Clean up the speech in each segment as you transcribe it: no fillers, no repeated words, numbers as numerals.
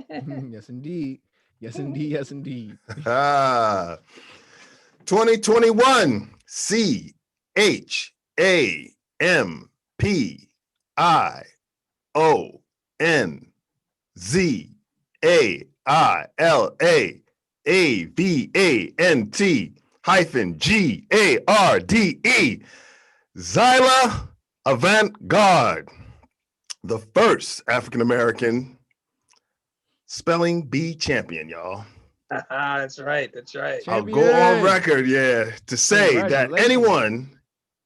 Yes, indeed. Yes, indeed. Yes, indeed. 2021 CHAMPIONZAILAAVANTE Zyla Avant-Garde, the first African-American spelling bee champion, y'all. That's right. That's right. I'll go on Champion. record, to say that Congratulations. anyone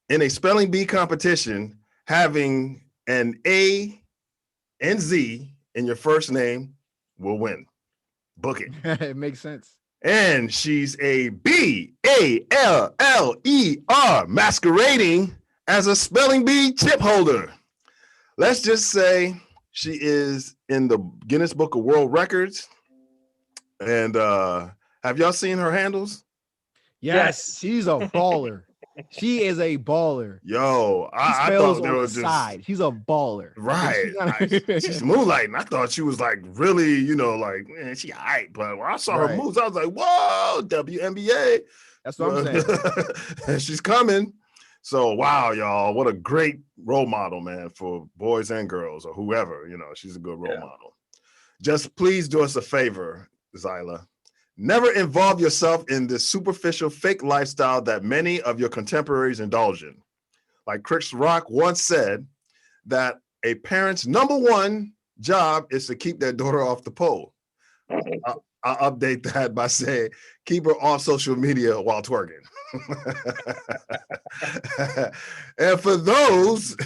in a spelling bee competition having an A and Z in your first name will win. Book it. It makes sense. And she's a BALLER masquerading as a spelling bee chip holder. Let's just say she is in the Guinness Book of World Records. And have y'all seen her handles? Yes. She's a baller. She is a baller. Yo, She I spells thought they on were the just side. She's a baller. right. She's moonlighting. I thought she was like really, like, man, she hype. But when I saw her moves, I was like, whoa, WNBA. That's what I'm saying. And she's coming. So wow, y'all, what a great role model, man, for boys and girls or whoever. She's a good role model. Just please do us a favor, Zyla. Never involve yourself in this superficial fake lifestyle that many of your contemporaries indulge in. Like Chris Rock once said, that a parent's number one job is to keep their daughter off the pole. I'll update that by saying, keep her off social media while twerking. And for those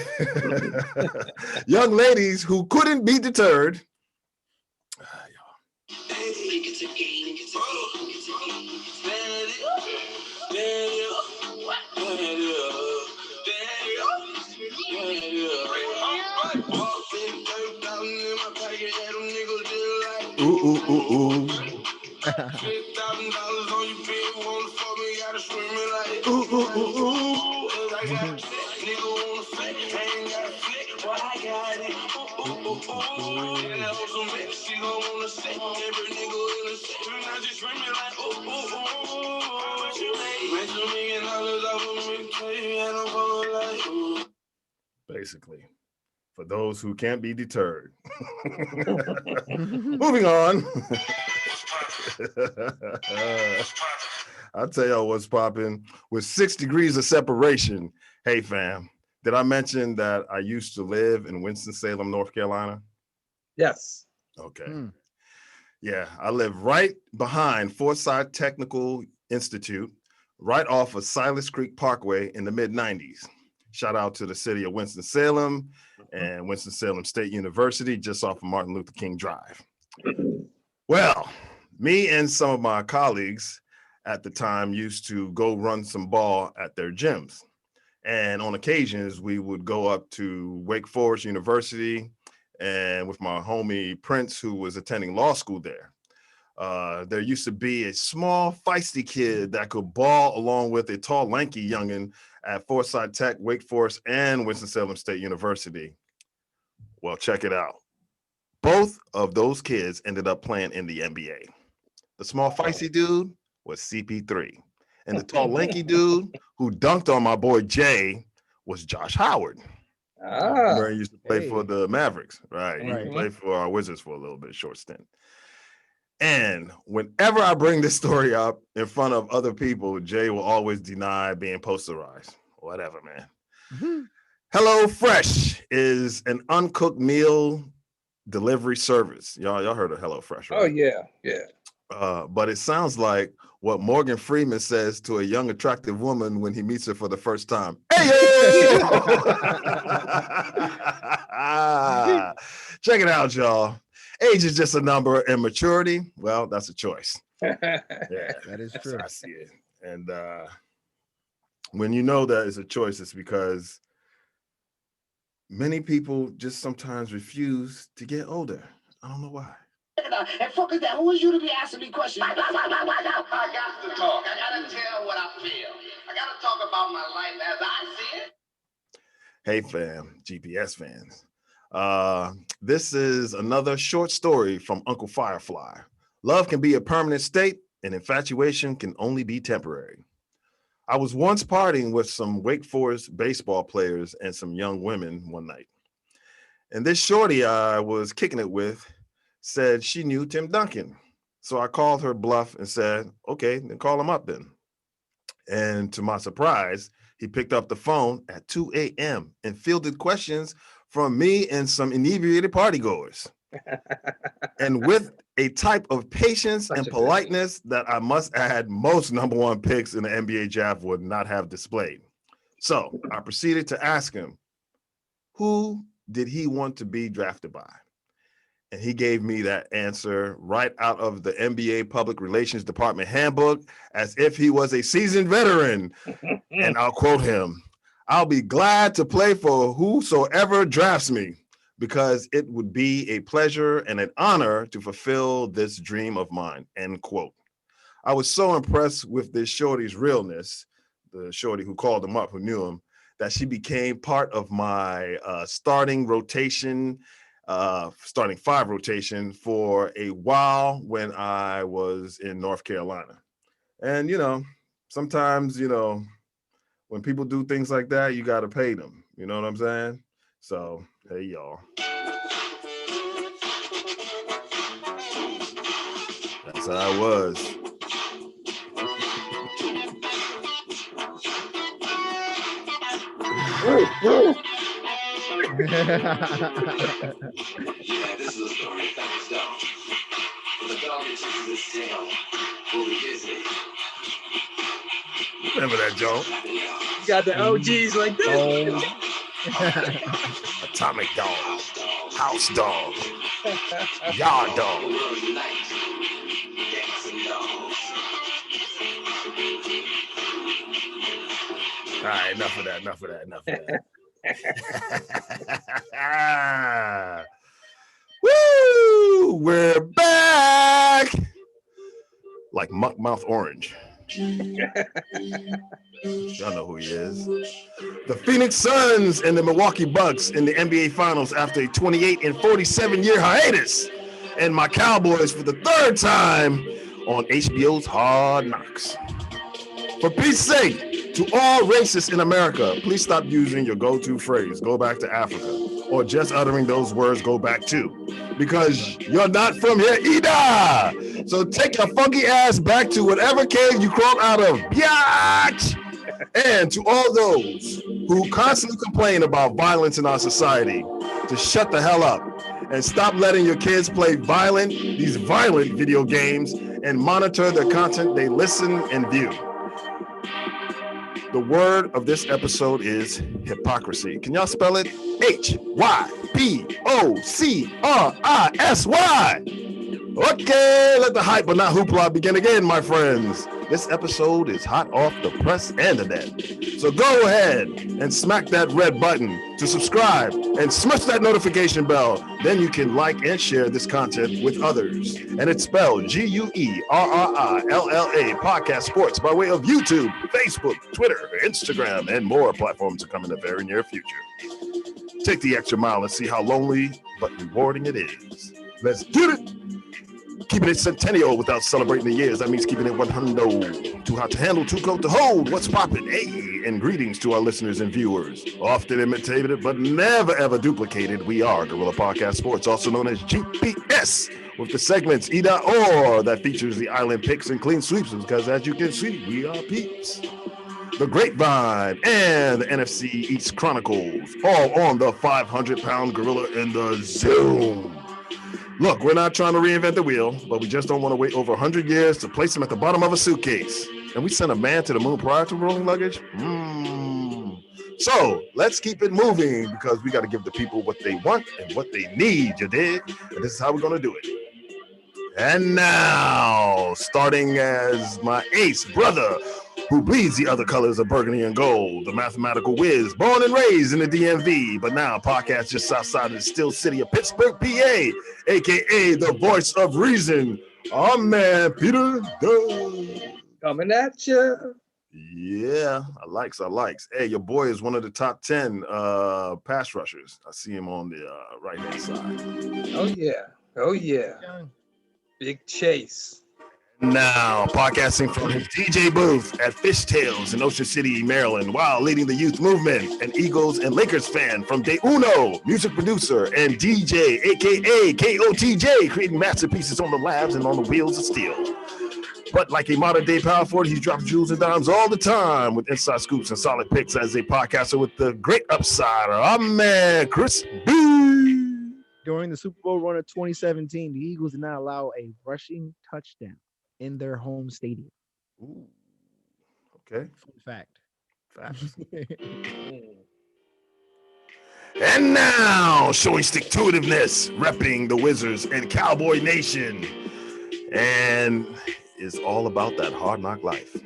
young ladies who couldn't be deterred, ooh. Basically, for those who can't be deterred. Moving on. I'll tell y'all what's popping. With 6 degrees of separation. Hey, fam, did I mention that I used to live in Winston-Salem, North Carolina? Yes. Okay. Yeah, I live right behind Forsyth Technical Institute, right off of Silas Creek Parkway in the mid-90s. Shout out to the city of Winston-Salem and Winston-Salem State University, just off of Martin Luther King Drive. Well, me and some of my colleagues at the time used to go run some ball at their gyms. And on occasions, we would go up to Wake Forest University and with my homie Prince, who was attending law school there. There used to be a small, feisty kid that could ball along with a tall, lanky youngin' at Forsyth Tech, Wake Forest, and Winston-Salem State University. Well, check it out. Both of those kids ended up playing in the NBA. The small, feisty dude was CP3. And the tall, lanky dude who dunked on my boy Jay was Josh Howard. Remember, he used to play for the Mavericks, right? He played for our Wizards for a little bit, short stint. And whenever I bring this story up in front of other people, Jay will always deny being posterized. Whatever, man. Mm-hmm. Hello Fresh is an uncooked meal delivery service. Y'all heard of Hello Fresh, right? Oh, yeah. But it sounds like what Morgan Freeman says to a young, attractive woman when he meets her for the first time. Hey! Check it out, y'all. Age is just a number, and maturity, well, that's a choice. Yeah, that is true. I see it. And when you know that it's a choice, it's because many people just sometimes refuse to get older. I don't know why. And fuck is that? Who is you to be asking me questions? I got to talk. I got to tell what I feel. I got to talk about my life as I see it. Hey, fam, GPS fans. This is another short story from Uncle Firefly. Love can be a permanent state, and infatuation can only be temporary. I was once partying with some Wake Forest baseball players and some young women one night. And this shorty I was kicking it with said she knew Tim Duncan. So I called her bluff and said, okay, then call him up then. And to my surprise, he picked up the phone at 2 a.m. and fielded questions from me and some inebriated partygoers. And with a type of patience and politeness that I must add most number one picks in the NBA draft would not have displayed. So I proceeded to ask him, who did he want to be drafted by? And he gave me that answer right out of the NBA Public Relations Department handbook as if he was a seasoned veteran. And I'll quote him, I'll be glad to play for whosoever drafts me, because it would be a pleasure and an honor to fulfill this dream of mine, end quote. I was so impressed with this shorty's realness, the shorty who called him up, who knew him, that she became part of my starting five rotation for a while when I was in North Carolina. And, sometimes, when people do things like that, you got to pay them. You know what I'm saying? So, hey, y'all. That's how I was. Yeah, this is a story of famous dog. When the dog chases his tail, will be busy. Remember that, Joe? You got the OGs like this. Atomic dog, house dog, yard dog. All right, enough of that. Woo! We're back! Like Muckmouth Orange. Y'all know who he is. The Phoenix Suns and the Milwaukee Bucks in the NBA Finals after a 28 and 47 year hiatus. And my Cowboys for the third time on HBO's Hard Knocks. For Pete's sake, to all racists in America, please stop using your go-to phrase, go back to Africa, or just uttering those words, go back to, because you're not from here either. So take your funky ass back to whatever cave you crawled out of, biatch. And to all those who constantly complain about violence in our society, to shut the hell up and stop letting your kids play these violent video games and monitor the content they listen and view. The word of this episode is hypocrisy. Can y'all spell it? Hypocrisy. Okay, let the hype but not hoopla begin again, my friends. This episode is hot off the press and the net. So go ahead and smack that red button to subscribe and smash that notification bell. Then you can like and share this content with others. And it's spelled GUERRILLA Podcast Sports by way of YouTube, Facebook, Twitter, Instagram, and more platforms to come in the very near future. Take the extra mile and see how lonely but rewarding it is. Let's get it. Keeping it centennial without celebrating the years. That means keeping it 100. Too hot to handle, too cold to hold. What's poppin'? Hey, and greetings to our listeners and viewers. Often imitated, but never ever duplicated. We are Guerrilla Podcast Sports, also known as GPS, with the segments either or that features the island picks and clean sweeps, because as you can see, we are peeps. The Grapevine and the NFC East Chronicles, all on the 500-pound gorilla in the Zoom. Look, we're not trying to reinvent the wheel, but we just don't want to wait over 100 years to place him at the bottom of a suitcase. And we sent a man to the moon prior to rolling luggage? So let's keep it moving, because we got to give the people what they want and what they need, you dig? And this is how we're going to do it. And now, starting as my ace brother, who bleeds the other colors of burgundy and gold, the mathematical whiz, born and raised in the DMV, but now podcast just outside of the still city of Pittsburgh, PA, aka the voice of reason, our man Peter Dubz. Coming at you. Yeah, I likes. Hey, your boy is one of the top 10 pass rushers. I see him on the right hand side. Oh yeah. Big Chase. Now, podcasting from his DJ booth at Fishtails in Ocean City, Maryland, while leading the youth movement, an Eagles and Lakers fan from Day Uno, music producer and DJ, aka KOTJ, creating masterpieces on the labs and on the wheels of steel. But like a modern day power forward, he drops jewels and dimes all the time with inside scoops and solid picks as a podcaster with the great upside. Our man, Chris B. During the Super Bowl run of 2017, the Eagles did not allow a rushing touchdown in their home stadium. Ooh. Okay. Fun fact. Facts. And now, showing stick-to-itiveness, repping the Wizards and Cowboy Nation, and is all about that hard knock life.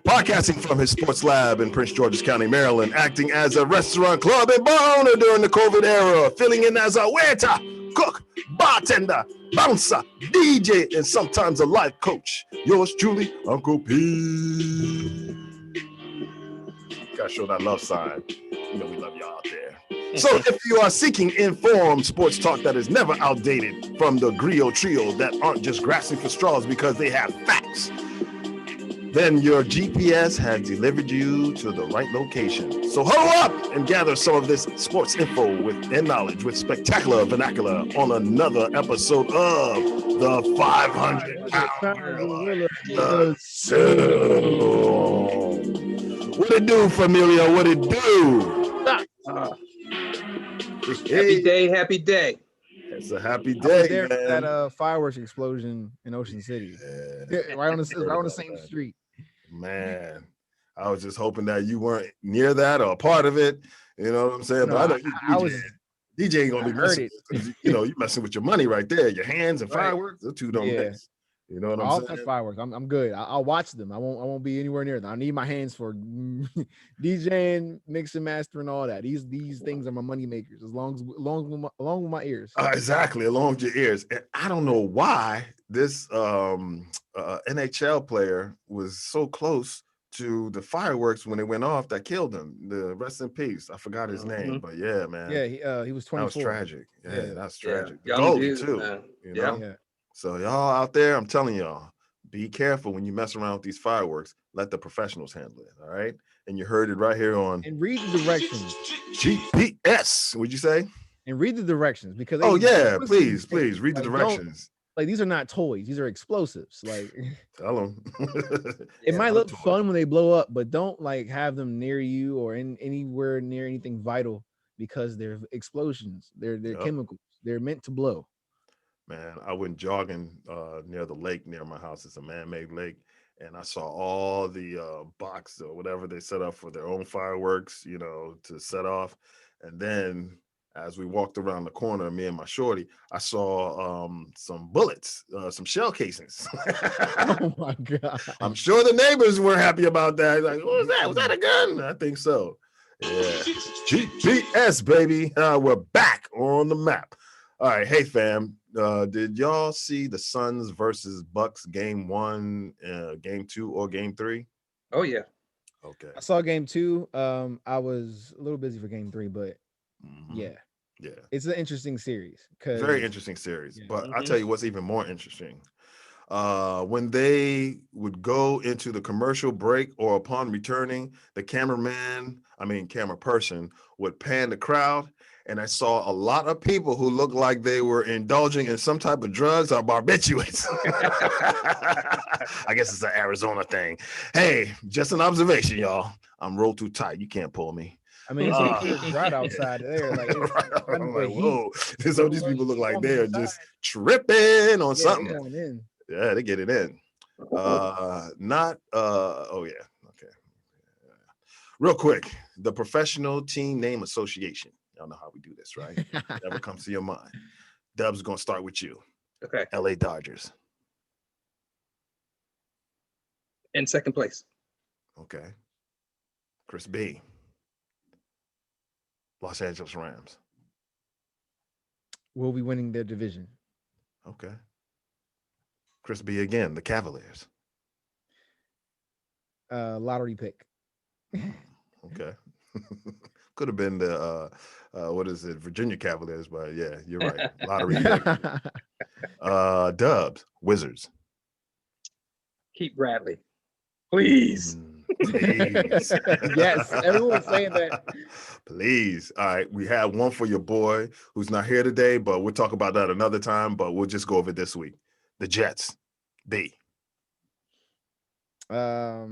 Podcasting from his sports lab in Prince George's County, Maryland, acting as a restaurant, club, and bar owner during the COVID era, filling in as a waiter, cook, bartender, bouncer, DJ, and sometimes a life coach. Yours truly, Uncle P. Gotta show that love sign. You know we love y'all out there. So if you are seeking informed sports talk that is never outdated from the Griot Trio that aren't just grasping for straws because they have facts, then your GPS has delivered you to the right location. So huddle up and gather some of this sports info and knowledge with spectacular vernacular on another episode of the 500-Pound Gorilla. What it do, familia? What it do? Happy day. It's a happy I was day, there for man. that fireworks explosion in Ocean City. right on the same street. Man, I was just hoping that you weren't near that or a part of it. You know what I'm saying? No, but I know you DJ ain't gonna be messing. You messing with your money right there. Your hands and fireworks. The two don't mix. You know what I'm saying? Fireworks. I'm good. I'll watch them. I won't be anywhere near them. I need my hands for DJing, mixing, mastering, all that. These things are my money makers. Along with my ears. Exactly, along with your ears. And I don't know why this NHL player was so close to the fireworks when it went off that killed him. The rest in peace. I forgot his name, but yeah, man. Yeah, he was 24. That was tragic. Yeah, that's tragic. Yeah. The goalie too. Man. You know? Yeah. So y'all out there, I'm telling y'all, be careful when you mess around with these fireworks. Let the professionals handle it. All right. And you heard it right here on. And read the directions. GPS. What'd you say? And read the directions because. Please read the directions. Like these are not toys; these are explosives. Like, tell them. It might look fun when they blow up, but don't like have them near you or anywhere near anything vital because they're explosions. They're chemicals. They're meant to blow. Man, I went jogging near the lake near my house. It's a man-made lake, and I saw all the box or whatever they set up for their own fireworks, to set off. And then as we walked around the corner, me and my shorty, I saw some bullets, some shell casings. Oh my God. I'm sure the neighbors were happy about that. Like, what was that? Was that a gun? I think so. Yeah. GPS, baby. We're back on the map. All right. Hey, fam. Did y'all see the Suns versus Bucks game 1, game 2, or game 3? Oh, yeah. Okay. I saw game 2. I was a little busy for game 3, but yeah. It's an interesting series. Very interesting series. Yeah. But I'll tell you what's even more interesting. When they would go into the commercial break or upon returning, the camera person would pan the crowd. And I saw a lot of people who looked like they were indulging in some type of drugs or barbiturates. I guess it's an Arizona thing. Hey, just an observation, y'all. I'm rolled too tight. You can't pull me. I mean, it's right outside there. Like, I'm like, whoa. So these people look like they're just tripping on something. Yeah, they get it in. Oh yeah. Okay. Real quick, the Professional Team Name Association. Y'all know how we do this, right? Whatever comes to your mind. Dub's gonna start with you. Okay. LA Dodgers. In second place. Okay. Chris B. Los Angeles Rams. Will be winning their division. Okay. Chris B again, the Cavaliers. lottery pick. Okay. Could have been the what is it, Virginia Cavaliers, but yeah, you're right. Lottery pick. Dubs, Wizards. Keep Bradley, please. Please. Yes, everyone's saying that. Please. All right. We have one for your boy who's not here today, but we'll talk about that another time. But we'll just go over it this week. The Jets. B. I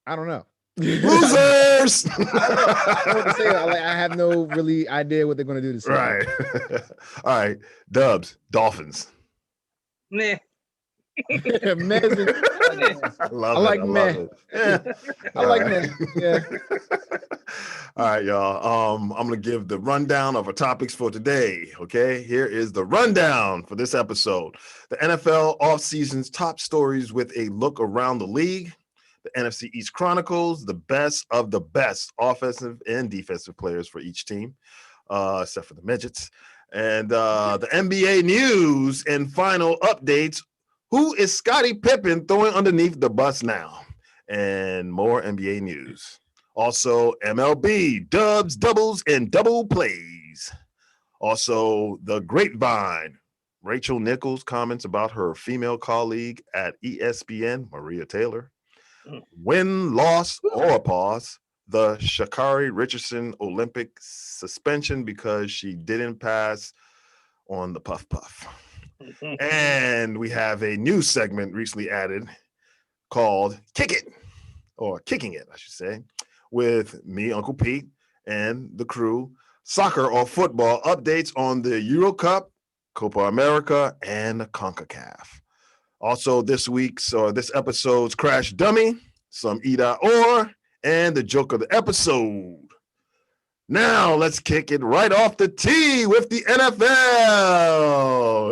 don't know. Losers. I don't know what to say. I have no really idea what they're going to do this season. Right. All right. Dubs, Dolphins. Nah. Amazing. I love I it. like I love meh. it. Yeah. I like meh. Yeah. All right, y'all. I'm gonna give the rundown of our topics for today. Okay, here is the rundown for this episode. The NFL offseason's top stories with a look around the league. The NFC East Chronicles, the best of the best offensive and defensive players for each team, except for the midgets. And the NBA news and final updates. Who is Scottie Pippen throwing underneath the bus now? And more NBA news. Also, MLB, dubs, doubles, and double plays. Also, the grapevine. Rachel Nichols comments about her female colleague at ESPN, Maria Taylor. Win, loss, or a pause. The Sha'Carri Richardson Olympic suspension because she didn't pass on the puff puff. And we have a new segment recently added called Kick It, or Kicking It, I should say, with me, Uncle Pete, and the crew. Soccer or football updates on the Euro Cup, Copa America, and the CONCACAF. Also this episode's Crash Dummy, some Or, and the joke of the episode. Now let's kick it right off the tee with the NFL.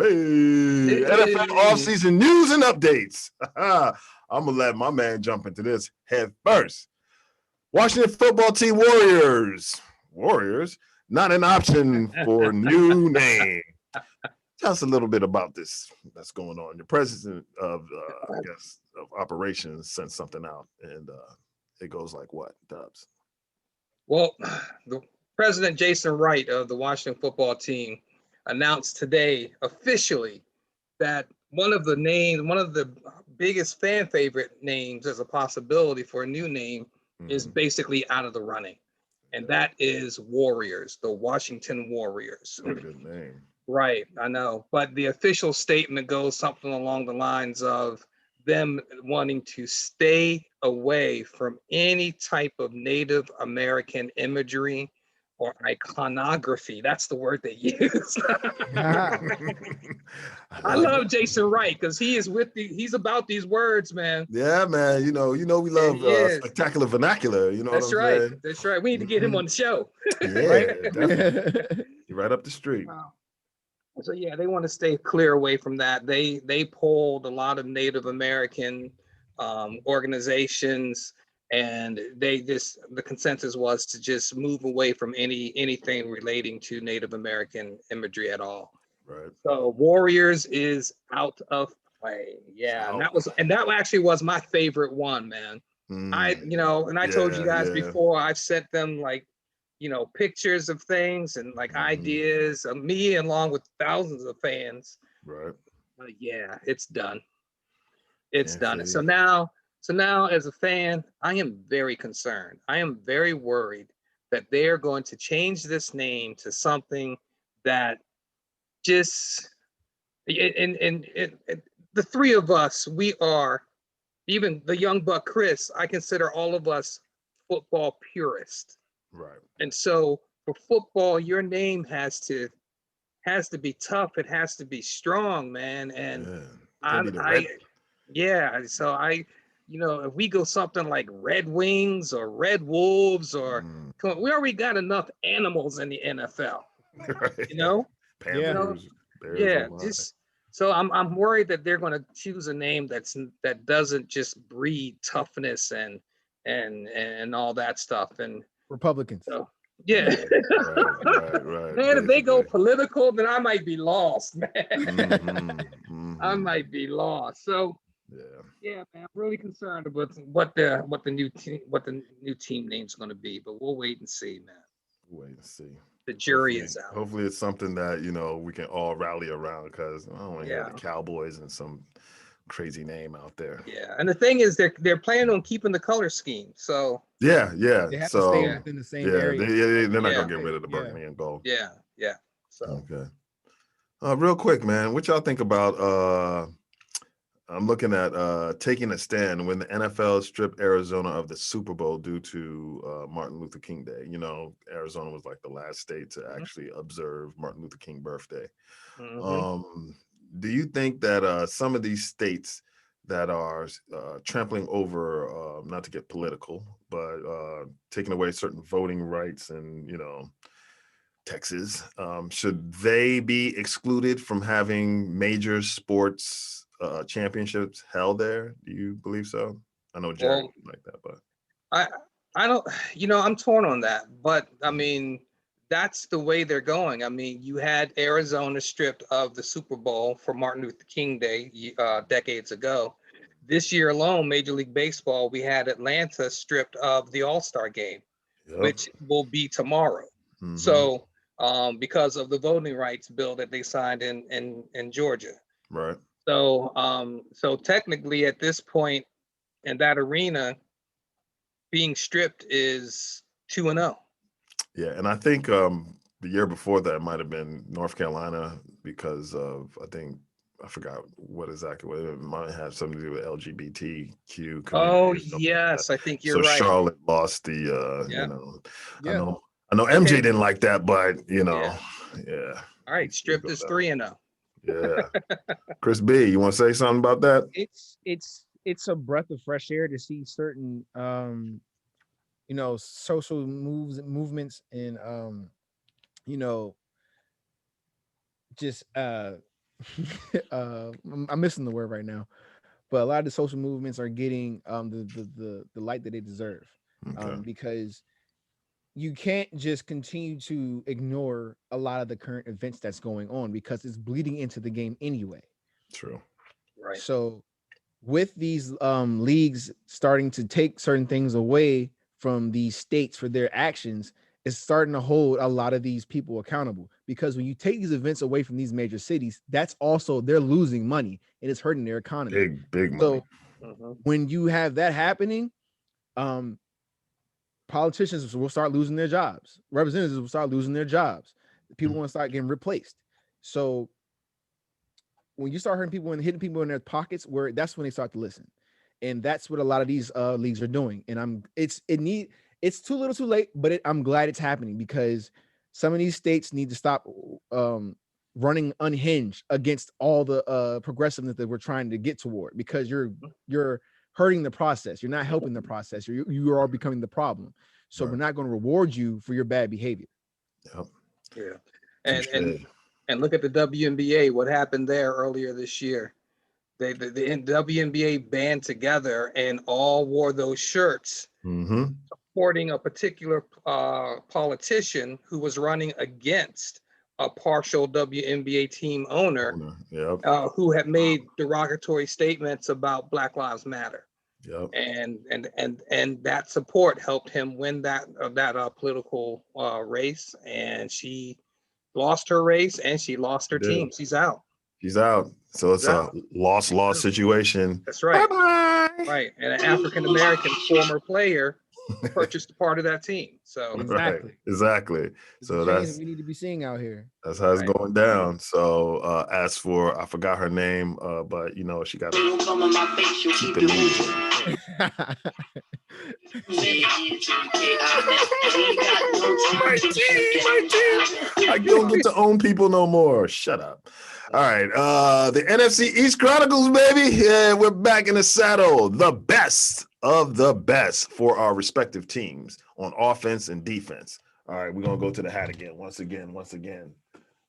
Hey, NFL offseason news and updates. I'm going to let my man jump into this head first. Washington football team Warriors. Warriors, not an option for new name. Tell us a little bit about this that's going on. The president of, of operations sent something out, and it goes like what, Dubs? Well, the President Jason Wright of the Washington football team announced today officially that one of the biggest fan favorite names as a possibility for a new name is basically out of the running. And that is Warriors, the Washington Warriors. Good name. Right, I know. But the official statement goes something along the lines of them wanting to stay away from any type of Native American imagery or iconography. That's the word they use. I love Jason Wright because he's about these words, man. Yeah, man. You know, we love spectacular vernacular. You know That's what I'm right. saying? That's right. We need to get him on the show. Yeah, definitely. You're right up the street. So yeah, they want to stay clear away from that. They polled a lot of Native American organizations, and the consensus was to just move away from anything relating to Native American imagery at all. Right. So Warriors is out of play. Yeah, and that actually was my favorite one, man. I told you guys before, I've sent them pictures of things and ideas of me along with thousands of fans. Right. Yeah, it's done. It's done. So now as a fan, I am very concerned. I am very worried that they are going to change this name to something that just and the three of us, we are, even the young buck Chris, I consider all of us football purists. Right. And so for football, your name has to be tough. It has to be strong, man. And so if we go something like Red Wings or Red Wolves or we already got enough animals in the NFL. Right. Panthers, Bears, so I'm worried that they're going to choose a name that doesn't just breed toughness and all that stuff. And Republicans. So, yeah. Right. Man, if they go political, then I might be lost, man. I might be lost. So Yeah, man, I'm really concerned about what the new team name's going to be, but we'll wait and see, man. Wait and see. The jury is out. Hopefully it's something that, we can all rally around, because I don't want to hear the Cowboys and some crazy name out there. Yeah, and the thing is, they're planning on keeping the color scheme. So yeah. They have to stay within the same area. They're not gonna get rid of the burgundy and gold. Yeah. So okay. Real quick, man, what y'all think about? I'm looking at taking a stand when the NFL stripped Arizona of the Super Bowl due to Martin Luther King Day. Arizona was like the last state to actually observe Martin Luther King birthday. Do you think that some of these states that are trampling over, not to get political, but taking away certain voting rights and, Texas, should they be excluded from having major sports championships held there? Do you believe so? I know Jerry like that, but I don't, I'm torn on that, but I mean, that's the way they're going. I mean, you had Arizona stripped of the Super Bowl for Martin Luther King Day decades ago. This year alone, Major League Baseball, we had Atlanta stripped of the All-Star game, which will be tomorrow. So because of the voting rights bill that they signed in Georgia. Right. So so technically at this point in that arena, being stripped is 2-0. Yeah, and I think the year before that might have been North Carolina because of, I forgot what exactly, it might have something to do with LGBTQ. Oh yes, I think you're right. So Charlotte lost the, I know MJ didn't like that, but yeah. All right, stripped is 3-0. Yeah. Chris B, you want to say something about that? It's a breath of fresh air to see certain social movements and just I'm missing the word right now, but a lot of the social movements are getting the light that they deserve. Because you can't just continue to ignore a lot of the current events that's going on, because it's bleeding into the game anyway. True. Right. So with these leagues starting to take certain things away from these states for their actions, it's starting to hold a lot of these people accountable, because when you take these events away from these major cities, that's also, they're losing money and it's hurting their economy. Big money. So when you have that happening, politicians will start losing their jobs. Representatives will start losing their jobs. People want to start getting replaced. So when you start hurting people and hitting people in their pockets, that's when they start to listen. And that's what a lot of these leagues are doing. And it's too little too late, but I'm glad it's happening, because some of these states need to stop running unhinged against all the progressiveness that we're trying to get toward, because you're hurting the process. You're not helping the process. You are becoming the problem. So we're not going to reward you for your bad behavior. Yep. Yeah. And look at the WNBA, what happened there earlier this year. The WNBA band together and all wore those shirts supporting a particular politician who was running against a partial WNBA team owner who had made derogatory statements about Black Lives Matter. Yep. And that support helped him win that political race, and she lost her race and she lost her team. She's out. So it's a loss situation. That's right. Bye-bye. Right. And an African-American former player purchased a part of that team. So exactly. So that's we need to be seeing out here. That's how it's going down. So as for, I forgot her name, but she got to keep it moving. I don't get to own people no more. Shut up. All right. The NFC East Chronicles, baby. Yeah, we're back in the saddle. The best of the best for our respective teams on offense and defense. All right, we're gonna go to the hat again. Once again.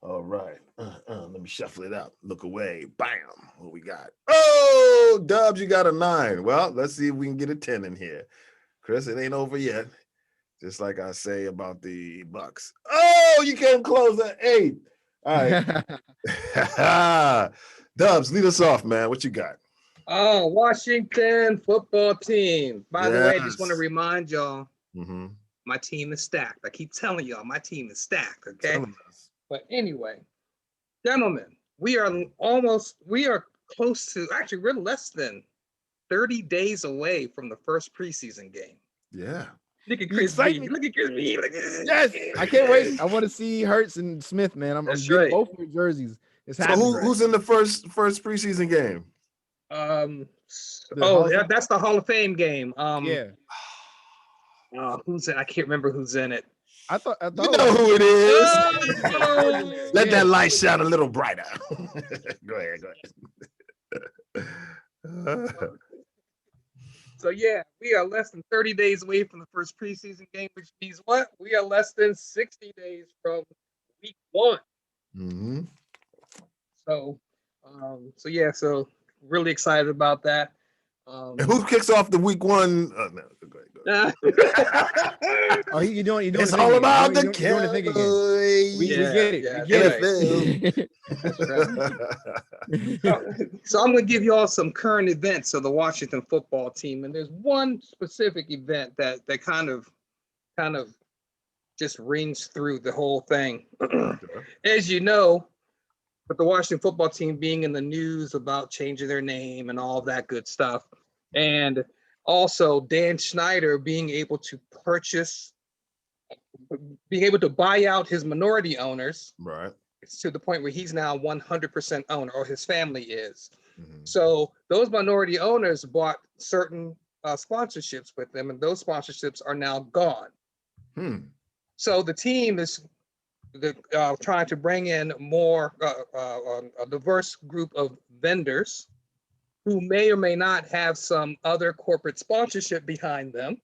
All right. Let me shuffle it out. Look away. Bam. What we got? Oh, Dubs, you got a 9. Well, let's see if we can get a 10 in here. Chris, it ain't over yet. Just like I say about the Bucks. Oh, you came close at 8. All right. Dubs, lead us off, man. What you got? Oh, Washington football team. By the way, I just want to Yes. remind y'all, Mm-hmm. my team is stacked. I keep telling y'all, my team is stacked. Okay. Telling us. But anyway, gentlemen, we are close to, actually, we're less than 30 days away from the first preseason game. Yeah. Look at The Chris B. excitement. Look at Chris B. Yes, I can't wait. I want to see Hurts and Smith, man. I'm That's getting right. both their jerseys. It's So happening. who's in the first preseason game? The Hall of Fame? That's the Hall of Fame game. Yeah, Who's in? I can't remember who's in it. I thought You it know was- who it is. Oh! Let Yeah. that light shine a little brighter. Go ahead. So yeah, we are less than 30 days away from the first preseason game, which means what? We are less than 60 days from week 1. Mm-hmm. So so really excited about that. And who kicks off the week 1? Oh, no. Go ahead. Oh, you're doing It's the thing all again. about the You're doing the thing again. Cowboys. We Yeah, get it. yeah, We get that's it. So I'm going to give you all some current events of the Washington football team, and there's one specific event that kind of just rings through the whole thing. As you know, with the Washington football team being in the news about changing their name and all that good stuff, and also Dan Snyder being able to buy out his minority owners. Right. It's to the point where he's now 100% owner, or his family is. Mm-hmm. So those minority owners bought certain sponsorships with them, and those sponsorships are now gone. So the team is trying to bring in more a diverse group of vendors who may or may not have some other corporate sponsorship behind them,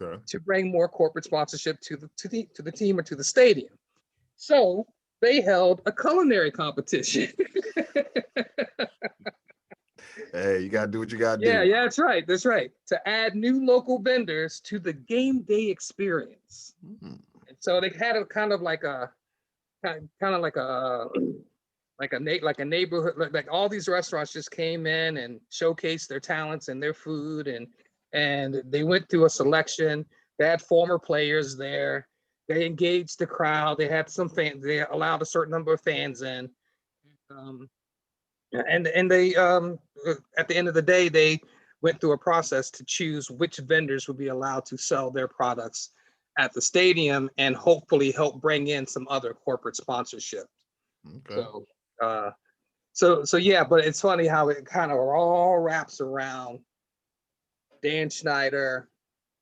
Okay. to bring more corporate sponsorship to the team or to the stadium. So they held a culinary competition. Hey, you gotta do what you gotta do. Yeah, that's right. That's right. To add new local vendors to the game day experience. Mm. And so they had a kind of like a neighborhood, like all these restaurants just came in and showcased their talents and their food, and they went through a selection. They had former players there. They engaged the crowd. They had some fans. They allowed a certain number of fans in. And they at the end of the day, they went through a process to choose which vendors would be allowed to sell their products at the stadium, and hopefully help bring in some other corporate sponsorship. Okay. So yeah, but it's funny how it kind of all wraps around Dan Snyder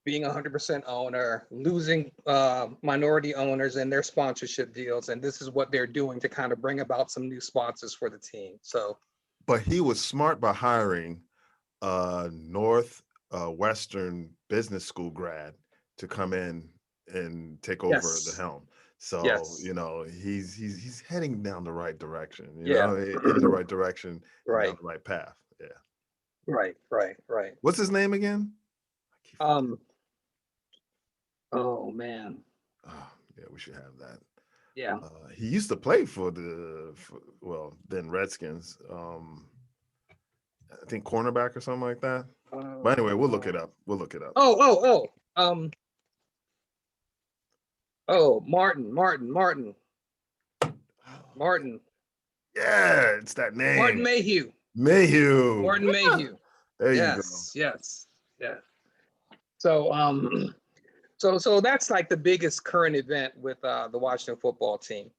being 100% owner, losing minority owners and their sponsorship deals, and this is what they're doing to kind of bring about some new sponsors for the team. So, But he was smart by hiring a Northwestern business school grad to come in and take over the helm. So, you know, he's heading down the right direction, you know, in the right direction, right, down the right path. Yeah. Right. What's his name again? Oh man. Oh, yeah, we should have that. Yeah. He used to play for then Redskins. I think cornerback or something like that. But anyway, we'll look it up. Martin. Yeah, it's that name. Martin Mayhew. Martin Mayhew. There you go. Yes. So that's like the biggest current event with the Washington football team.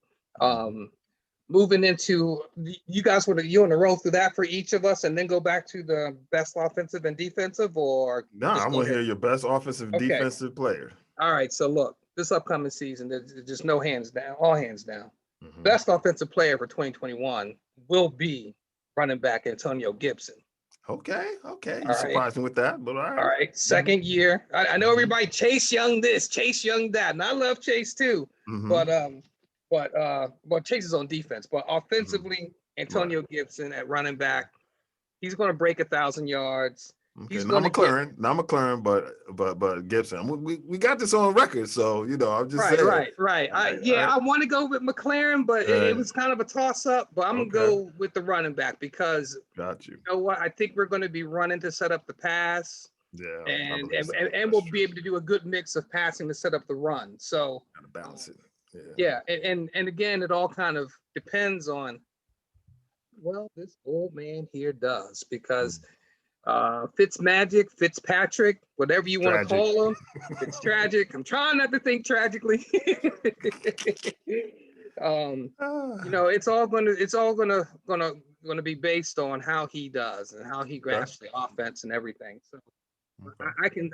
Moving into, you guys want to roll through that for each of us and then go back to the best offensive and defensive, or? No, I want to hear your best offensive defensive player. All right, so look, this upcoming season, there's just no hands down, all hands down. Best offensive player for 2021 will be running back Antonio Gibson. Okay. You surprised me with that, but all right. All right, second year. I know everybody Chase Young this, Chase Young that, and I love Chase too. But Chase is on defense, but offensively, Antonio Gibson at running back, he's going to break 1,000 yards. Okay, He's not going to get McLaren, but Gibson. We got this on record, so I'm just saying. right. I want to go with McLaren, but it was kind of a toss up. But I'm gonna go with the running back because got you. You know what? I think we're going to be running to set up the pass. Yeah, and we'll be able to do a good mix of passing to set up the run. So gotta balance it. Yeah, and again, it all kind of depends on this old man here does, because Fitzpatrick, whatever you want to call him, it's tragic. I'm trying not to think tragically. It's all gonna be based on how he does and how he grasps the offense and everything. So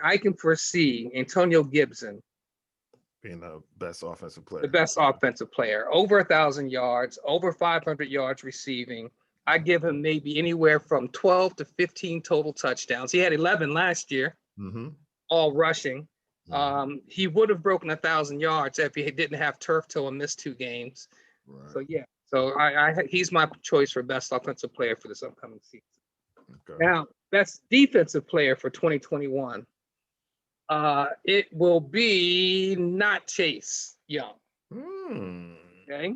I can foresee Antonio Gibson being the best offensive player, over 1,000 yards, over 500 yards receiving. I give him maybe anywhere from 12 to 15 total touchdowns. He had 11 last year, all rushing. He would have broken 1,000 yards if he didn't have turf toe and missed 2 games. Right. So yeah, so he's my choice for best offensive player for this upcoming season. Okay. Now, best defensive player for 2021. It will be not Chase Young. Okay.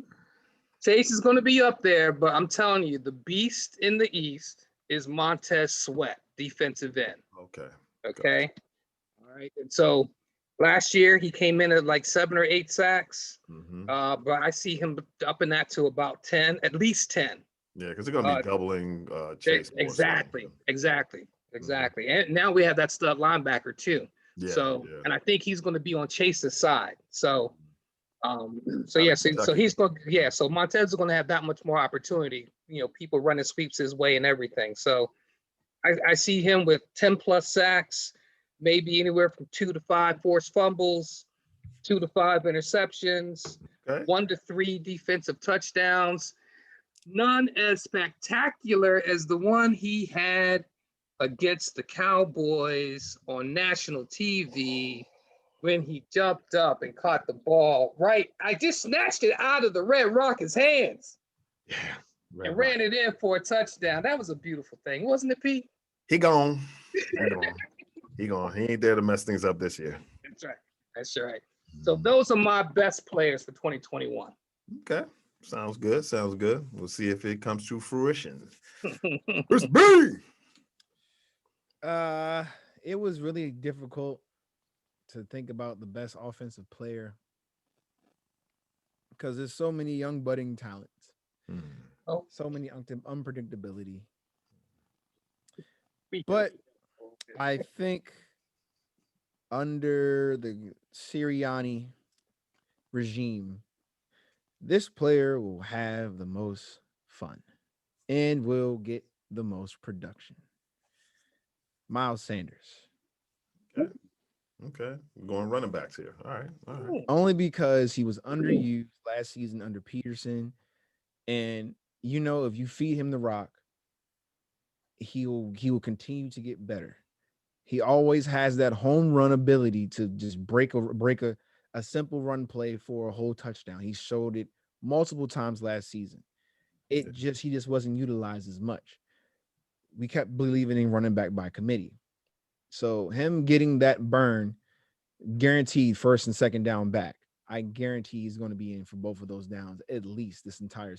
Chase is going to be up there, but I'm telling you, the beast in the East is Montez Sweat, defensive end. Okay. All right. And so last year he came in at like 7 or 8 sacks, but I see him up in that to about 10, at least 10. Yeah, because they're going to be doubling Chase. Exactly. And now we have that stud linebacker too. Yeah, and I think he's going to be on Chase's side. So he's going. Yeah, so Montez is going to have that much more opportunity. People running sweeps his way and everything. So I see him with 10 plus sacks, maybe anywhere from 2 to 5 forced fumbles, 2 to 5 interceptions, 1 to 3 defensive touchdowns. None as spectacular as the one he had against the Cowboys on national TV when he jumped up and caught the ball right. I just snatched it out of the Red Rocket's hands. Yeah. And ran it in for a touchdown. That was a beautiful thing, wasn't it, Pete? He gone. He ain't there to mess things up this year. That's right. So those are my best players for 2021. Okay. Sounds good. We'll see if it comes to fruition. It's me. It was really difficult to think about the best offensive player because there's so many young budding talents. So many unpredictability. But I think under the Sirianni regime, this player will have the most fun and will get the most production. Miles Sanders. Okay. We're going running backs here. All right. Only because he was underused last season under Peterson. And if you feed him the rock, he will continue to get better. He always has that home run ability to just break a simple run play for a whole touchdown. He showed it multiple times last season. He just wasn't utilized as much. We kept believing in running back by committee. So him getting that burn, guaranteed first and second down back, I guarantee he's going to be in for both of those downs at least this entire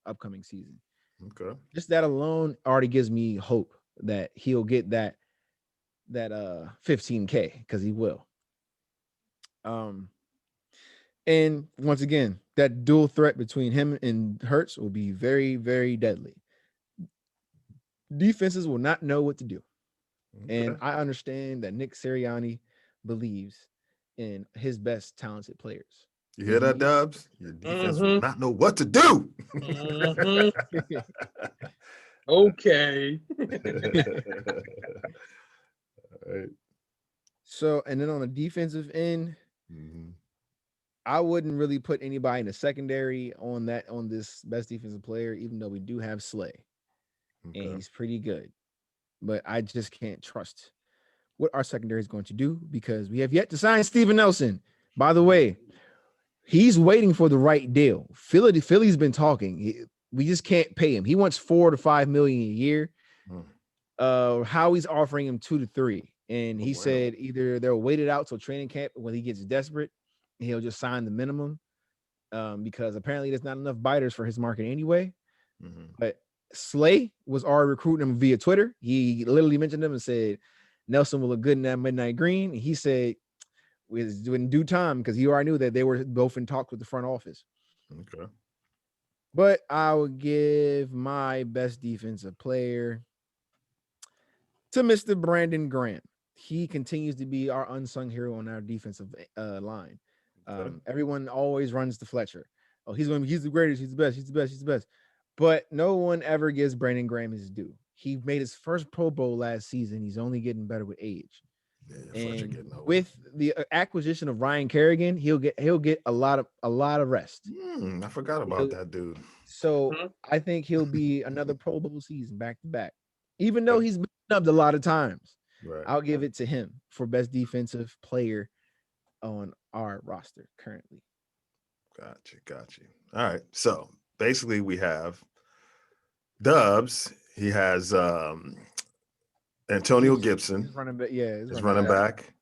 upcoming season. Okay. Just that alone already gives me hope that he'll get that 15K, because he will. And once again, that dual threat between him and Hurts will be very, very deadly. Defenses will not know what to do. Okay. And I understand that Nick Sirianni believes in his best talented players. You hear that, Dubs? Your defense will not know what to do. Okay. All right. So, and then on the defensive end, I wouldn't really put anybody in the secondary on this best defensive player, even though we do have Slay. Okay. And he's pretty good. But I just can't trust what our secondary is going to do because we have yet to sign Steven Nelson. By the way, he's waiting for the right deal. Philly's been talking. We just can't pay him. He wants $4 to $5 million a year. Howie's offering him 2 to 3, and he wow. said either they'll wait it out till training camp when he gets desperate, and he'll just sign the minimum, because apparently there's not enough biters for his market anyway. Mhm. But Slay was already recruiting him via Twitter. He literally mentioned him and said Nelson will look good in that midnight green. And he said was in due time because he already knew that they were both in talks with the front office. Okay. But I would give my best defensive player to Mr. Brandon Graham. He continues to be our unsung hero on our defensive line. Okay. Everyone always runs to Fletcher. Oh, he's the greatest. He's the best. He's the best. He's the best. But no one ever gives Brandon Graham his due. He made his first Pro Bowl last season. He's only getting better with age. Yeah, Fletcher And getting old. with the acquisition of Ryan Kerrigan, he'll get a lot of rest. I forgot about that dude. So I think he'll be another Pro Bowl season back to back. Even though he's been snubbed a lot of times, Right. I'll give it to him for best defensive player on our roster currently. Gotcha. All right. So basically we have Dubs. He has Antonio Gibson, His running back, yeah, his running back,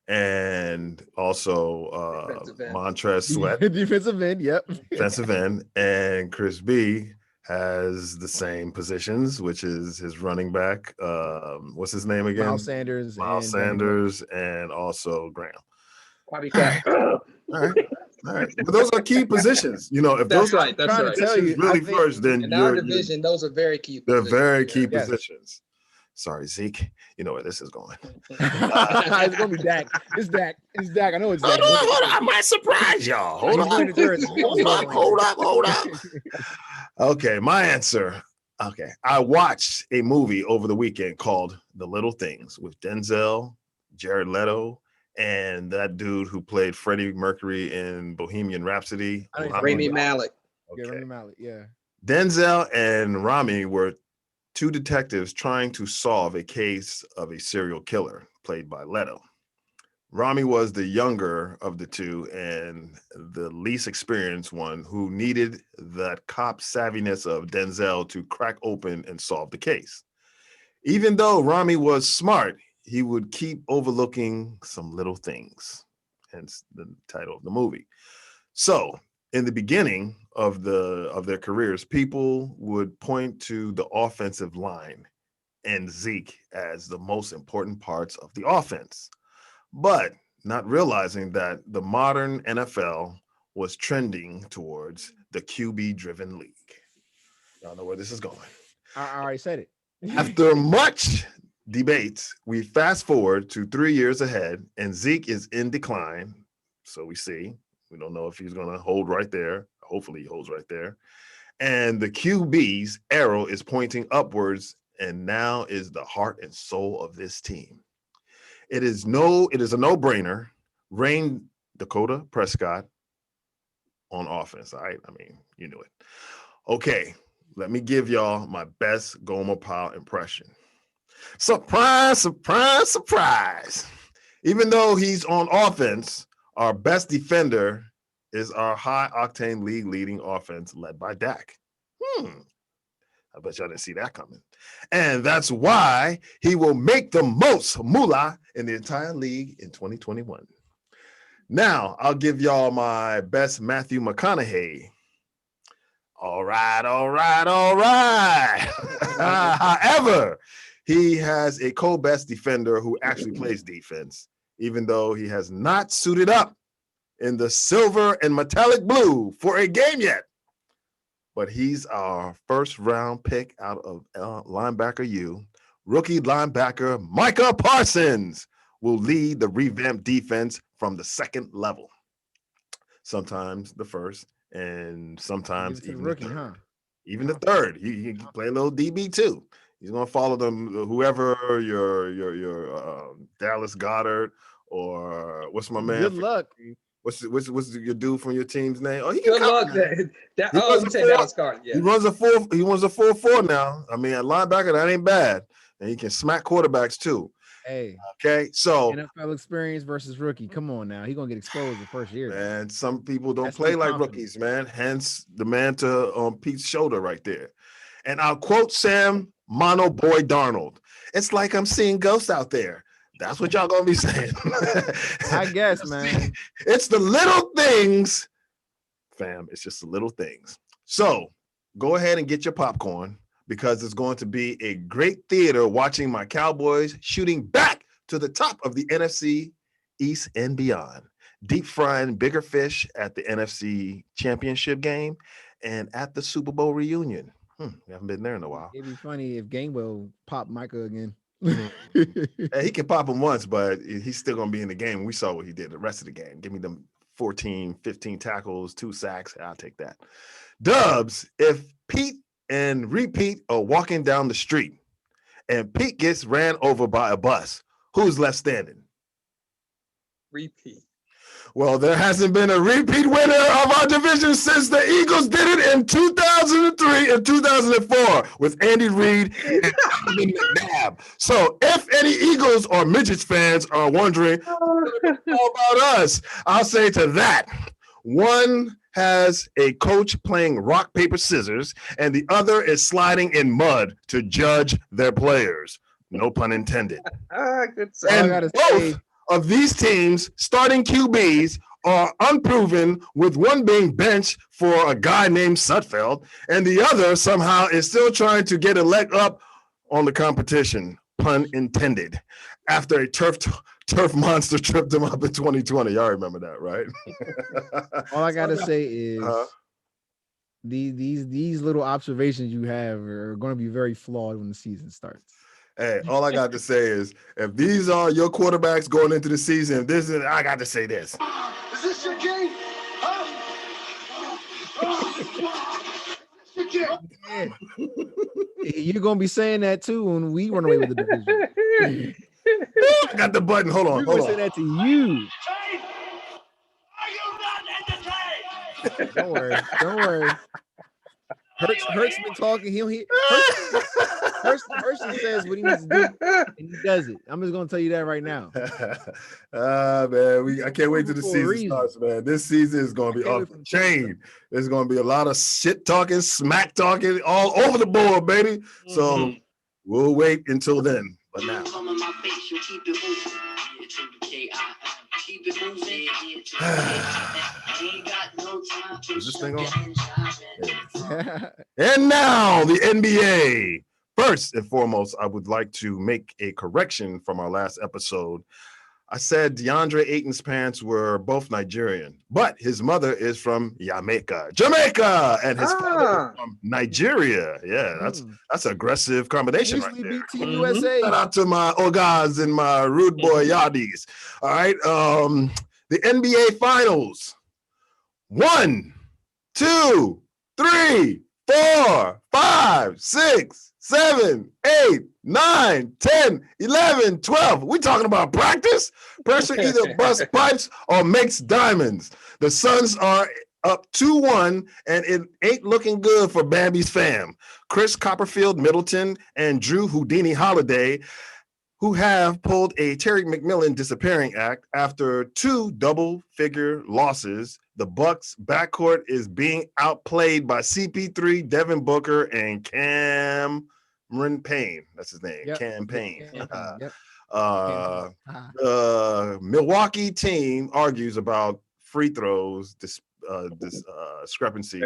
and also Defensive end. Montrez Sweat, defensive end, yep. defensive end, and Chris B has the same positions, which is his running back. What's his name again? Miles Sanders. Miles Sanders, and also Graham. Copycat. All right. But those are key positions. You know, if That's those right. That's trying right. to tell you, really I think first, then In our division, those are very key. they're positions. very key Yes. positions. Sorry, Zeke. You know where this is going. It's gonna be Dak. It's Dak. It's Dak. I know it's Dak. Hold on. I might surprise y'all. Hold He's wearing the jersey. Hold up. Okay, my answer. Okay, I watched a movie over the weekend called The Little Things with Denzel, Jared Leto, and that dude who played Freddie Mercury in Bohemian Rhapsody. Rami Malek. Yeah, Okay. Rami Malek. Yeah. Denzel and Rami were two detectives trying to solve a case of a serial killer played by Leto. Rami was the younger of the two and the least experienced one who needed that cop savviness of Denzel to crack open and solve the case. Even though Rami was smart, he would keep overlooking some little things, hence the title of the movie. So in the beginning of their careers, people would point to the offensive line and Zeke as the most important parts of the offense, but not realizing that the modern NFL was trending towards the QB-driven league. Y'all know where this is going. I already said it. After much debate, we fast forward to 3 years ahead, and Zeke is in decline. So we don't know if he's going to hold right there. Hopefully he holds right there. And the QB's arrow is pointing upwards, and now is the heart and soul of this team. It is a no-brainer. Reign Dakota Prescott on offense. All right. I mean, you knew it. Okay. Let me give y'all my best Gomer Pyle impression. Surprise, surprise, surprise. Even though he's on offense, our best defender is our high-octane league-leading offense led by Dak. I bet y'all didn't see that coming. And that's why he will make the most moolah in the entire league in 2021. Now, I'll give y'all my best Matthew McConaughey. All right. However, he has a co-best defender who actually plays defense, even though he has not suited up in the silver and metallic blue for a game yet. But he's our first round pick out of linebacker U. Rookie linebacker Micah Parsons will lead the revamped defense from the second level. Sometimes the first, and sometimes even rookie, the third. Even the third. He can play a little DB too. He's going to follow them, whoever your Dallas Goedert or what's my man? Good luck. What's your dude from your team's name? Oh, he Good luck. you said Dallas Goedert. Yeah. He runs a 4-4 now. I mean, at linebacker, that ain't bad. And he can smack quarterbacks too. Hey. Okay, so NFL experience versus rookie. Come on now. He's gonna get exposed the first year. And some people don't play like rookies, man. Hence the man to Pete's shoulder right there. And I'll quote Sam Mono Boy Darnold. It's like I'm seeing ghosts out there. That's what y'all gonna be saying. I guess, man. It's the little things, fam. It's just the little things. So go ahead and get your popcorn because it's going to be a great theater watching my Cowboys shooting back to the top of the NFC East and beyond. Deep frying bigger fish at the NFC Championship game and at the Super Bowl reunion. We haven't been there in a while. It'd be funny if Gainwell popped Micah again. Hey, he can pop him once, but he's still going to be in the game. We saw what he did the rest of the game. Give me them 14, 15 tackles, 2 sacks. I'll take that. Dubs, if Pete and Repeat are walking down the street and Pete gets ran over by a bus, who's left standing? Repeat. Well, there hasn't been a repeat winner of our division since the Eagles did it in 2003 and 2004 with Andy Reid and Donovan McNabb. So if any Eagles or Midgets fans are wondering how about us, I'll say to that, one has a coach playing rock, paper, scissors, and the other is sliding in mud to judge their players. No pun intended. Good And both of these teams starting QBs are unproven, with one being benched for a guy named Sudfeld, and the other somehow is still trying to get a leg up on the competition, pun intended, after a turf monster tripped him up in 2020. Y'all remember that, right? All I gotta say is these little observations you have are going to be very flawed when the season starts. Hey, all I got to say is, if these are your quarterbacks going into the season, I got to say this. Is this your game? Huh? Yeah. You're gonna be saying that too when we run away with the division. I got the button. Hold on. We're gonna say that to you. Are you not entertained? Don't worry. Hurt's been talking. Hurst says what he needs to do, and he does it. I'm just gonna tell you that right now. Man, I can't wait till the season starts, man. This season is gonna be off the chain. There's gonna be a lot of shit talking, smack talking, all over the board, baby. So we'll wait until then. But now. Is this thing on? And now the NBA. First and foremost, I would like to make a correction from our last episode. I said DeAndre Ayton's parents were both Nigerian, but his mother is from Jamaica, and his father is from Nigeria. Yeah, that's an aggressive combination right there. Team USA. Shout out to my Ogas and my rude boy Yardis. All right, the NBA Finals. 1, 2, 3, 4, 5, 6, 7, 8, 9, 10, 11, 12. We talking about practice? Pressure either busts pipes or makes diamonds. The Suns are up 2-1, and it ain't looking good for Bambi's fam. Chris Copperfield Middleton and Drew Houdini Holiday, who have pulled a Terry McMillan disappearing act after 2 double-figure losses. The Bucks backcourt is being outplayed by CP3, Devin Booker, and Cameron Payne. That's his name, Cam Payne. The Milwaukee team argues about free throws discrepancies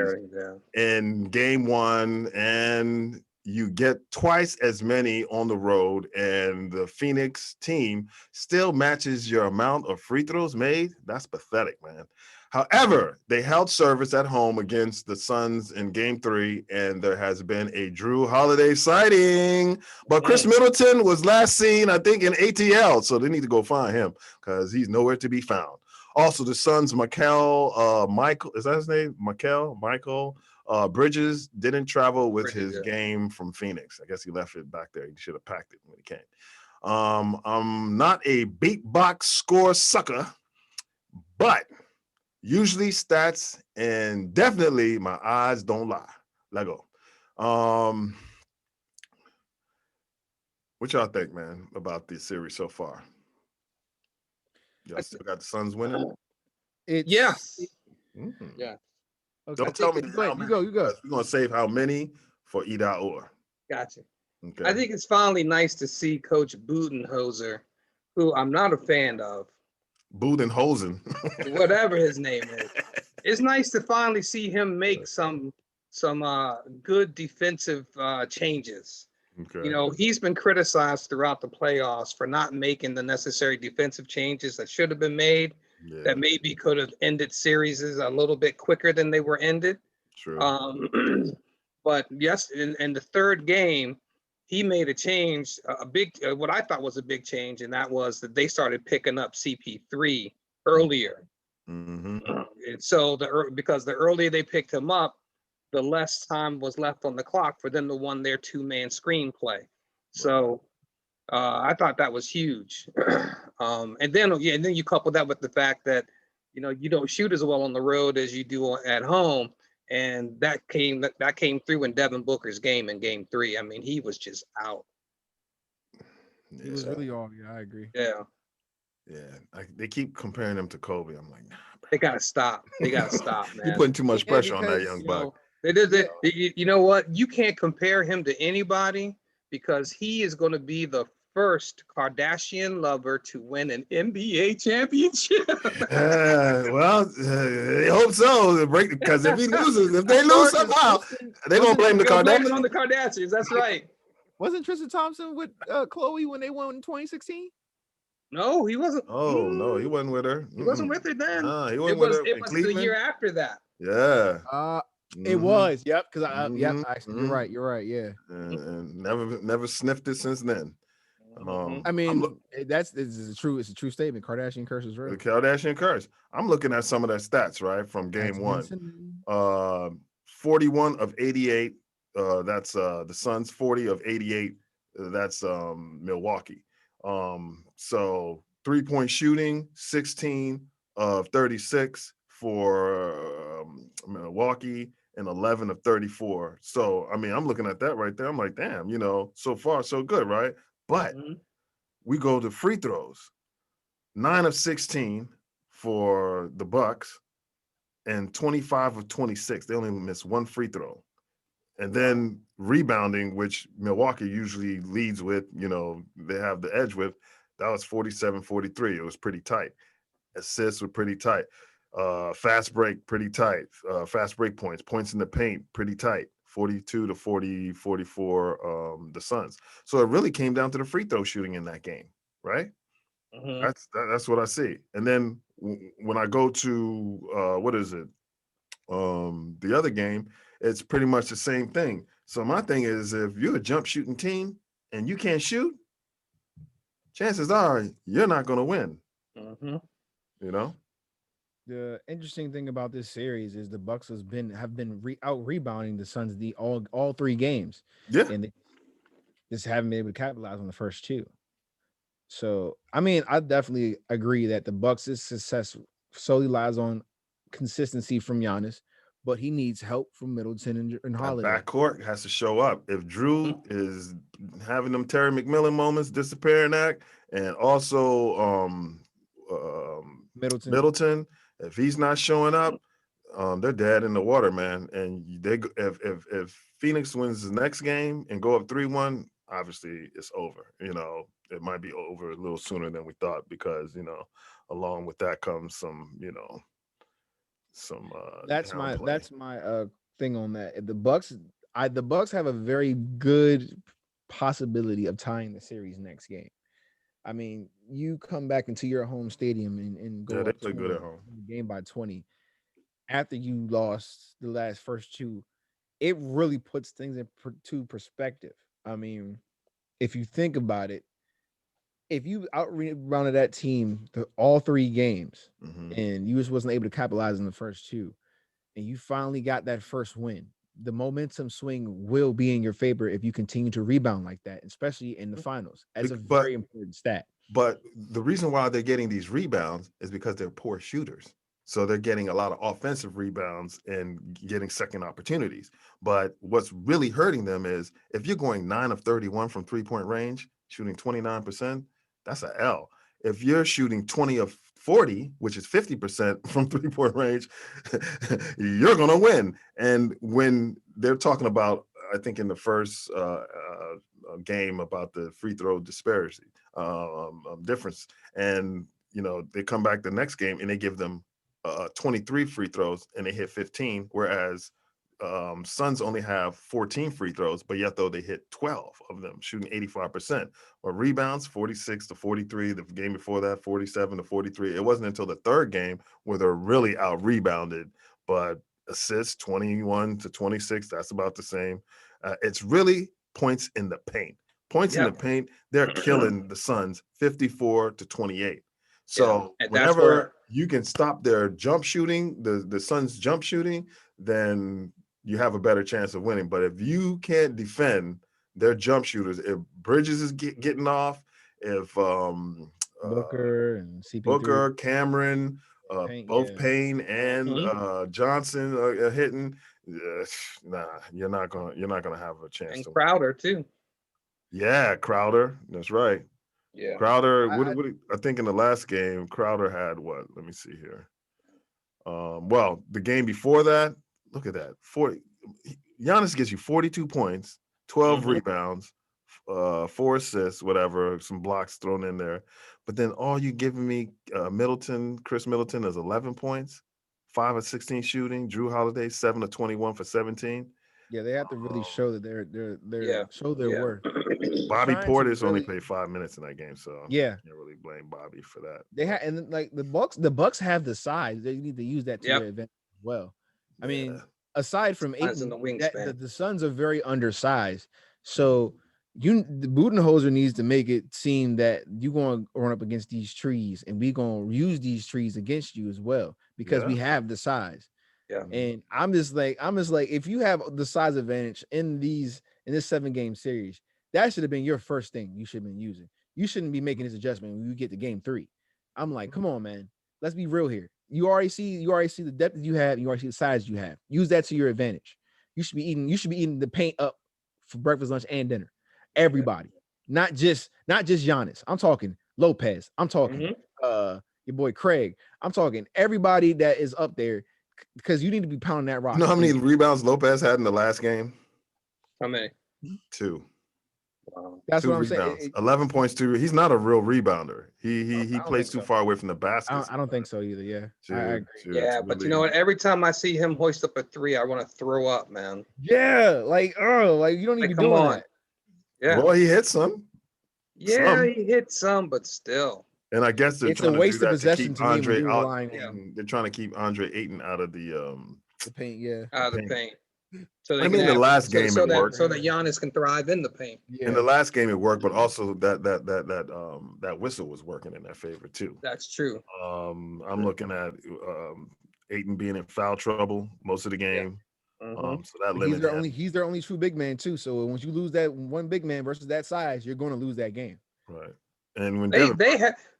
in game 1, and you get twice as many on the road, and the Phoenix team still matches your amount of free throws made. That's pathetic, man. However, they held service at home against the Suns in game 3, and there has been a Drew Holiday sighting. But Chris Middleton was last seen, I think, in ATL, so they need to go find him because he's nowhere to be found. Also, the Suns' Michael, is that his name? Michael Bridges didn't travel with his game from Phoenix. I guess he left it back there. He should have packed it when he came. I'm not a beatbox score sucker, but usually stats and definitely my eyes don't lie. Let go. What y'all think, man, about this series so far? Y'all still got the Suns winning? Yeah. Okay. Don't tell me how many. You go. We're gonna save how many for E.or. Gotcha. Okay. I think it's finally nice to see Coach Budenholzer, who I'm not a fan of, Budenholzer. whatever his name is. It's nice to finally see him make some good defensive changes. Okay. You know, he's been criticized throughout the playoffs for not making the necessary defensive changes that should have been made, Yeah. that maybe could have ended series a little bit quicker than they were ended. True. But yes, in the third game, he made a change, a big, what I thought was a big change, and that was that they started picking up CP3 earlier. Mm-hmm. And so because the earlier they picked him up, the less time was left on the clock for them to win their two-man screenplay. So I thought that was huge. And then you couple that with the fact that, you know, you don't shoot as well on the road as you do at home. And that came through in Devin Booker's game in game 3. I mean, he was just out. He was really off. Yeah, I agree. Yeah. Yeah. They keep comparing him to Kobe. I'm like, nah, bro. They gotta stop. They gotta stop, man. You're putting too much pressure on that young buck. You know what? You can't compare him to anybody because he is going to be the first Kardashian lover to win an NBA championship. They hope so. Because if they lose somehow, they're gonna blame the Kardashians. Blame it on the Kardashians. That's right. Wasn't Tristan Thompson with Chloe when they won in 2016? No, he wasn't. Oh no, he wasn't with her. He wasn't with her then. He wasn't with her. It was the year after that. Yeah. It was. Yep. Because Mm-hmm. You're right. Yeah. And never sniffed it since then. I mean, it's a true statement. Kardashian curse is real. The Kardashian curse. I'm looking at some of their stats, right, from game 1. 41 of 88. That's the Suns. 40 of 88. That's Milwaukee. So 3-point shooting, 16 of 36 for Milwaukee and 11 of 34. So, I mean, I'm looking at that right there. I'm like, damn, you know, so far so good, right? But we go to free throws. 9 of 16 for the Bucks and 25 of 26. They only missed one free throw. And then rebounding, which Milwaukee usually leads with, you know, they have the edge with, that was 47-43. It was pretty tight. Assists were pretty tight. Fast break, pretty tight. Fast break points in the paint, pretty tight. 42 to 40, 44, the Suns. So it really came down to the free throw shooting in that game, right? That's what I see. And then when I go to, the other game, it's pretty much the same thing. So my thing is, if you're a jump shooting team and you can't shoot, chances are you're not going to win. You know? The interesting thing about this series is the Bucks have been out rebounding the Suns all 3 games. Yeah. And they just haven't been able to capitalize on the first 2. So, I mean, I definitely agree that the Bucks' success solely lies on consistency from Giannis, but he needs help from Middleton and Holiday. That backcourt has to show up. If Drew is having them Terry McMillan moments, disappearing act, and also Middleton, if he's not showing up, they're dead in the water, man. And if Phoenix wins the next game and go up 3-1, obviously it's over. You know, it might be over a little sooner than we thought because, you know, along with that comes some, you know, that's my thing on that. The Bucks have a very good possibility of tying the series next game. I mean, you come back into your home stadium and go they play good at home. Game by 20 after you lost the first 2. It really puts things into perspective. I mean, if you think about it, if you out-rebounded that team all 3 games and you just wasn't able to capitalize in the first 2, and you finally got that first win, the momentum swing will be in your favor if you continue to rebound like that, especially in the finals. That's a very important stat. But the reason why they're getting these rebounds is because they're poor shooters. So they're getting a lot of offensive rebounds and getting second opportunities. But what's really hurting them is if you're going 9 of 31 from 3-point range, shooting 29%, that's an L. If you're shooting 20 of 40, which is 50% from 3-point range, you're going to win. And when they're talking about, I think in the first game about the free throw disparity difference, and they come back the next game and they give them 23 free throws and they hit 15, whereas Suns only have 14 free throws, but yet though they hit 12 of them, shooting 85%. But rebounds, 46 to 43. The game before that, 47 to 43. It wasn't until the third game where they're really out rebounded. But assists, 21 to 26. That's about the same. It's really points in the paint. Points in the paint. They're killing the Suns 54 to 28. So whenever you can stop their jump shooting, the Suns jump shooting, then you have a better chance of winning. But if you can't defend their jump shooters, if Bridges is getting off, if Booker and CP3. Booker, Cameron, both Payne and Johnson are hitting, nah, you're not gonna have a chance. And Crowder too. Yeah, Crowder. That's right. Yeah, Crowder. I think in the last game, Crowder had what? Let me see here. Well, the game before that, look at that. Giannis gets you 42 points, 12 rebounds, 4 assists, whatever, some blocks thrown in there. But then all you giving me, Chris Middleton is 11 points, 5 of 16 shooting. Drew Holiday 7 of 21 for 17. Yeah, they have to really show that they're show their worth. Bobby Portis only played 5 minutes in that game, so yeah, can't really blame Bobby for that. They had, and like the Bucks have the size. They need to use that to their advantage as well. I mean, aside from Ayton, the Suns are very undersized. So the Budenholzer needs to make it seem that you're going to run up against these trees, and we're going to use these trees against you as well because we have the size. Yeah. And I'm just like, if you have the size advantage in this 7-game series, that should have been your first thing you should have been using. You shouldn't be making this adjustment when you get to game 3. I'm like, come on, man. Let's be real here. You already see the depth you have, you already see the size you have. Use that to your advantage. You should be eating the paint up for breakfast, lunch, and dinner. Everybody. Not just Giannis. I'm talking Lopez. I'm talking your boy Craig. I'm talking everybody that is up there. Because you need to be pounding that rock. You know how many rebounds Lopez had in the last game? How many? 2. Wow. That's 2 what I'm rebounds. saying. 11 points too. He's not a real rebounder. He plays too far away from the basket. I don't think so either. Yeah, I agree. Yeah, but you know what? Every time I see him hoist up a 3, I want to throw up, man. Yeah, like you don't need to be doing that. Yeah. Well, he hit some. Yeah, he hit some, but still. And I guess it's a waste of possession to Andre out. They're trying to keep Andre Ayton out of the paint. Yeah, out of the paint. So I mean, the last game it worked. So that Giannis can thrive in the paint. Yeah. In the last game it worked, but also that whistle was working in their favor too. That's true. I'm looking at Ayton being in foul trouble most of the game. So that limits. He's their only true big man too. So once you lose that one big man versus that size, you're going to lose that game. Right. And when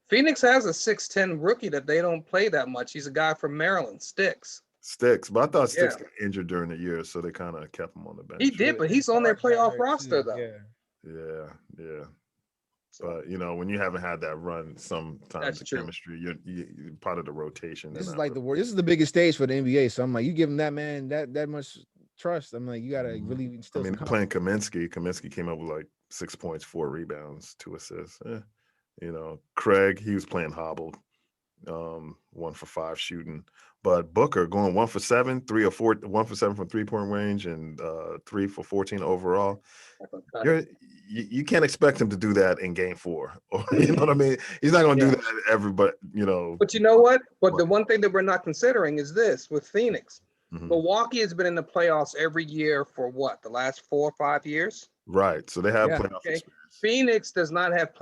Phoenix has a 6'10" rookie that they don't play that much. He's a guy from Maryland, Sticks. But I thought Sticks got injured during the year, so they kind of kept him on the bench. He did, but he's on their playoff roster though. Yeah. But when you haven't had that run, sometimes the chemistry, you're part of the rotation. This is like this is the biggest stage for the NBA. So I'm like, you give him that man that much trust. I'm like, you gotta really instill. I mean, playing Kaminsky. Kaminsky came up with like 6 points, 4 rebounds, 2 assists. Craig, he was playing hobbled, 1 for 5 shooting. But Booker going 1 for 7, 3 or 4, 1 for 7 from 3-point range, and 3 for 14 overall. You can't expect him to do that in game 4. You know what I mean? He's not going to do that everybody, But you know what? But the one thing that we're not considering is this with Phoenix. Milwaukee has been in the playoffs every year for what? The last 4 or 5 years? Right. So they have playoff experience. Phoenix does not have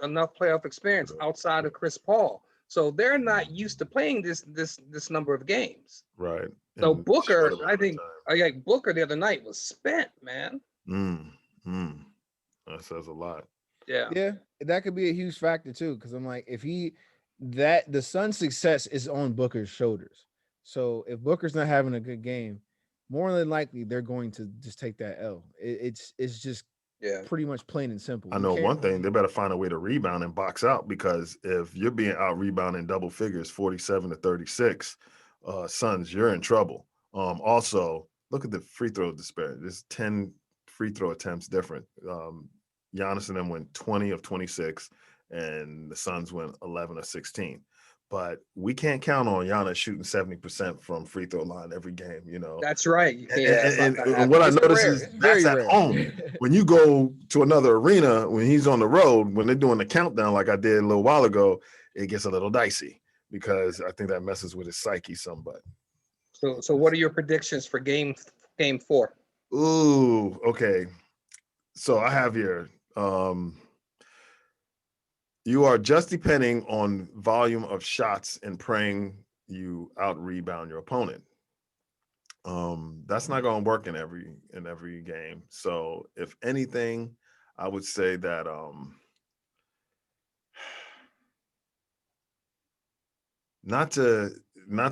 enough playoff experience outside of Chris Paul. So they're not used to playing this number of games. Right. So Booker, I think Booker the other night was spent, man. That says a lot. Yeah, that could be a huge factor too. Because I'm like, the Suns' success is on Booker's shoulders. So if Booker's not having a good game, more than likely they're going to just take that L. It's just pretty much plain and simple. I know one thing, they better find a way to rebound and box out, because if you're being out rebounding double figures, 47 to 36, Suns, you're in trouble. Also, look at the free throw disparity. There's 10 free throw attempts different. Giannis and them went 20 of 26, and the Suns went 11 of 16. But we can't count on Giannis shooting 70% from free throw line every game, you know. That's right. You can't. That's not gonna And happen. what I It's notice rare. is It's that's very at rare. home. When you go to another arena, when he's on the road, when they're doing the countdown like I did a little while ago, it gets a little dicey because I think that messes with his psyche somewhat. So what are your predictions for game 4? Ooh, okay. So I have here, you are just depending on volume of shots and praying you out rebound your opponent. That's not going to work in every game. So if anything, I would say that not to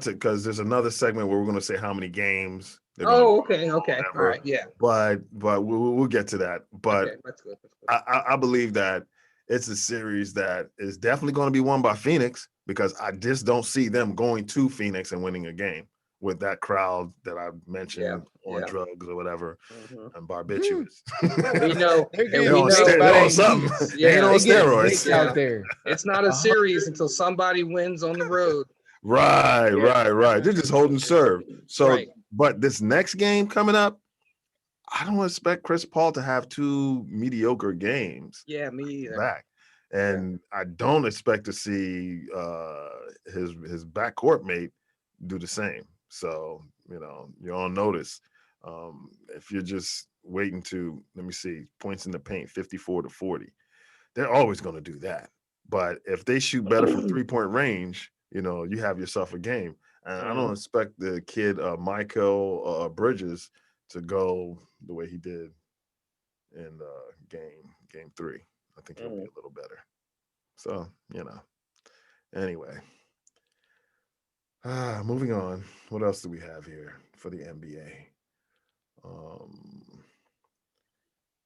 because there's another segment where we're going to say how many games. Oh, okay, all right, yeah. But we'll get to that. But Okay, that's good. I believe that it's a series that is definitely going to be won by Phoenix because I just don't see them going to Phoenix and winning a game with that crowd that I mentioned on drugs or whatever and barbiturates. We know. They're on something. Yeah, Ain't on steroids. out there. It's not a series until somebody wins on the road. Right. They're just holding serve. So, Right. But this next game coming up, I don't expect Chris Paul to have 2 mediocre games. Yeah, me either. Back. And I don't expect to see his backcourt mate do the same. So, you know, you're on notice. If you're just waiting to, let me see, points in the paint, 54-40, they're always going to do that. But if they shoot better from 3-point range, you know, you have yourself a game. And I don't expect the kid, Michael Bridges, to go the way he did in game 3. I think he'll be a little better. So, you know, anyway. Moving on. What else do we have here for the NBA?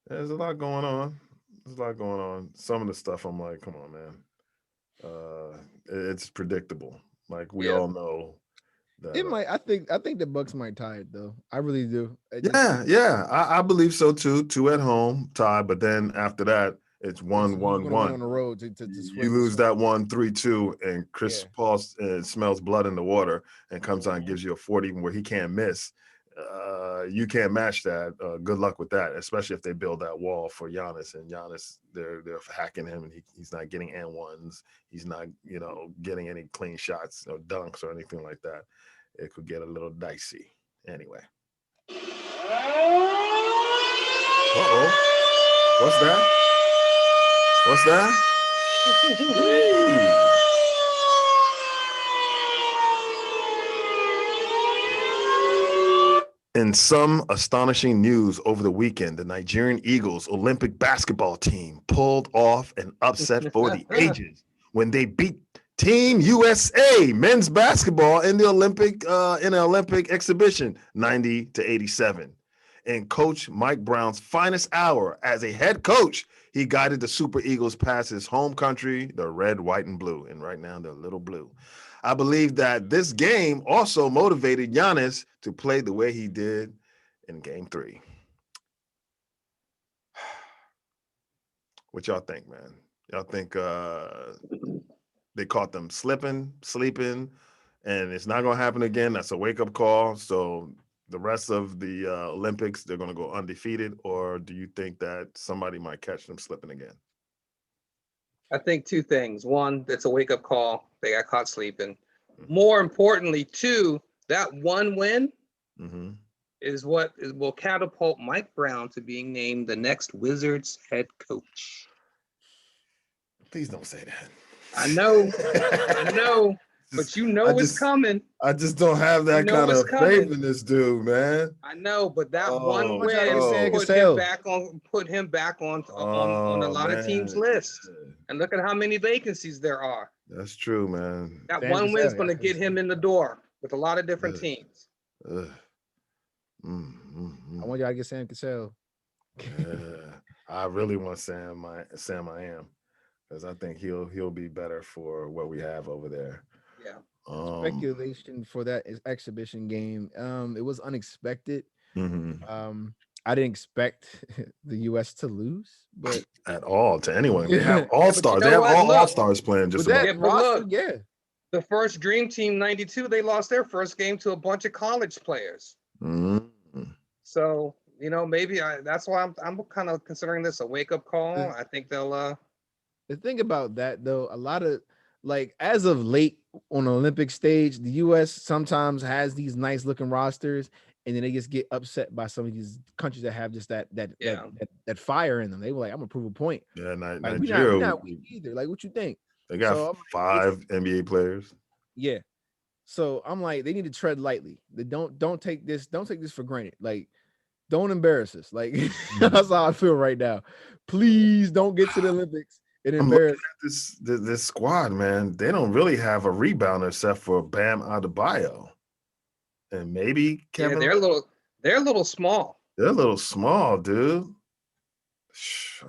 There's a lot going on. Some of the stuff I'm like, come on, man. It's predictable. Like we all know that. It might. I think the Bucks might tie it though. I really do. I believe so too. 2 at home tie, but then after that, it's 1-1-1 on the road to you lose that 1 3-2, and Chris Paul smells blood in the water and comes on and gives you a 40 where he can't miss. You can't match that. Good luck with that, especially if they build that wall for Giannis. And Giannis, they're hacking him, and he's not getting N1s. He's not, you know, getting any clean shots or dunks or anything like that. It could get a little dicey. Anyway. What's that? In some astonishing news over the weekend, the Nigerian Eagles Olympic basketball team pulled off an upset for the ages when they beat Team USA men's basketball in the Olympic exhibition 90-87. In Coach Mike Brown's finest hour as a head coach, he guided the Super Eagles past his home country, the red, white, and blue. And right now, they're a little blue. I believe that this game also motivated Giannis to play the way he did in game 3. What y'all think, man? Y'all think they caught them slipping, sleeping, and it's not going to happen again? That's a wake-up call. So the rest of the Olympics, they're going to go undefeated, or do you think that somebody might catch them slipping again? I think 2 things. One, it's a wake-up call. They got caught sleeping. More importantly, 2, that 1 win is what will catapult Mike Brown to being named the next Wizards head coach. Please don't say that. I know, but you know it's coming. I just don't have that kind of faith in this dude, man. I know, but that 1 win put him back on a lot of teams' lists. And look at how many vacancies there are. That's true, man. That 1 win is going to get him in the door with a lot of different teams. I want y'all to get Sam Cassell. I really want Sam I am, because I think he'll be better for what we have over there. Yeah. Speculation for that exhibition game. It was unexpected. I didn't expect the U.S. to lose, but at all to anyone. They have Yeah, all but you stars. know They have what? all Look, stars playing just with that about. Yeah, but roster, look. yeah. The first Dream Team '92, they lost their first game to a bunch of college players. Mm. So maybe that's why I'm kind of considering this a wake up call. I think they'll. The thing about that though, a lot of like as of late on the Olympic stage, the US sometimes has these nice looking rosters, and then they just get upset by some of these countries that have just Yeah. that fire in them. They were like, I'm gonna prove a point. Yeah, Like Nigeria. we not weak either. Like what you think? They got So I'm like, 5 NBA players. yeah. So I'm like, they need to tread lightly. They don't take this for granted. Like, don't embarrass us. Like that's how I feel right now. Please don't get to the Olympics and I'm looking embarrass. at this squad, man. They don't really have a rebounder except for Bam Adebayo, and maybe Kevin. Yeah, they're a little small. They're a little small, dude.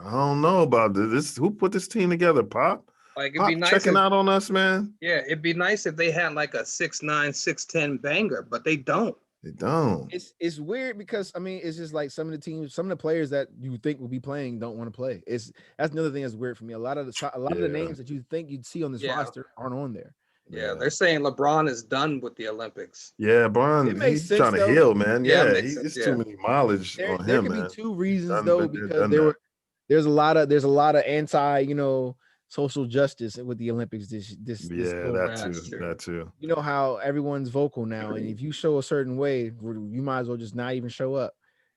I don't know about this. Who put this team together, Pop? Like it'd Pop be nice checking out on us, man. Yeah, it'd be nice if they had like a 6'9", 6'10" banger, but they don't. They don't. It's weird because I mean it's just like some of the teams, some of the players that you think will be playing don't want to play. That's another thing that's weird for me. A lot of the names that you think you'd see on this roster aren't on there. Yeah, they're saying LeBron is done with the Olympics. Yeah, Bron, It makes he's sense, trying to though. heal, man. Yeah, it Yeah, makes sense, it's too many mileage There on him, could man. be two reasons Done- though, been because done there's a lot of anti, social justice with the Olympics this Yeah, go that around. too. That too. You know how everyone's vocal now, and if you show a certain way, you might as well just not even show up.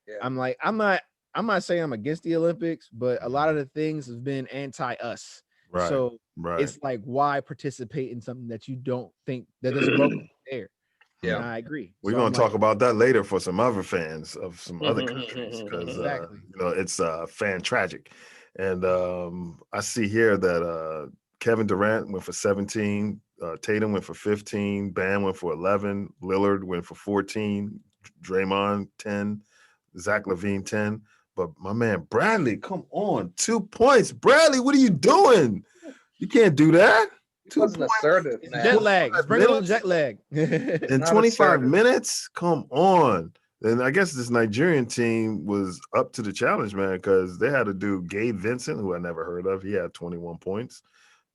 Yeah. I'm like, I'm not saying I'm against the Olympics, but a lot of the things have been anti-us. Right. So Right. it's like, why participate in something that you don't think that doesn't belong there? Yeah. And I agree. We're So going I'm to talk like, about that later for some other fans of some other countries because Exactly. it's fan tragic. And I see here that Kevin Durant went for 17, Tatum went for 15, Bam went for 11, Lillard went for 14, Draymond 10, Zach LaVine 10. But my man Bradley, come on, 2 points. Bradley, what are you doing? You can't do that. He wasn't assertive, man. jet lag. It's bringing on jet lag. In Not 25 assertive. minutes? Come on. And I guess this Nigerian team was up to the challenge, man, because they had to do Gabe Vincent, who I never heard of. He had 21 points.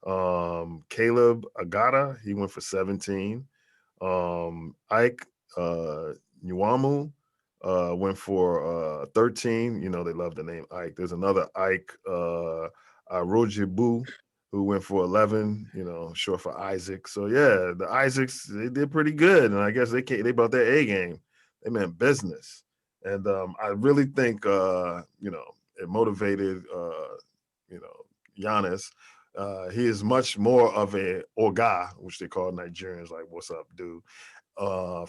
Caleb Agata, he went for 17. Ike Nwamu went for 13. You know, they love the name Ike. There's another Ike Arojibu who went for 11, short for Isaac. So, yeah, the Isaacs, they did pretty good. And I guess they brought their A game. They meant business. And I really think, it motivated, Giannis. He is much more of a Oga, which they call Nigerians, like, what's up, dude,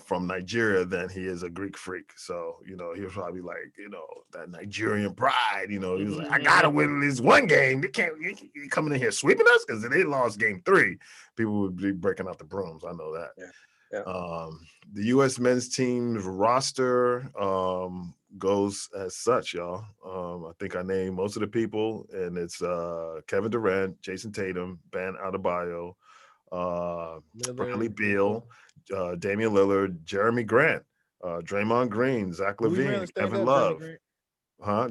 from Nigeria than he is a Greek freak. So, he was probably like, that Nigerian pride, he was like, I got to win this one game. They can't you coming in here sweeping us because they lost game 3. People would be breaking out the brooms. I know that. Yeah. Yeah. The U.S. men's team's roster goes as such, y'all. I think I named most of the people, and it's Kevin Durant, Jason Tatum, Bam Adebayo, Bradley Beal, Damian Lillard, Jeremy Grant, Draymond Green, Zach LaVine, Kevin Love.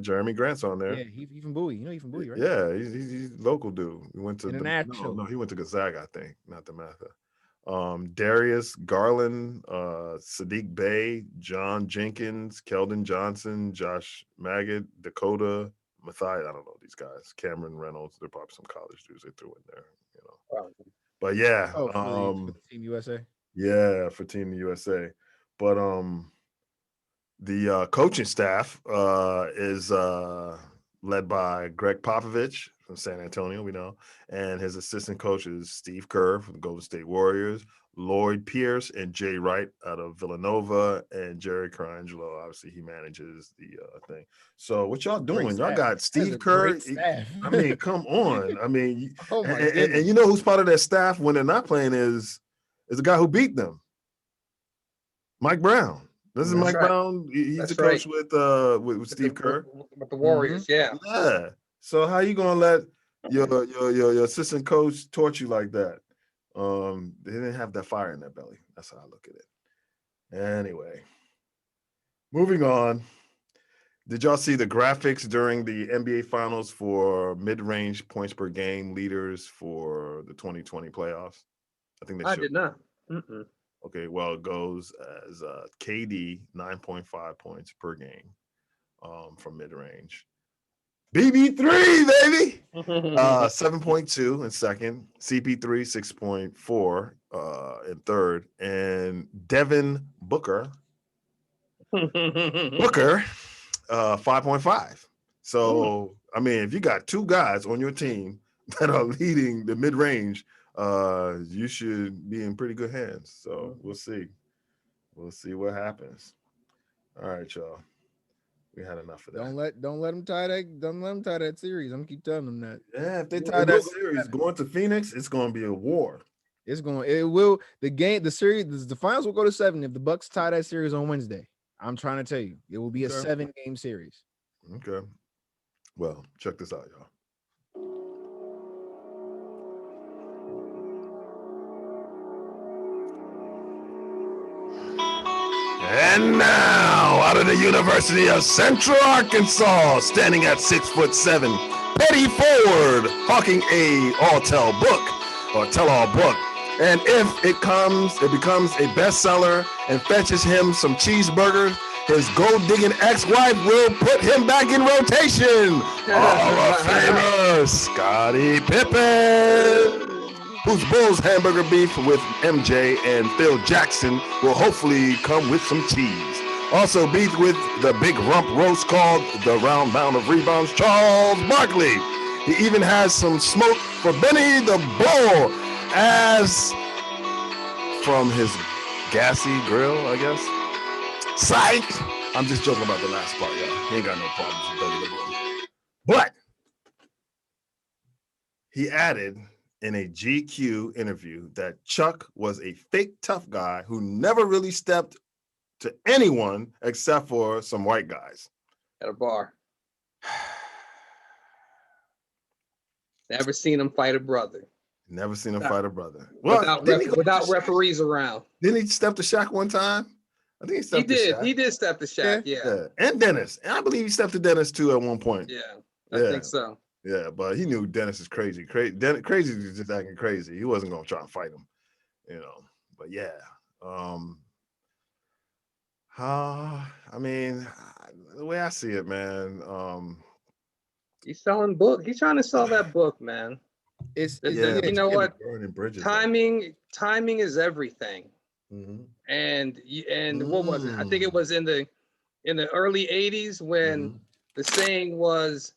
Jeremy Grant's on there. Yeah, he from Bowie. You know, he from Bowie, right? Yeah, he's local dude. He went to International. No, he went to Gonzaga, I think, not the Matha. Darius Garland, Sadiq Bey, John Jenkins, Keldon Johnson, Josh Magid, Dakota Mathai. I don't know these guys. Cameron Reynolds. They're probably some college dudes they threw in there. But yeah, for the Team USA. Yeah, for Team USA. But the coaching staff is led by Greg Popovich from San Antonio, we know, and his assistant coach is Steve Kerr from the Golden State Warriors, Lloyd Pierce and Jay Wright out of Villanova, and Jerry Carangelo. Obviously, he manages the thing. So what y'all doing? Y'all got Steve Kerr. I mean, come on. I mean, and you know who's part of that staff when they're not playing is the guy who beat them, Mike Brown. This is Mike Brown. He's the coach with Steve Kerr. With the Warriors, yeah. Yeah. So how you gonna let your assistant coach torch you like that? They didn't have that fire in their belly. That's how I look at it. Anyway, moving on. Did y'all see the graphics during the NBA Finals for mid-range points per game leaders for the 2020 playoffs? I think they I showed. did not. Mm-mm. Okay, well, it goes as KD 9.5 points per game from mid-range. BB3, baby. 7.2 in second. CP3 6.4 in third, and Devin Booker 5.5. So I mean, if you got two guys on your team that are leading the mid-range, you should be in pretty good hands. So we'll see what happens. All right, y'all. We had enough of that. Don't let them tie that series. I'm gonna keep telling them that. Yeah, if they tie that series going to Phoenix, it's gonna be a war. The finals will go to 7 if the Bucks tie that series on Wednesday. I'm trying to tell you, it will be a 7-game series. Okay. Well, check this out, y'all. And now, out of the University of Central Arkansas, standing at 6'7", Petty Ford, hawking a all-tell book or tell-all book. And if it becomes a bestseller and fetches him some cheeseburgers, his gold-digging ex-wife will put him back in rotation. Hall of Famer Scottie Pippen, whose Bulls hamburger beef with MJ and Phil Jackson will hopefully come with some cheese. Also beef with the big rump roast called the round mound of rebounds, Charles Barkley. He even has some smoke for Benny the Bull as from his gassy grill, I guess. Psych! I'm just joking about the last part, y'all. He ain't got no problems with Benny the Bull. But he added in a GQ interview that Chuck was a fake tough guy who never really stepped to anyone except for some white guys. At a bar. Never seen him fight a brother. Never seen him fight a brother. Well, without referees around. Didn't he step to Shaq one time? I think he stepped to Shaq. He did step to Shaq, yeah. And Dennis. And I believe he stepped to Dennis too at one point. Yeah, I think so. Yeah, but he knew Dennis is crazy. Crazy was just acting crazy. He wasn't going to try and fight him, But yeah, I mean, the way I see it, man. He's selling book. He's trying to sell that book, man. You know what? Timing is everything. Mm-hmm. And what was it? I think it was in the early 80s when the saying was,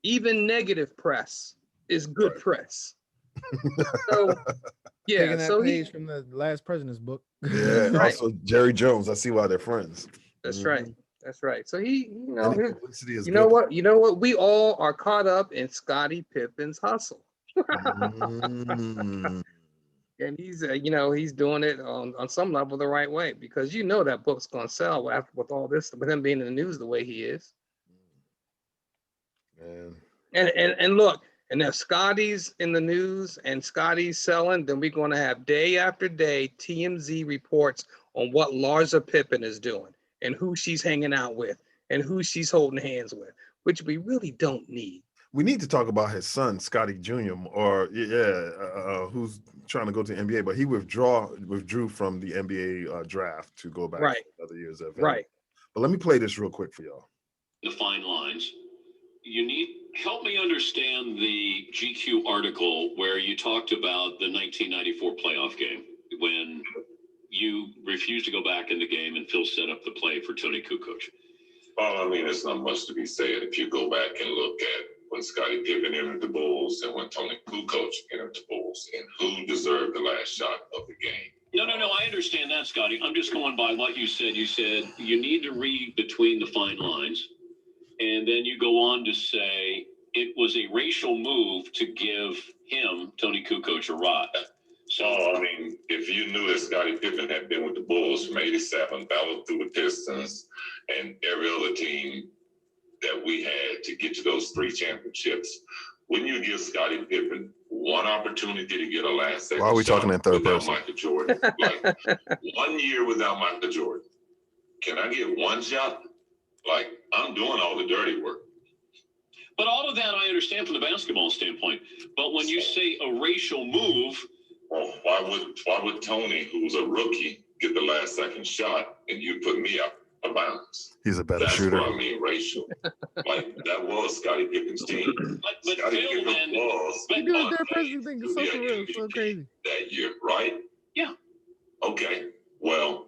even negative press is good press. So yeah, taking that page from the last president's book. Yeah, right. Also Jerry Jones. I see why they're friends. That's right. That's right. So he, you know what? We all are caught up in Scottie Pippen's hustle. And he's, he's doing it on some level the right way, because that book's going to sell with all this, with him being in the news the way he is. Man. And look, and if Scottie's in the news and Scottie's selling, then we're going to have day after day TMZ reports on what Larsa Pippen is doing and who she's hanging out with and who she's holding hands with, which we really don't need. We need to talk about his son, Scottie Jr., who's trying to go to the NBA, but he withdrew from the NBA draft to go back to other years of it. Right. But let me play this real quick for y'all. The fine lines. Help me understand the GQ article where you talked about the 1994 playoff game when you refused to go back in the game and Phil set up the play for Tony Kukoc. Well, I mean, there's not much to be said if you go back and look at when Scottie Pippen entered the Bulls and when Tony Kukoc entered the Bulls and who deserved the last shot of the game. No, I understand that, Scottie. I'm just going by what you said. You said you need to read between the fine lines. And then you go on to say it was a racial move to give him, Tony Kukoc, a rod. So, I mean, if you knew that Scottie Pippen had been with the Bulls from 87, battled through the Pistons and every other team that we had to get to those 3 championships, wouldn't you give Scottie Pippen one opportunity to get a last second? Why are we talking in third without person? Michael Jordan? Like 1 year without Michael Jordan. Can I get one shot? Like, I'm doing all the dirty work. But all of that I understand from the basketball standpoint. But when you say a racial move, well, why would Tony, who's a rookie, get the last second shot and you put me up of bounds? He's a better That's shooter. what I mean, racial. Like, that was Scottie Pippen's team. but Scottie Phil Pippen and was but- He doing on their pace president thing to is so be an surreal, so MVP crazy. that year, right? Yeah. Okay. Well,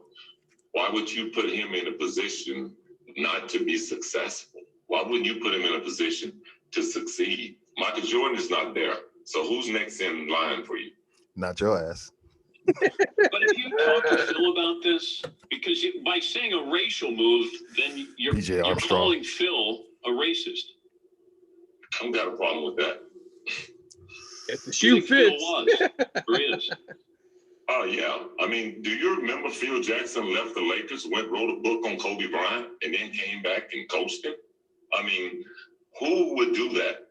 why would you put him in a position not to be successful? Why wouldn't you put him in a position to succeed? Michael Jordan is not there. So who's next in line for you? Not your ass. But if you talk to Phil about this, because by saying a racial move, then you're calling Phil a racist. I don't got a problem with that. If the shoe Phil fits. was or is. Oh, yeah. I mean, do you remember Phil Jackson left the Lakers, wrote a book on Kobe Bryant, and then came back and coached him? I mean, who would do that?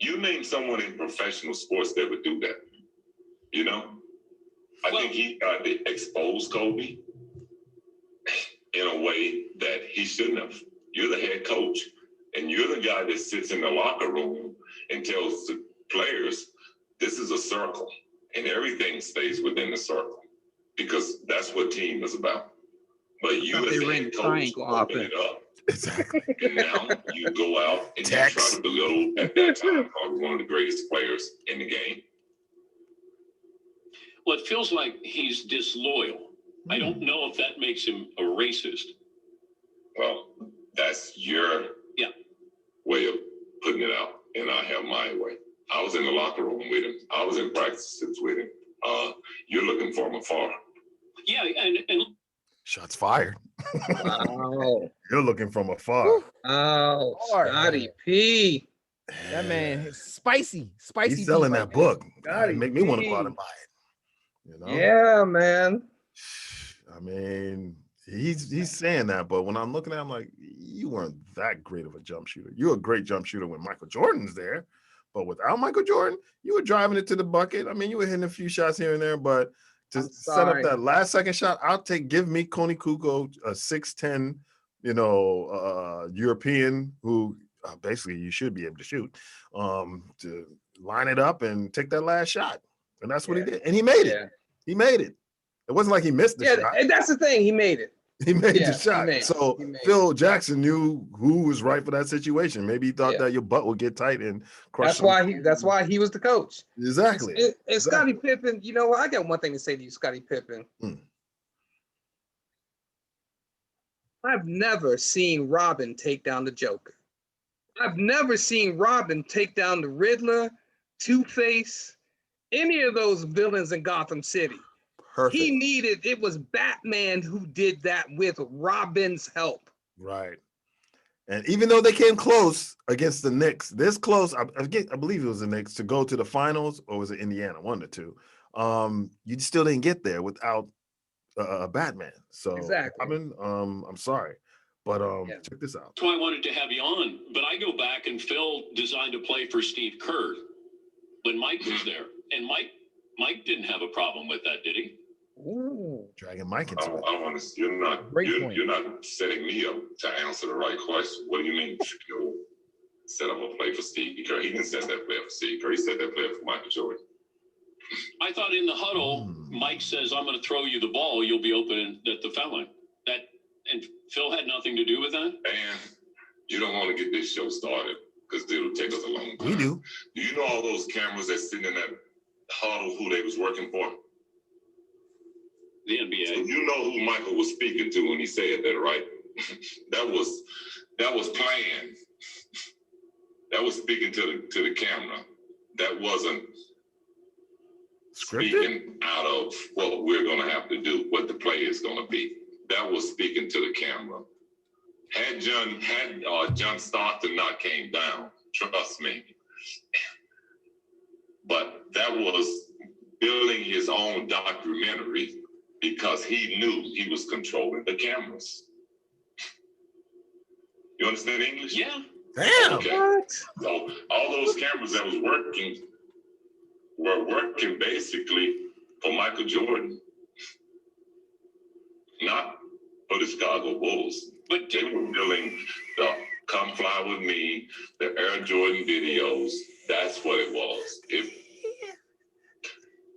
You name someone in professional sports that would do that, you know? I think he tried to expose Kobe in a way that he shouldn't have. You're the head coach, and you're the guy that sits in the locker room and tells the players, this is a circle, and everything stays within the circle, because that's what team is about. But you as the head coach open it up. Exactly. And now you go out and you try to belittle, at that time, probably one of the greatest players in the game. Well, it feels like he's disloyal. I don't know if that makes him a racist. Well, that's your way of putting it out, and I have my way. I was in the locker room with him. I was in practices with him. You're looking from afar. Yeah, and shots fired. Wow. You're looking from afar. Oh, Scottie P. That man is spicy. He's selling that book. It make me want to go out and buy it. You know? Yeah, man. I mean, he's saying that, but when I'm looking at him, like, you weren't that great of a jump shooter. You're a great jump shooter when Michael Jordan's there, but without Michael Jordan, you were driving it to the bucket. I mean, you were hitting a few shots here and there, but to set up that last second shot, give me Coney Kukoc, a 6'10", European who basically you should be able to shoot, to line it up and take that last shot. And that's what he did. And he made it. He made it. It wasn't like he missed the shot. And that's the thing. He made it. He made the shot. So Phil Jackson knew who was right for that situation. Maybe he thought that your butt would get tight and crush. That's why he was the coach. Exactly. And Scottie Pippen, you know what? I got one thing to say to you, Scottie Pippen. I've never seen Robin take down the Joker. I've never seen Robin take down the Riddler, Two-Face, any of those villains in Gotham City. Perfect. It was Batman who did that with Robin's help. Right. And even though they came close against the Knicks, this close, I believe it was the Knicks, to go to the finals, or was it Indiana, one of the two, you still didn't get there without Batman. So exactly. I'm sorry. But check this out. That's why I wanted to have you on. But I go back, and Phil designed a play for Steve Kerr when Mike was there. And Mike didn't have a problem with that, did he? Ooh. Dragging Mike into it. I don't understand. You're not setting me up to answer the right question. What do you mean? Set up a play for Steve Kerr? He didn't set that play for Steve Kerr. He set that play for Michael Jordan. I thought in the huddle, Mike says, "I'm going to throw you the ball. You'll be open at the foul line." And Phil had nothing to do with that. And you don't want to get this show started because it'll take us a long time. We do. Do you know all those cameras that sit in that huddle who they was working for? The NBA. So you know who Michael was speaking to when he said that, right? that was planned. That was speaking to the camera. That wasn't scripted? Speaking out of what we're going to have to do, what the play is going to be. That was speaking to the camera. Had John Stockton not came down, trust me. But that was building his own documentary because he knew he was controlling the cameras. You understand English? Yeah. Damn. Okay. What? So all those cameras that was working were working basically for Michael Jordan, not for for the Chicago Bulls. But They were billing the Come Fly With Me, the Air Jordan videos. That's what it was.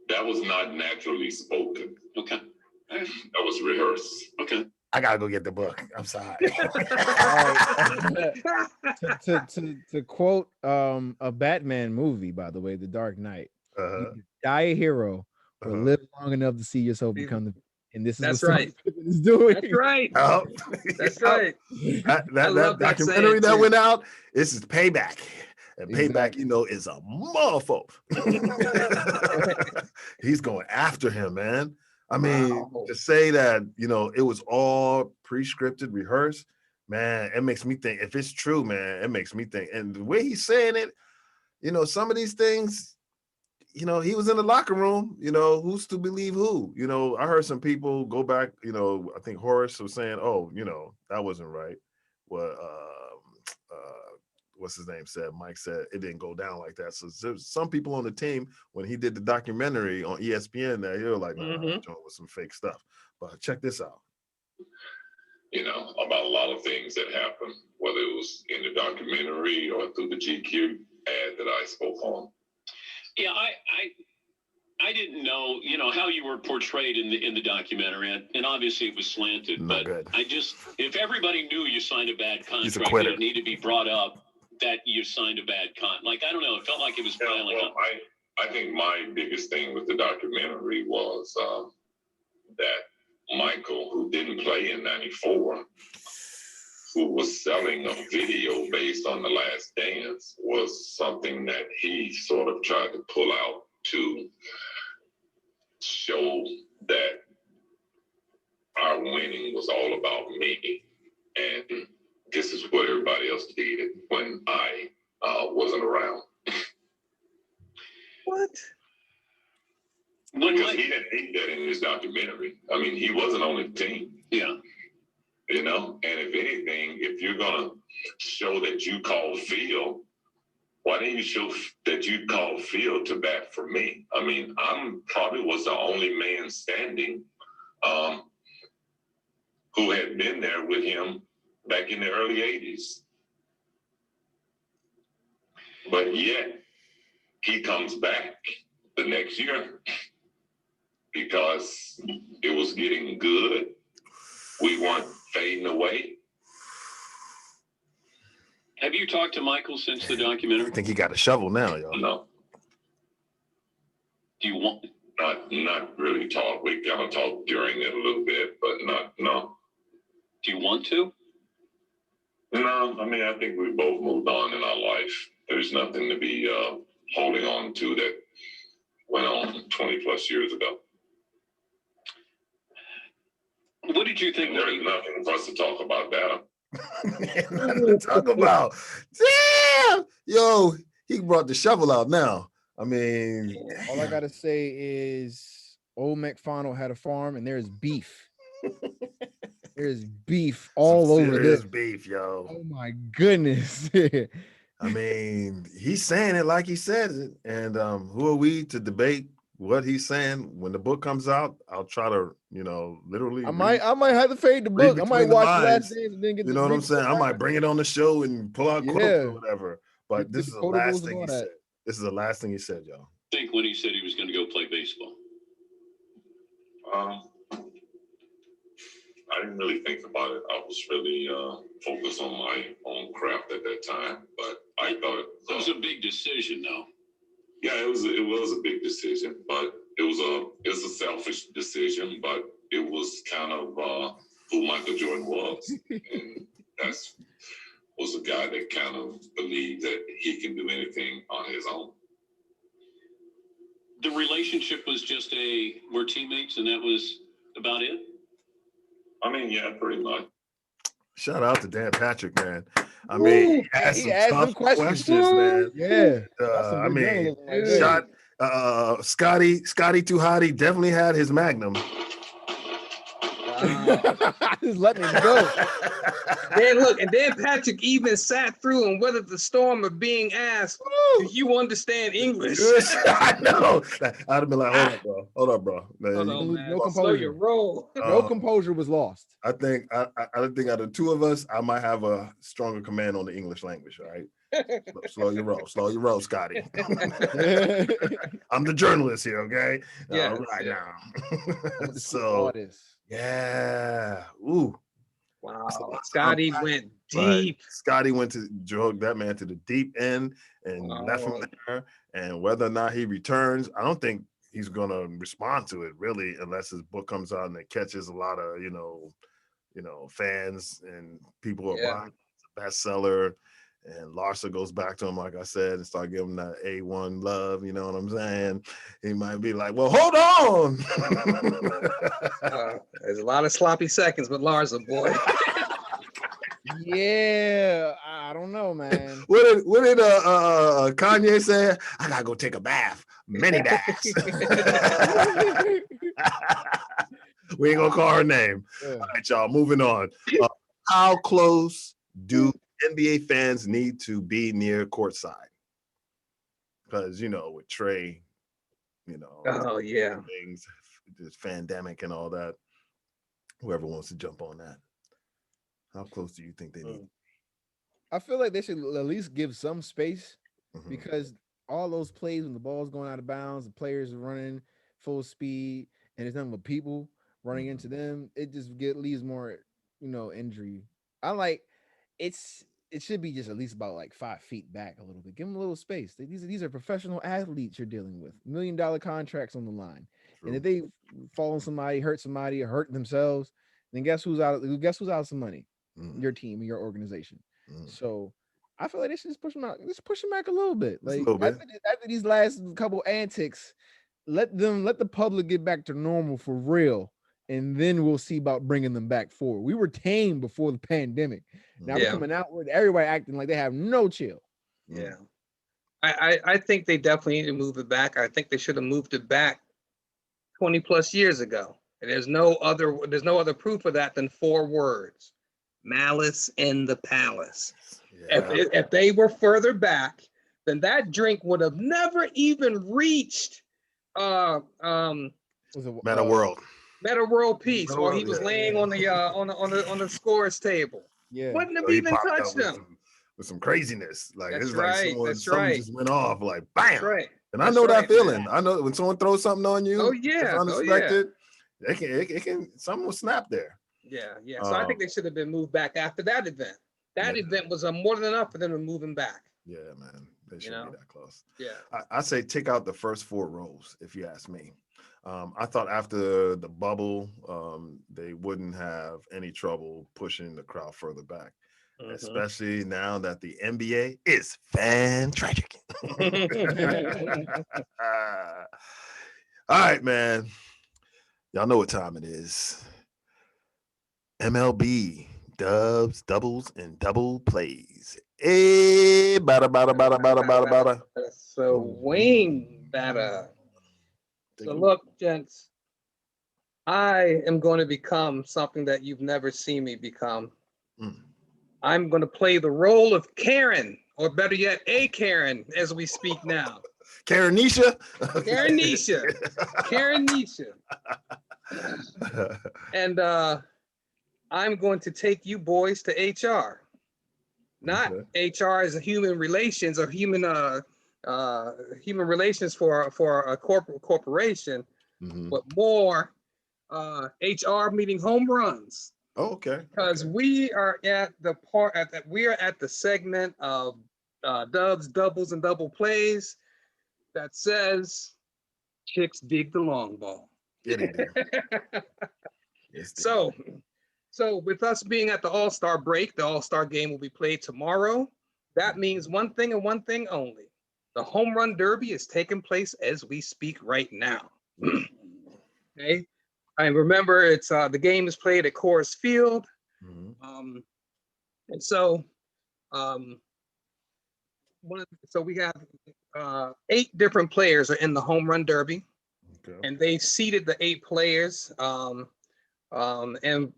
That was not naturally spoken. okay. That was rehearsed. Okay. I gotta go get the book. I'm sorry. To quote a Batman movie, by the way, The Dark Knight. Uh-huh. You die a hero or Uh-huh. live long enough to see yourself become the. And this is That's what right. Scottie Pippen is doing. That's right. Oh, That's right. That love that documentary saying, that too. went out. This is Payback, and Payback, Exactly. is a motherfucker. He's going after him, man. I mean, Wow. to say that it was all pre-scripted, rehearsed, man, it makes me think. If it's true, man, it makes me think. And the way he's saying it, some of these things. He was in the locker room, who's to believe who? I heard some people go back, I think Horace was saying, oh, that wasn't right. What what's his name said? Mike said it didn't go down like that. So there's some people on the team, when he did the documentary on ESPN, that they were like, nah, that joint was some fake stuff. But check this out. About a lot of things that happened, whether it was in the documentary or through the GQ ad that I spoke on. Yeah, I didn't know, how you were portrayed in the documentary, and obviously it was slanted. Not but good. if everybody knew you signed a bad He's a contract, quitter. it needed to be brought up that you signed a bad contract. Like, I don't know, it felt like it was Yeah, piling up. I think my biggest thing with the documentary was that Michael, who didn't play in '94, who was selling a video based on The Last Dance, was something that he sort of tried to pull out to show that our winning was all about me. And this is what everybody else did when I wasn't around. What? Because he didn't need that in his documentary. I mean, he wasn't on the team. Yeah. And if anything, if you're going to show that you called Phil, why didn't you show that you called Phil to bat for me? I mean, I'm probably was the only man standing who had been there with him back in the early 80s. But yet, he comes back the next year because it was getting good. We weren't fading away. Have you talked to Michael since the documentary? I think he got a shovel now, y'all. No, Do you want? not really talk. We kind of talked during it a little bit, but no. Do you want to? No, I mean, I think we both moved on in our life. There's nothing to be holding on to that went on 20 plus years ago. What did you think? There's nothing for us to talk about that. Nothing to talk about. Damn! Yo, he brought the shovel out now. I mean, All I gotta say is old McFarland had a farm and there's beef. There's beef all over this this. beef, yo. Oh my goodness. I mean, he's saying it like he says it. And who are we to debate what he's saying? When the book comes out, I'll try to, literally. I might have to fade the book. I might between the watch The lines. Last Dance and then get You know what I'm saying? I might bring it on the show and pull out quotes Yeah. or whatever. But Get this the is the last quotables thing and he all said. that. This is the last thing he said, y'all. Think when he said he was going to go play baseball? I didn't really think about it. I was really focused on my own craft at that time. But I thought It was a big decision, though. yeah, it was a big decision, but it was a selfish decision, but it was kind of who Michael Jordan was. And that's was a guy that kind of believed that he can do anything on his own. The relationship was just we're teammates, and that was about it? I mean, yeah, pretty much. Shout out to Dan Patrick, man. I mean, he asked he some asked tough some questions. questions, man. Yeah. That's some I good mean, journalism right there. Scotty Too Hotty definitely had his magnum. Just letting it go. Then look, and then Patrick even sat through and weathered the storm of being asked, "Do you understand English?" I know. I'd have been like, hold up, bro. Man, Hold you- on, man. No Slow your composure. roll. No composure was lost. I think out of the two of us, I might have a stronger command on the English language. All right, slow your roll, Scotty. I'm the journalist here, okay? Yes, All right yeah. now. All So this. yeah, ooh, Wow, Scotty went deep. Scotty drug that man to the deep end and left him there. And whether or not he returns, I don't think he's gonna respond to it really, unless his book comes out and it catches a lot of fans and people are buying. It's a bestseller, and Larsa goes back to him, like I said, and start giving him that A1 love. You know what I'm saying? He might be like, "Well, hold on." There's a lot of sloppy seconds with Larsa, boy. Yeah, I don't know, man. What did Kanye say? I gotta go take a bath, many baths. We ain't gonna call her name. Yeah. All right, y'all. Moving on. How close do NBA fans need to be near courtside? Because with Trey, Oh yeah. things, this pandemic and all that. Whoever wants to jump on that. How close do you think they need? I feel like they should at least give some space because all those plays when the ball's going out of bounds, the players are running full speed, and there's nothing but people running into them. It just leaves more, injury. It should be just at least about like 5 feet back a little bit. Give them a little space. These are professional athletes you're dealing with, $1 million contracts on the line. True. And if they fall on somebody, hurt somebody, or hurt themselves, then guess who's out some money? Your team, your organization. So I feel like they should just push them out. Just push them back a little bit. Like after these last couple antics, let the public get back to normal for real, and then we'll see about bringing them back forward. We were tame before the pandemic. Now we're coming out with everybody acting like they have no chill. Yeah, I think they definitely need to move it back. I think they should have moved it back 20 plus years ago. And there's no other proof of that than 4 words: malice in the palace. Yeah. If they were further back, then that drink would have never even reached Meta World Peace while he was laying on the scores table. Yeah, wouldn't have even touched him with some craziness. Like that's it's right. like something just went off, like bam. That's right. And I know that feeling. Man. I know when someone throws something on you. Oh yeah, it's unexpected. It can something will snap there. Yeah. So I think they should have been moved back after that event. That event was more than enough for them to move him back. Yeah, man. They shouldn't be that close. Yeah. I say take out the first 4 rows, if you ask me. I thought after the bubble, they wouldn't have any trouble pushing the crowd further back, especially now that the NBA is fan tragic. All right, man. Y'all know what time it is. MLB, Dubz, Doubles, and Double Plays. Hey, bada. So wing batter. So look, gents, I am going to become something that you've never seen me become. I'm going to play the role of Karen, or better yet, a Karen, as we speak now. Karenisha? Karenisha. And I'm going to take you boys to HR. Not HR as a human relations or human relations for a corporation, but more HR meeting home runs. Oh, okay. Because we are at the segment of Dubz, Doubles, and Double Plays that says chicks dig the long ball. So with us being at the All-Star break, the All-Star game will be played tomorrow. That means one thing and one thing only. The Home Run Derby is taking place as we speak right now. Okay. I remember it's the game is played at Coors Field. And so we have 8 different players are in the Home Run Derby. Okay. And they seeded the 8 players And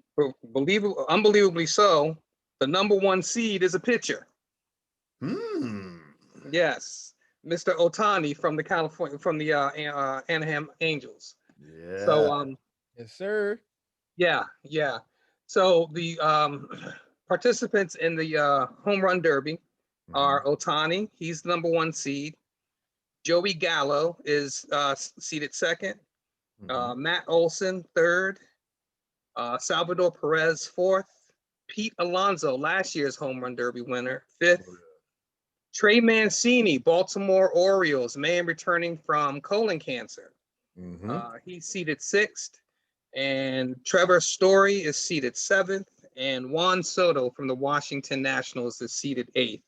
unbelievably so, the number 1 seed is a pitcher. Yes, Mr. Otani from the Anaheim Angels. Yeah. So Yes, sir. yeah. So the participants in the home run derby are Otani. He's the number 1 seed. Joey Gallo is seeded 2nd. Matt Olson 3rd. Salvador Perez 4th. Pete Alonso, last year's home run derby winner, 5th. Trey Mancini, Baltimore Orioles, man returning from colon cancer. He's seated 6th. And Trevor Story is seated 7th. And Juan Soto from the Washington Nationals is seated 8th.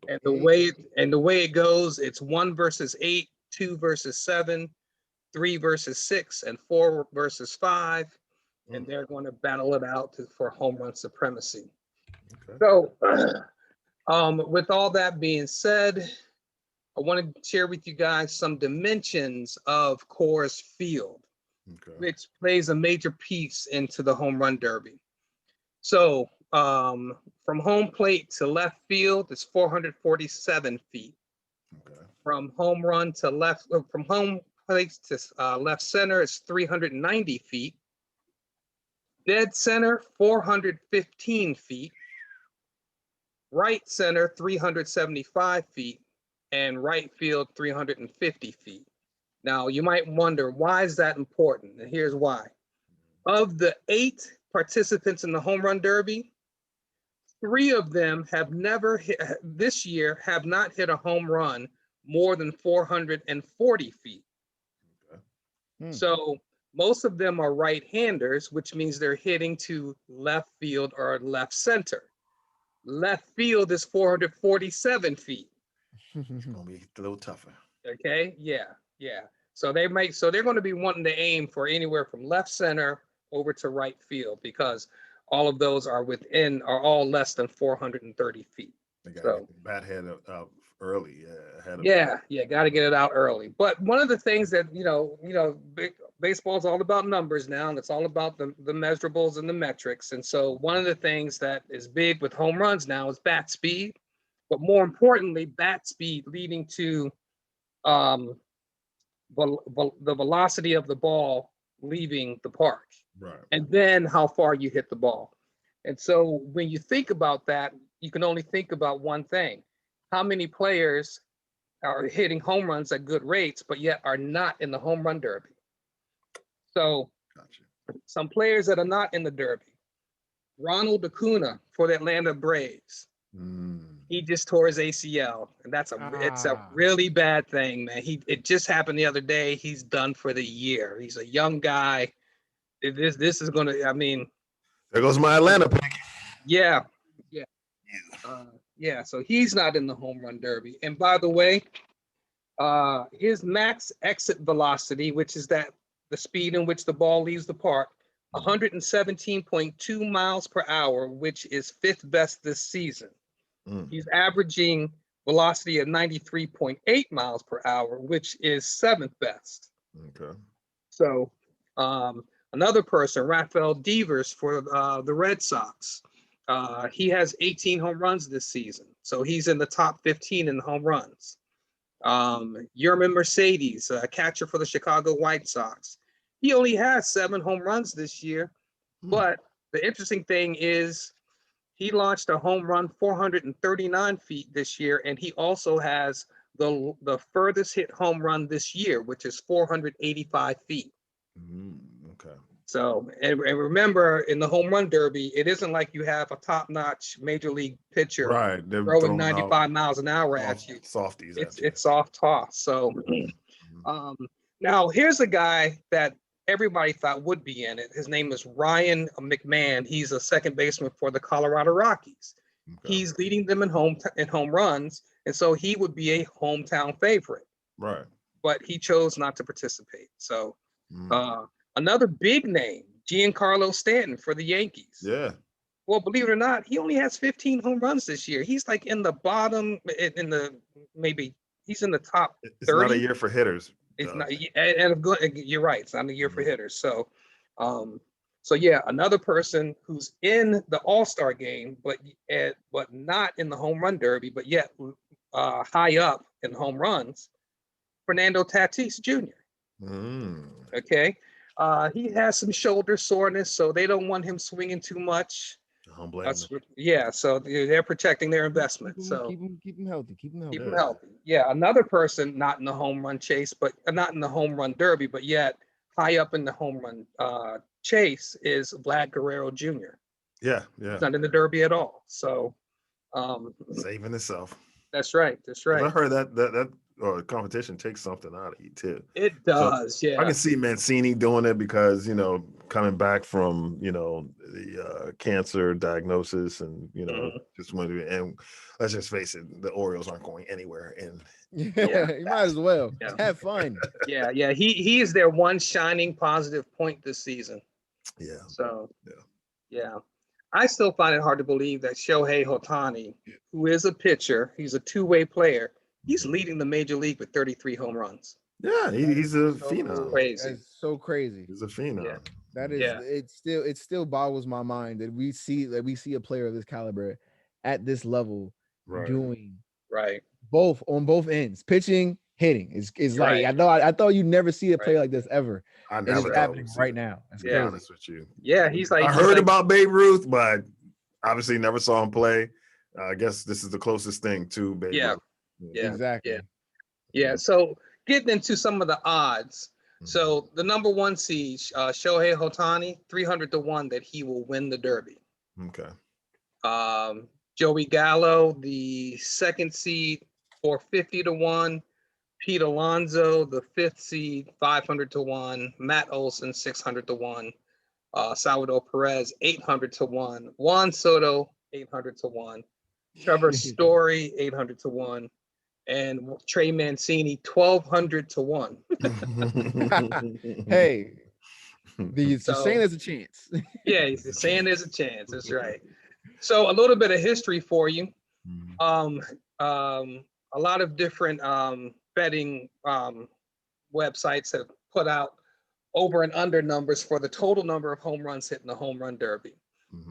And the way it goes, it's 1 versus 8, 2 versus 7, 3 versus 6, and 4 versus 5. And they're going to battle it out for home run supremacy. So with all that being said, I want to share with you guys some dimensions of Coors Field, which plays a major piece into the home run derby. So from home plate to left field is 447 feet. From home plate to left center is 390 feet. Dead center, 415 feet. Right center, 375 feet. And right field, 350 feet. Now, you might wonder, why is that important? And here's why. Of the 8 participants in the home run derby, 3 of them have never hit, this year, have not hit a home run more than 440 feet. So most of them are right-handers, which means they're hitting to left field or left center. Left field is 447 feet. It's gonna be a little tougher. Okay, yeah. So they're going to be wanting to aim for anywhere from left center over to right field, because all of those are all less than 430 feet. They got to get the bat head out early. Got to get it out early. But one of the things that baseball is all about numbers now, and it's all about the measurables and the metrics. And so one of the things that is big with home runs now is bat speed, but more importantly, bat speed leading to the velocity of the ball leaving the park, and then how far you hit the ball. And so when you think about that, you can only think about one thing: how many players are hitting home runs at good rates, but yet are not in the home run derby. So some players that are not in the derby: Ronald Acuna for the Atlanta Braves. He just tore his ACL, and it's a really bad thing, man. It just happened the other day. He's done for the year. He's a young guy. This is going to, there goes my Atlanta pick. Yeah. So he's not in the home run derby. And by the way, his max exit velocity, which is the speed in which the ball leaves the park, 117.2 miles per hour, which is 5th best this season. He's averaging velocity of 93.8 miles per hour, which is 7th best. So another person, Rafael Devers for the Red Sox, he has 18 home runs this season. So he's in the top 15 in home runs. Yermin Mercedes, a catcher for the Chicago White Sox, he only has 7 home runs this year. But the interesting thing is, he launched a home run 439 feet this year, and he also has the furthest hit home run this year, which is 485 feet. So, and remember, in the home run derby, it isn't like you have a top-notch major league pitcher throwing 95 miles an hour at you. Softies. It's soft toss. So now here's a guy that everybody thought would be in it. His name is Ryan McMahon. He's a second baseman for the Colorado Rockies. He's leading them in home runs, and so he would be a hometown favorite. But he chose not to participate. So another big name, Giancarlo Stanton for the Yankees. Well, believe it or not, he only has 15 home runs this year. He's like in the bottom, he's in the top 30. It's not a year for hitters. It's not, and you're right. It's not a year for hitters. So, So yeah, another person who's in the All-Star game, but not in the home run derby, but yet high up in home runs, Fernando Tatis Jr. Okay, he has some shoulder soreness, so they don't want him swinging too much. Yeah, so they're protecting their investment. So keep him healthy. Keep him healthy. Keep him healthy. Yeah, another person not in the home run chase, but not in the home run derby, but yet high up in the home run chase is Vlad Guerrero Jr. Yeah. He's not in the derby at all. So saving itself. That's right. I heard that competition takes something out of you too. It does, so, yeah. I can see Mancini doing it because, coming back from, the cancer diagnosis and, just wanted to, and let's just face it, the Orioles aren't going anywhere. And you might as well have fun. Yeah. He is their one shining positive point this season. Yeah. So, yeah. I still find it hard to believe that Shohei Ohtani, who is a pitcher, he's a two-way player, he's leading the major league with 33 home runs. Yeah, he's a phenom. Crazy. That's so crazy. He's a phenom. Yeah. That is it still boggles my mind that we see a player of this caliber at this level doing both on both ends, pitching, hitting. Is like I thought you'd never see a player like this ever. I never it's happening right now. That's to be honest with you. Yeah, he's like I heard about Babe Ruth, but obviously never saw him play. I guess this is the closest thing to Babe Ruth. Yeah, exactly. Yeah. So getting into some of the odds. So the number one seed, Shohei Ohtani, 300-1 that he will win the Derby. Okay. Joey Gallo, the second seed, 450-1. Pete Alonso, the fifth seed, 500-1. Matt Olson, 600-1. Salvador Perez, 800-1. Juan Soto, 800-1. Trevor Story, 800-1. And Trey Mancini, 1,200-1. Hey, the saying there's a chance. Yeah, he's saying there's a chance. That's right. So a little bit of history for you. A lot of different betting websites have put out over and under numbers for the total number of home runs hit in the home run derby.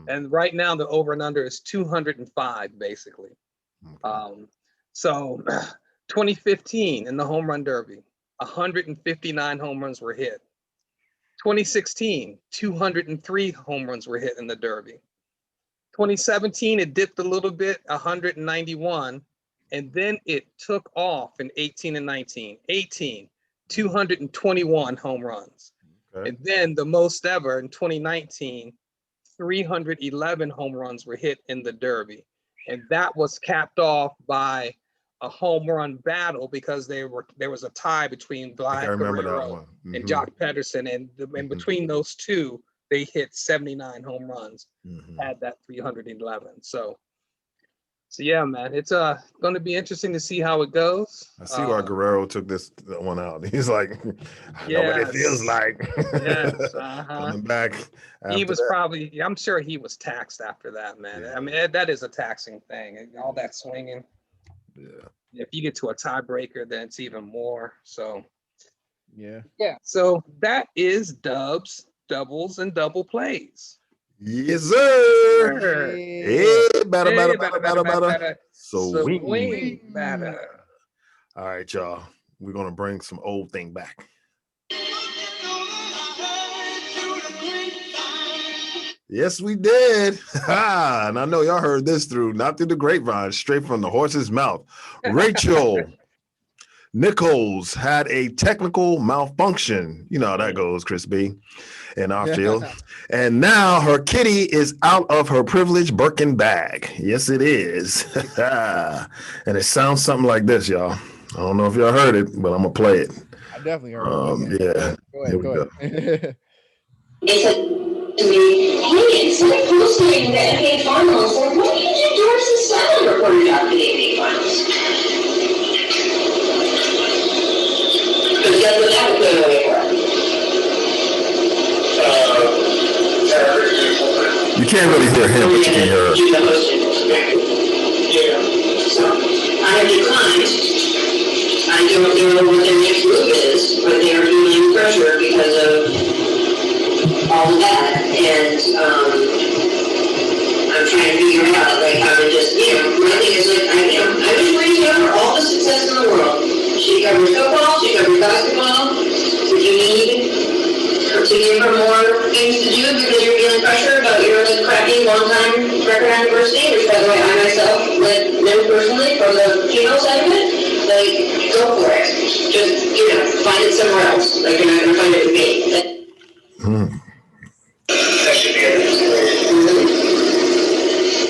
And right now the over and under is 205, basically. So 2015 in the home run derby, 159 home runs were hit. 2016, 203 home runs were hit in the derby. 2017, it dipped a little bit, 191, and then it took off in 18 and 19. 18, 221 home runs. Okay. And then the most ever in 2019, 311 home runs were hit in the derby. And that was capped off by a home run battle because there was a tie between Vlad Guerrero and Jock Pederson, and between those two, they hit 79 home runs, had that 311. So yeah, man, it's going to be interesting to see how it goes. I see why Guerrero took this one out. He's like, I know what it feels like. Coming back. He was probably, I'm sure he was taxed after that, man. Yeah. I mean, that is a taxing thing. All that swinging. Yeah. If you get to a tiebreaker, then it's even more. So, yeah. So that is Dubs, Doubles, and Double Plays. Yes, sir. Hey, batter. Swing batter. All right, y'all. We're gonna bring some old thing back. Yes, we did. And I know y'all heard this not through the grapevine, straight from the horse's mouth. Rachel Nichols had a technical malfunction. You know how that goes, Chris B. In our field. And now her kitty is out of her privileged Birkin bag. Yes, it is. And it sounds something like this, y'all. I don't know if y'all heard it, but I'm going to play it. I definitely heard it. Yeah. Go ahead. They said to me, hey, instead of posting the NBA Finals, why don't you do Doris' son reported out the NBA Finals? Because guess what that would go away for? You can't really hear him, but you can hear her. So I have declined. I don't know what their next move is, but they are feeling pressure because of all of that. And I'm trying to figure out like how to just, my thing is like, I was reading her all the success in the world. She covers football, she covers basketball. Would you need to give her more things to do because you're feeling pressure about your like crappy long-time record on diversity, which by the way I myself know personally from the female side of it. Like, go for it. Just, find it somewhere else. Like, you're not going to find it with me. That should be a consideration.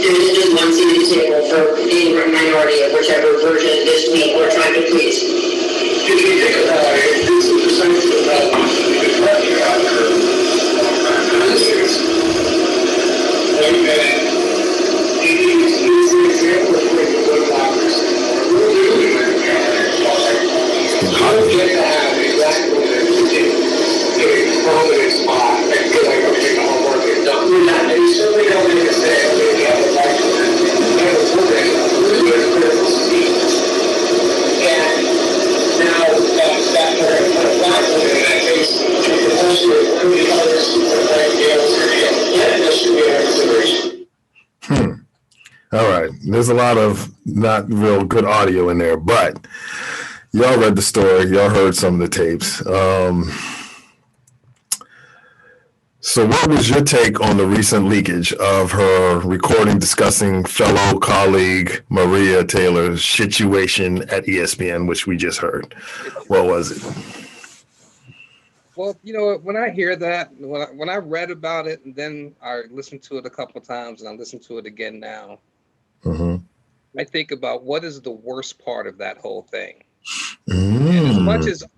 There's just one seat at the table for any minority of whichever version of this week we're trying to please. If you think about it, this is precisely about the pressure out of her. It's an example of where you look backwards. We're doing it. You don't get to have exactly what you do. Get a prominent spot and feel like I'm doing all work and done. You're not. And you certainly don't make a say, okay, we have a life to live. We have a program. We're doing a critical speed. And now that program put a black woman in that case, potentially including others who are playing games or yeah, that should be a consideration. All right. There's a lot of not real good audio in there, but y'all read the story. Y'all heard some of the tapes. So what was your take on the recent leakage of her recording discussing fellow colleague Maria Taylor's situation at ESPN, which we just heard? What was it? Well, when I hear that, when I read about it, and then I listened to it a couple of times, and I listened to it again now, I think about what is the worst part of that whole thing. And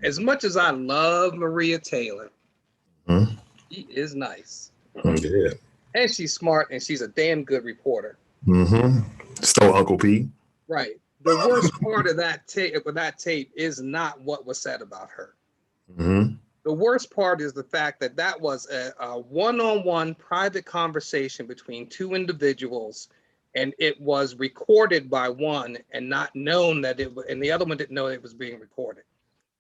as much as I love Maria Taylor, she is nice. Yeah. And she's smart, and she's a damn good reporter. Still Uncle P. Right. The worst part of that tape is not what was said about her. The worst part is the fact that that was a one-on-one private conversation between two individuals, and it was recorded by one and not known that and the other one didn't know it was being recorded.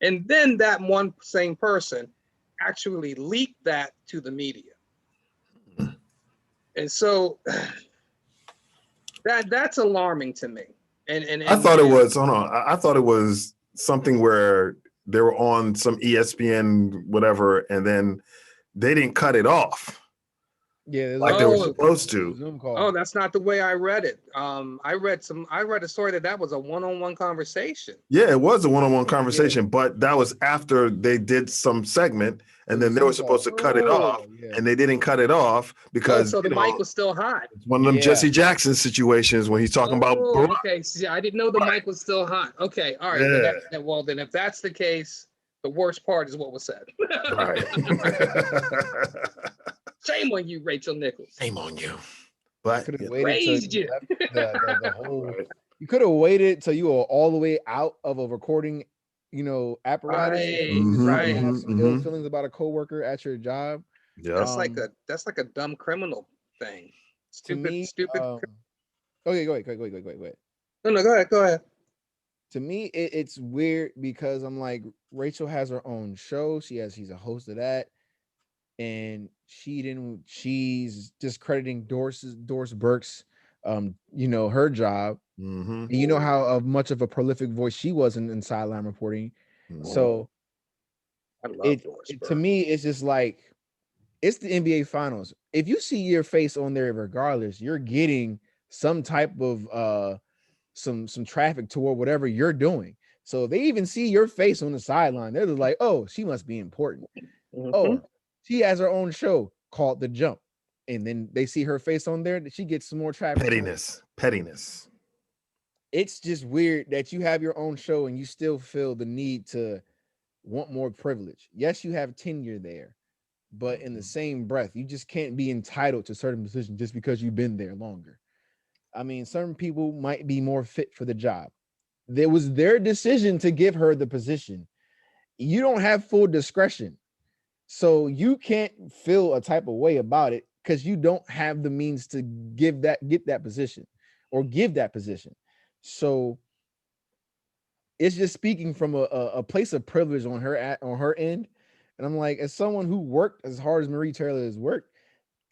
And then that one same person actually leaked that to the media. And so that's alarming to me. And I thought it was, I thought it was something where they were on some ESPN whatever, and then they didn't cut it off. Yeah, like they were supposed to. Zoom call. Oh, that's not the way I read it. I read a story that was a one-on-one conversation. Yeah, it was a one-on-one conversation, but that was after they did some segment, and then they were supposed to cut it off, and they didn't cut it off because so the mic was still hot. It's one of them Jesse Jackson situations when he's talking about. Okay, see, I didn't know the mic was still hot. Okay, all right. Yeah. Well, then if that's the case, the worst part is what was said. Right. Shame on you, Rachel Nichols. Shame on you. But could have raised you. The whole. You could have waited till you were all the way out of a recording, apparatus. Right. Have some ill feelings about a coworker at your job. Yeah, that's like a dumb criminal thing. Stupid. Okay, go ahead. No, go ahead. To me, it's weird because I'm like, Rachel has her own show. She's a host of that, and she's discrediting Doris Burke's her job. And you know how much of a prolific voice she was in sideline reporting. So I love Doris Burke. To me, it's just like, it's the NBA Finals. If you see your face on there, regardless, you're getting some type of some traffic toward whatever you're doing. So if they even see your face on the sideline, they're just like, oh, she must be important. Oh, she has her own show called The Jump. And then they see her face on there, she gets some more traffic. Pettiness. It's just weird that you have your own show and you still feel the need to want more privilege. Yes, you have tenure there, but in the same breath, you just can't be entitled to certain positions just because you've been there longer. I mean, certain people might be more fit for the job. There was their decision to give her the position. You don't have full discretion. So you can't feel a type of way about it because you don't have the means to get that position or give that position. So it's just speaking from a place of privilege on her end. And I'm like, as someone who worked as hard as Marie Taylor has worked,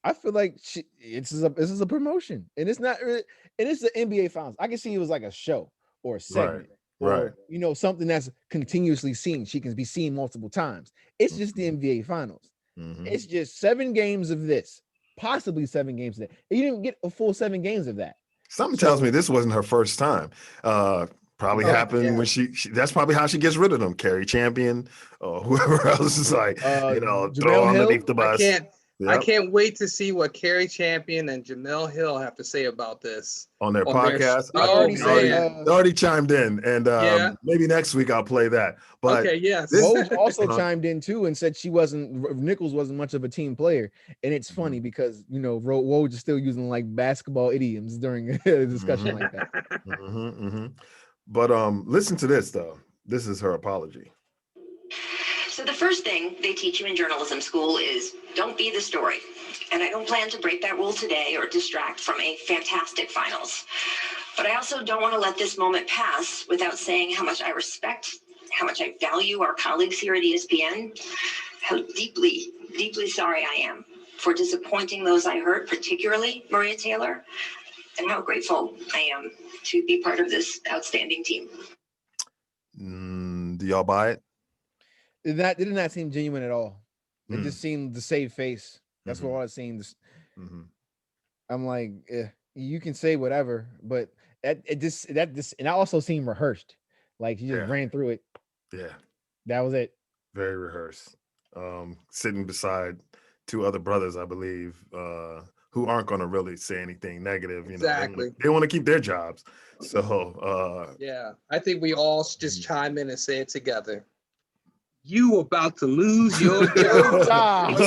I feel like this is a promotion, and it's not really, and it's the NBA Finals. I can see it was like a show or a segment, or something that's continuously seen. She can be seen multiple times. It's just the NBA Finals. It's just 7 games of this, possibly 7 games of that. You didn't get a full 7 games of that. Something tells me this wasn't her first time. Probably happened when she that's probably how she gets rid of them. Carrie Champion or whoever else is like, throw Jamel underneath the bus. I can't wait to see what Carrie Champion and Jamel Hill have to say about this on their podcast. They already chimed in, and maybe next week I'll play that. But Woj also chimed in too and said Nichols wasn't much of a team player, and it's funny because Woj is still using like basketball idioms during a discussion like that. But listen to this though. This is her apology. So the first thing they teach you in journalism school is don't be the story. And I don't plan to break that rule today or distract from a fantastic finals. But I also don't want to let this moment pass without saying how much I respect, how much I value our colleagues here at ESPN, how deeply, deeply sorry I am for disappointing those I hurt, particularly Maria Taylor, and how grateful I am to be part of this outstanding team. Do y'all buy it? It did not seem genuine at all. It just seemed to save face. That's what I was seeing. I'm like, you can say whatever, but it just and I also seemed rehearsed. Like she just ran through it. Yeah, that was it. Very rehearsed. Sitting beside 2 other brothers, I believe, who aren't going to really say anything negative. Exactly. They want to keep their jobs. So I think we all just chime in and say it together. You about to lose your job.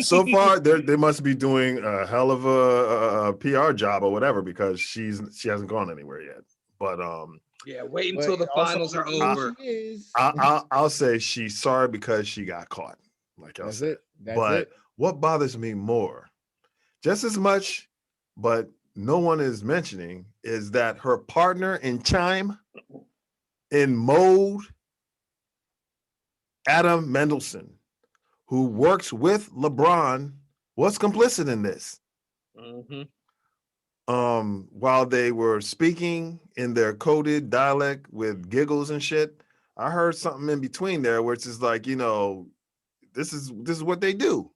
so far, they must be doing a hell of a PR job or whatever, because she hasn't gone anywhere yet. But wait until the finals are over. I'll say she's sorry because she got caught. Like I said, but what bothers me more, just as much, but no one is mentioning, is that her partner in Chime, in Mode, Adam Mendelson, who works with LeBron, was complicit in this. While they were speaking in their coded dialect with giggles and shit, I heard something in between there where it's just like, this is what they do.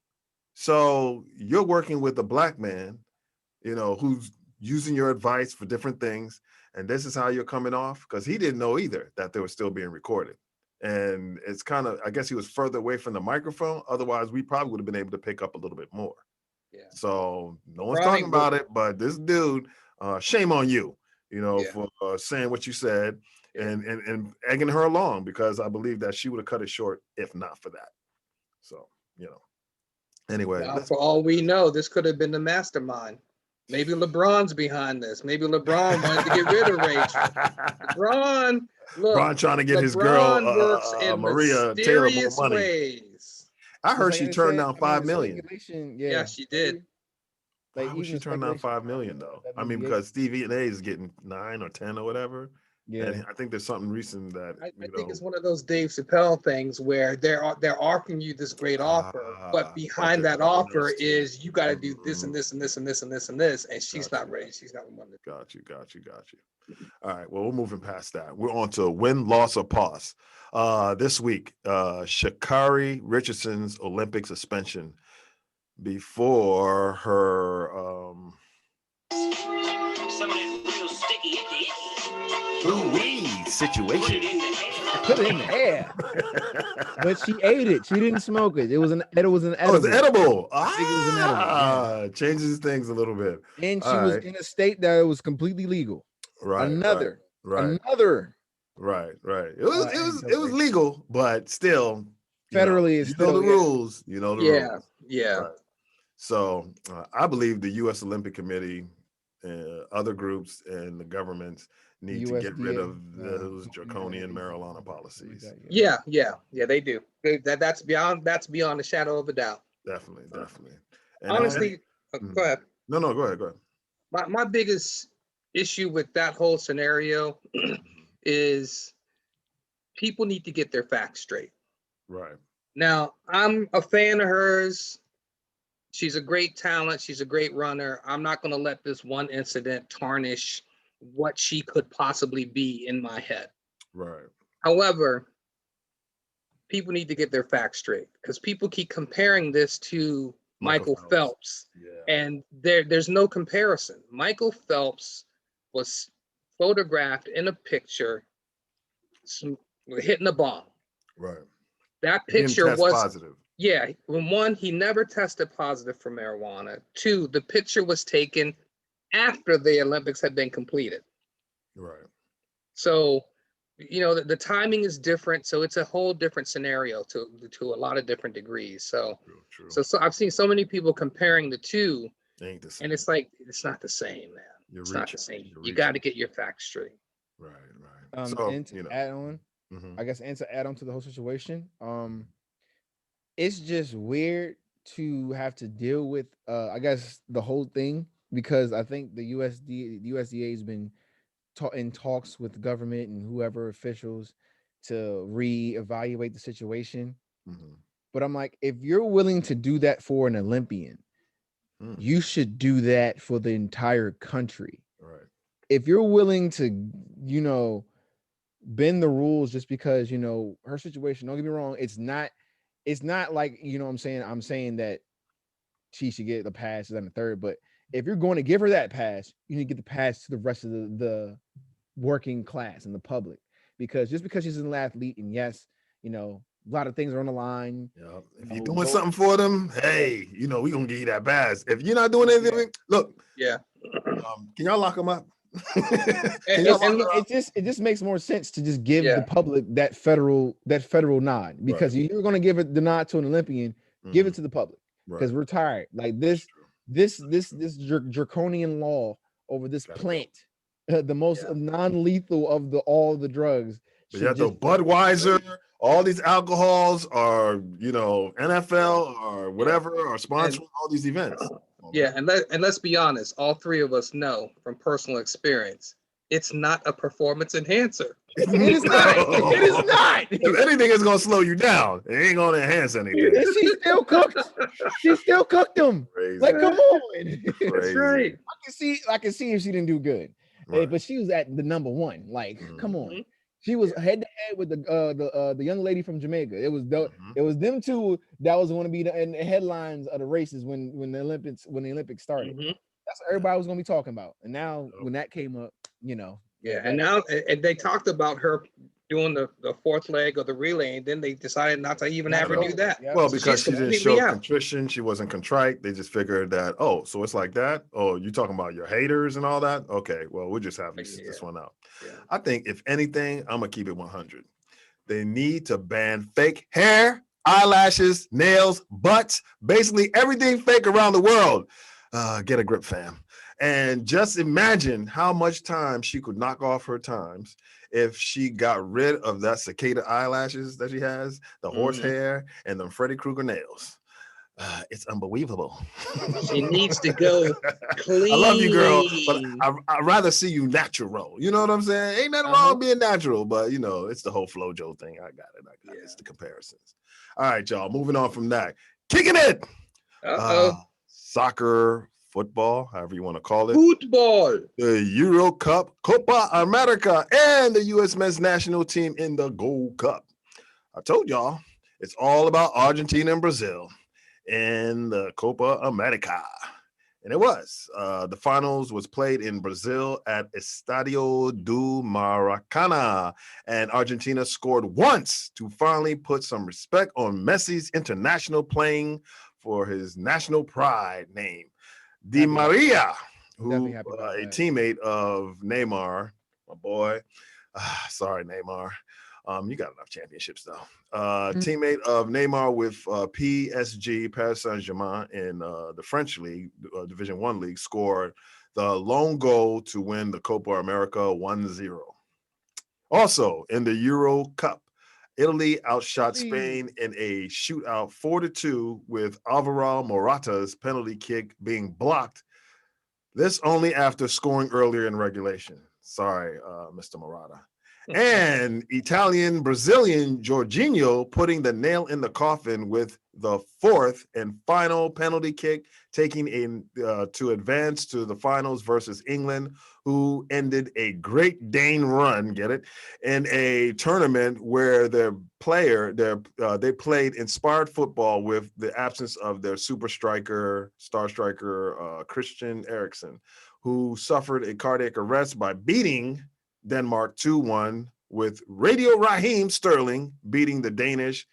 So you're working with a black man, who's using your advice for different things, and this is how you're coming off, because he didn't know either that they were still being recorded. And it's kind of, I guess he was further away from the microphone. Otherwise, we probably would have been able to pick up a little bit more. Yeah. So no one's talking about it, but this dude, shame on you, for saying what you said and egging her along, because I believe that she would have cut it short if not for that. So, anyway. Now, for all we know, this could have been the mastermind. Maybe LeBron's behind this. Maybe LeBron wanted to get rid of Rachel. LeBron trying to get his girl Maria Taylor more money. Ways. I heard she turned down $5 million. Yeah, she did. Why would she turn down $5 million though? I mean, because Stevie A is getting 9 or 10 or whatever. Yeah, and I think there's something recent that I think it's one of those Dave Chappelle things where they're offering you this great offer, but behind that offer is you got to do this and this and this and this and this and this, and she's not ready. She's not wanting to. Got you. All right, well, we're moving past that. We're on to win, loss, or pause. This week, Sha'Carri Richardson's Olympic suspension before her situation. Put it in the air. But she ate it. She didn't smoke it. It was an edible. Oh, it was edible. Yeah. Changes things a little bit. And she was in a state that it was completely legal. Right. Another. Right. It was legal, but still federally is still the rules. You know the rules. Yeah. Right. So I believe the U.S. Olympic Committee, other groups, and the governments need to get rid of those draconian marijuana policies. Yeah, they do. That's beyond a shadow of a doubt. Definitely. And honestly, go ahead. No, go ahead. My biggest issue with that whole scenario is people need to get their facts straight. Right. Now, I'm a fan of hers. She's a great talent. She's a great runner. I'm not going to let this one incident tarnish what she could possibly be in my head. Right. However, people need to get their facts straight because people keep comparing this to Michael Phelps. Yeah. And there's no comparison. Michael Phelps was photographed in a picture hitting a bomb. Right. That He didn't picture test was positive. Yeah, one, he never tested positive for marijuana. Two, the picture was taken after the Olympics had been completed. Right. So, you know, the timing is different. So it's a whole different scenario to a lot of different degrees. So, True. so I've seen so many people comparing the two, Ain't the same. and it's like, it's not the same, man. It's not the same. You got to get your facts straight. Right. So, and to add on, I guess, and to add on to the whole situation, it's just weird to have to deal with I guess the whole thing, because I think the USDA has been in talks with the government and whoever officials to reevaluate the situation. But I'm like, if you're willing to do that for an Olympian, you should do that for the entire country. Right. If you're willing to, you know, bend the rules just because, you know, her situation, don't get me wrong, it's not like, you know what I'm saying that she should get the pass and the third, but if you're going to give her that pass, you need to get the pass to the rest of the working class and the public, because just because she's an athlete, and yes, you know, a lot of things are on the line. Yeah. If you're doing something for them, hey, you know, we're going to give you that pass. If you're not doing anything, look. Yeah. Can y'all lock them up? It just makes more sense to just give the public that federal nod, because you're going to give it the nod to an Olympian, give it to the public, because we're tired. Like this draconian law over this plant, the most non-lethal of all the drugs. But yeah, the Budweiser, all these alcohols are, you know, NFL or whatever are sponsoring all these events. Yeah, and let's be honest, all three of us know from personal experience, it's not a performance enhancer. It is not. It is not. If anything, it's gonna slow you down. It ain't gonna enhance anything. And she still cooked. She still cooked them. Crazy. Like, come on. That's right. I can see if she didn't do good, but she was at the number one. Like, come on. She was head to head with the young lady from Jamaica. It was them two that was going to be in the headlines of the races when the Olympics started. That's what everybody was going to be talking about. And now when that came up, you know. Yeah, and now they talked about her doing the fourth leg of the relay, and then they decided not to even have her do that. Well, because she didn't show contrition, she wasn't contrite. They just figured that, oh, so it's like that. Oh, you talking about your haters and all that? Okay, well, we'll just have this one out. Yeah. I think if anything, I'm gonna keep it 100. They need to ban fake hair, eyelashes, nails, butts, basically everything fake around the world. Get a grip, fam. And just imagine how much time she could knock off her times if she got rid of that cicada eyelashes that she has, the horse hair, and the Freddy Krueger nails. It's unbelievable. She needs to go clean. I love you, girl, but I'd rather see you natural. You know what I'm saying? Ain't nothing wrong with being natural, but you know, it's the whole FloJo thing. I got it. It's the comparisons. All right, y'all. Moving on from that. Kicking it. Soccer, football, however you want to call it. Football. The Euro Cup, Copa America, and the U.S. men's national team in the Gold Cup. I told y'all, it's all about Argentina and Brazil in the Copa America. And it was. The finals was played in Brazil at Estadio do Maracanã. And Argentina scored once to finally put some respect on Messi's international playing for his national pride name. Di Maria, who a teammate of Neymar, my boy. Sorry, Neymar. You got enough championships though. Teammate of Neymar with PSG, Paris Saint-Germain in the French league, Division 1 league, scored the lone goal to win the Copa America 1-0. Also in the Euro Cup, Italy outshot Spain in a shootout 4-2 with Alvaro Morata's penalty kick being blocked. This only after scoring earlier in regulation. Sorry, Mr. Morata. And Italian-Brazilian Jorginho putting the nail in the coffin with the fourth and final penalty kick, taking in to advance to the finals versus England, who ended a Great Dane run, get it, in a tournament where they played inspired football with the absence of their star striker, Christian Eriksen, who suffered a cardiac arrest by beating Denmark 2-1, with Radio Raheem Sterling beating the Danish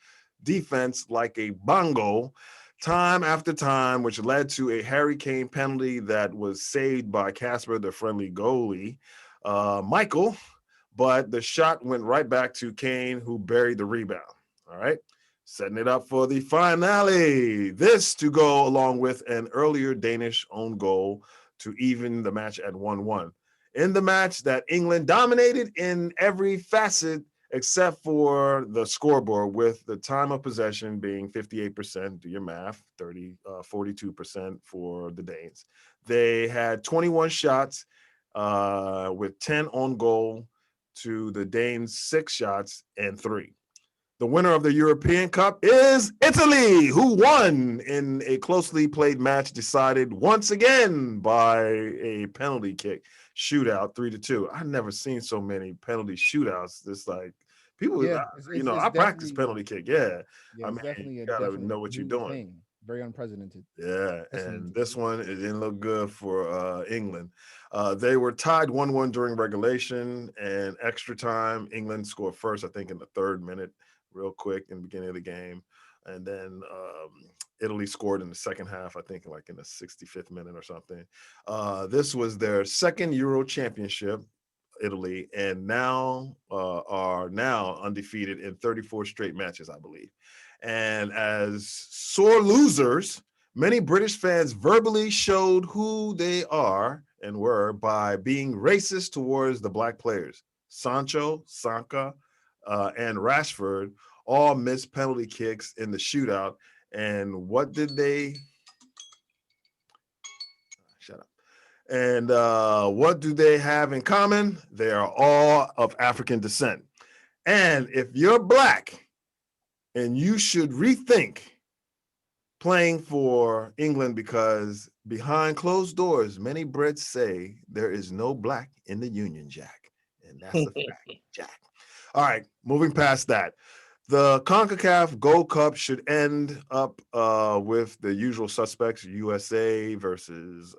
defense like a bongo time after time, which led to a Harry Kane penalty that was saved by Casper, the friendly goalie, Michael, but the shot went right back to Kane, who buried the rebound. All right, setting it up for the finale. This to go along with an earlier Danish own goal to even the match at 1-1. In the match that England dominated in every facet except for the scoreboard, with the time of possession being 58%, do your math, 42% for the Danes. They had 21 shots with 10 on goal to the Danes' 6 shots and 3. The winner of the European Cup is Italy, who won in a closely played match decided once again by a penalty kick shootout, 3-2. I've never seen so many penalty shootouts. This like people, Yeah, I practice penalty kick. Yeah, Yeah, I it's mean, definitely you a gotta definitely know what you're new doing. thing. Very unprecedented. Yeah, and this one, it didn't look good for England. They were tied 1-1 during regulation and extra time. England scored first, I think, in the 3rd minute, real quick in the beginning of the game. And then Italy scored in the second half, I think, like in the 65th minute or something. This was their 2nd Euro championship, Italy, and now are undefeated in 34 straight matches, I believe. And as sore losers, many British fans verbally showed who they are and were by being racist towards the black players. Sancho, Sanka, and Rashford all missed penalty kicks in the shootout. And what did they... Shut up. And what do they have in common? They are all of African descent. And if you're black, and you should rethink playing for England, because behind closed doors, many Brits say there is no black in the Union Jack. And that's a fact, Jack. All right, moving past that. The CONCACAF Gold Cup should end up with the usual suspects, USA versus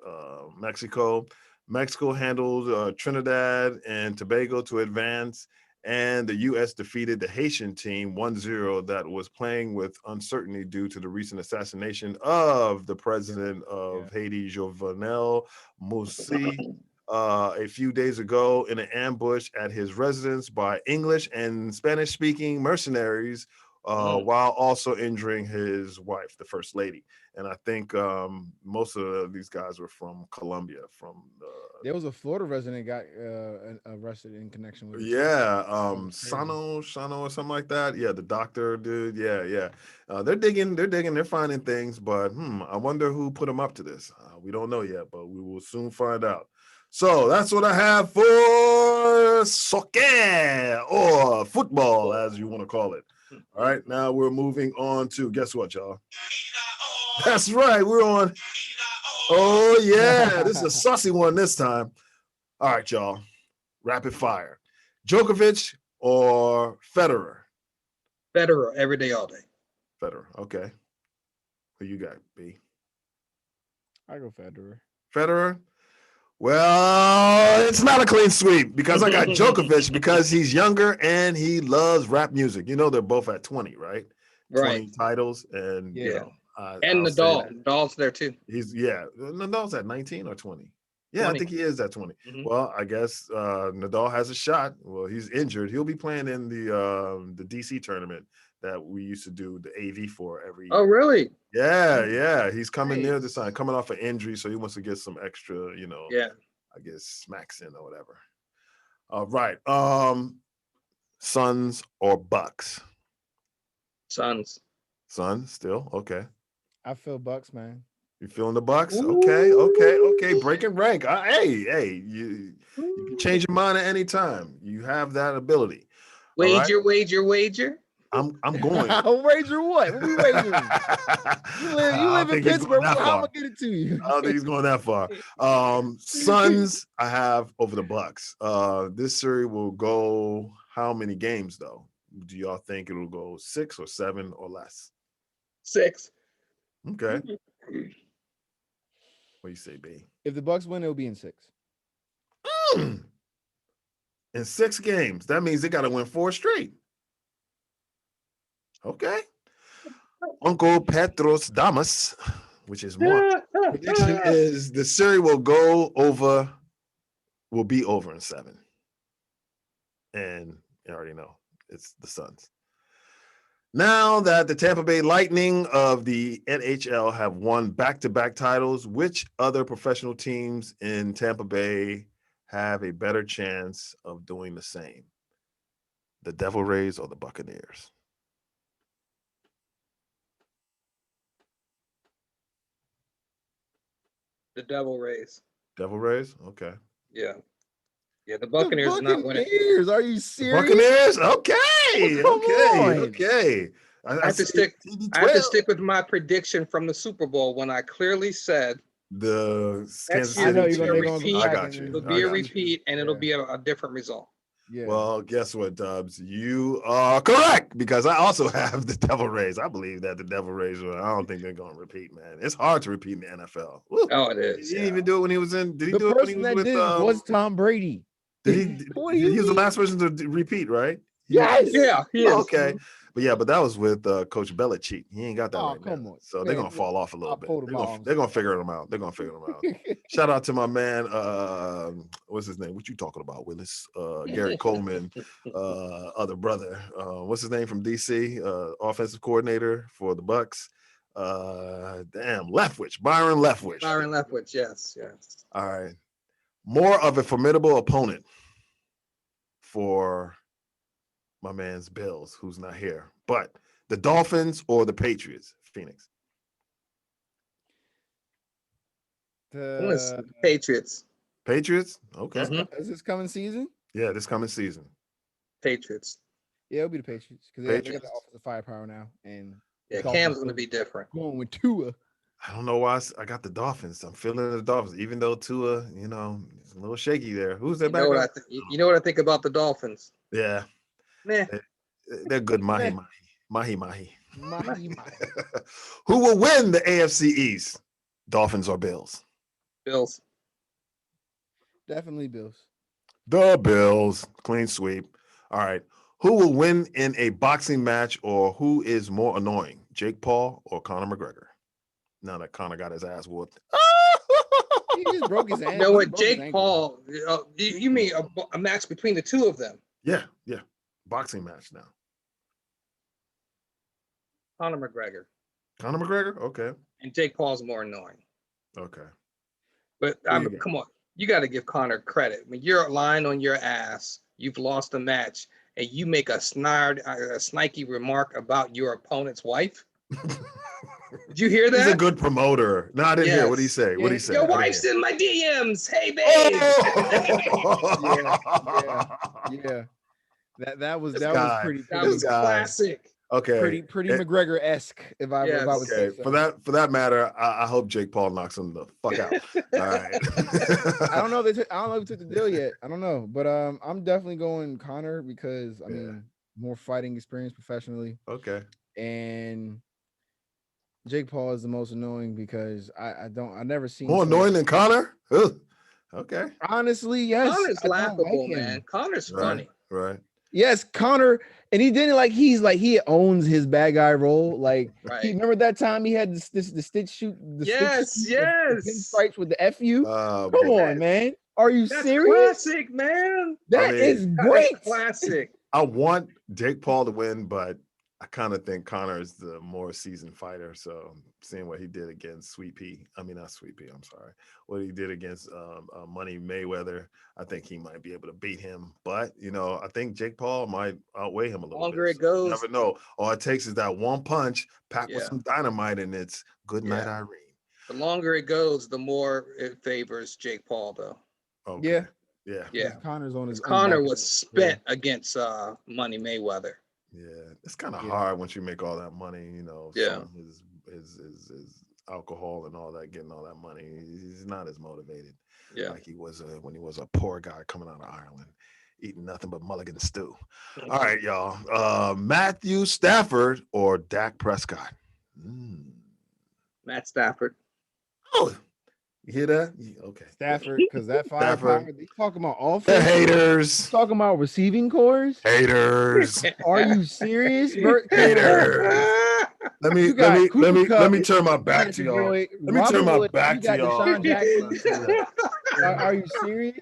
Mexico. Mexico handled Trinidad and Tobago to advance, and the U.S. defeated the Haitian team 1-0 that was playing with uncertainty due to the recent assassination of the president of Haiti, Jovenel Moïse, a few days ago in an ambush at his residence by English and Spanish-speaking mercenaries, while also injuring his wife, the First Lady. And I think most of these guys were from Colombia. There was a Florida resident got arrested in connection with it. Yeah, Shano or something like that. Yeah, the doctor dude. Yeah. They're digging, they're finding things, but I wonder who put them up to this. We don't know yet, but we will soon find out. So that's what I have for soccer, or football, as you want to call it. All right, now we're moving on to, guess what, y'all? That's right, we're on. Oh, yeah, this is a saucy one this time. All right, y'all, rapid fire. Djokovic or Federer? Federer, every day, all day. Federer, okay. Who you got, B? I go Federer. Federer? Well, it's not a clean sweep, because I got Djokovic because he's younger and he loves rap music. You know, they're both at 20, right? Right. 20 titles, and Yeah. you know, and Nadal. Nadal's there too. Nadal's at 19 or 20. Yeah, 20. I think he is at 20. Mhm. Well, I guess Nadal has a shot. Well, he's injured. He'll be playing in the DC tournament that we used to do the AV for every year. Oh, really? Yeah. He's coming Nice. near this time, coming off an injury, so he wants to get some extra, I guess smacks in or whatever. All right. Suns or Bucks? Suns. Suns still? Okay. I feel Bucks, man. You feeling the Bucks? Okay. Breaking rank. Hey, you can change your mind at any time. You have that ability. Wager. I'm going. Wager what? What we wagering? You live in Pittsburgh. How am I get it to you? I don't think he's going that far. Suns, I have over the Bucks. This series will go how many games though? Do y'all think it'll go 6 or 7 or less? 6. Okay. What do you say, B? If the Bucks win, it'll be in 6. In 6 games. That means they got to win 4 straight. Okay. Uncle Petros Damas, which is more. Prediction is the series will be over in 7. And you already know it's the Suns. Now that the Tampa Bay Lightning of the NHL have won back-to-back titles, which other professional teams in Tampa Bay have a better chance of doing the same? The Devil Rays or the Buccaneers? The Devil Rays. Devil Rays? Okay. Yeah. Yeah, the Buccaneers are not winning. Are you serious? Buccaneers? Okay. Okay. I have to stick with my prediction from the Super Bowl when I clearly said the Kansas City. I got you. It'll be a repeat, and it'll be a different result. Yeah. Well, guess what, Dubs? You are correct because I also have the Devil Rays. I believe that the Devil Rays I don't think they're going to repeat, man. It's hard to repeat in the NFL. Woo. Oh, it is. He didn't even do it when he was in. Did he the do it when he was with? Was Tom Brady. Did he? He was the last person to repeat, right? Yes. Yeah. He is. Okay. But that was with Coach Belichick. He ain't got that right come now. on. So they're gonna fall off a little bit. They're gonna figure them out. Shout out to my man. What's his name? What you talking about, Willis? Gary Coleman, other brother. What's his name from DC? Offensive coordinator for the Bucks. Leftwich. Byron Leftwich. Yes. All right. More of a formidable opponent for my man's Bills, who's not here, but the Dolphins or the Patriots, Phoenix? The Patriots. Patriots? Okay. Mm-hmm. Is this coming season? Yeah, this coming season. Patriots. Yeah, it'll be the Patriots because they got the offensive firepower now. And Cam's going to be different. Going with Tua. I don't know why I got the Dolphins. I'm feeling the Dolphins, even though Tua, is a little shaky there. Who's their backup? You know what I think about the Dolphins? Yeah. Meh. They're good. Mahi. Who will win the AFC East? Dolphins or Bills? Bills. Definitely Bills. The Bills. Clean sweep. All right. Who will win in a boxing match or who is more annoying? Jake Paul or Conor McGregor? Now that Conor got his ass whooped. He just broke his ass. You know what? Jake Paul. You mean a match between the two of them? Yeah. Boxing match now. Conor McGregor. Okay. And Jake Paul's more annoying. Okay. But come on, you got to give Conor credit. When you're lying on your ass, you've lost a match, and you make a sniky remark about your opponent's wife. Did you hear that? He's a good promoter. No, I didn't hear. What did he say? What did he say? Your wife's in my DMs. Hey, babe. Yeah. That was pretty. That was classic. Okay. Pretty McGregor-esque, if I would say so. For that matter, I hope Jake Paul knocks him the fuck out. All right. I don't know if they took the deal yet. I don't know, but I'm definitely going Conor because I mean more fighting experience professionally. Okay. And Jake Paul is the most annoying because I've never seen more annoying than Conor. Ugh. Okay. Honestly, yes. Conor's laughable, man. Conor's funny. Right. Yes, Conor, and he didn't he owns his bad guy role. Like, remember that time he had the stitch shoot? Yes. Pinstripes with the FU. Come on, man. Are you serious? Classic, man. That is great. Classic. I want Jake Paul to win, but I kind of think Conor is the more seasoned fighter. So seeing what he did against Sweet Pea, not Sweet Pea, I'm sorry. What he did against Money Mayweather, I think he might be able to beat him. But, I think Jake Paul might outweigh him a little bit. Longer it goes. You never know. All it takes is that one punch packed with some dynamite, and it's good night, Irene. The longer it goes, the more it favors Jake Paul, though. Okay. Yeah. Yeah. Connor's on his own Conor back. was spent against Money Mayweather. Yeah, it's kind of hard once you make all that money, you know. Yeah. From his alcohol and all that, getting all that money. He's not as motivated like he was when he was a poor guy coming out of Ireland, eating nothing but mulligan stew. All right, y'all. Matthew Stafford or Dak Prescott? Matt Stafford. Oh, you hear that? Okay. Stafford, because that firepower, they talking about offense. The haters. Talking about receiving cores. Haters. Are you serious, Bert? Haters. Let me turn my back to y'all. Let me turn my back to y'all. Deshaun Jackson. Are you serious?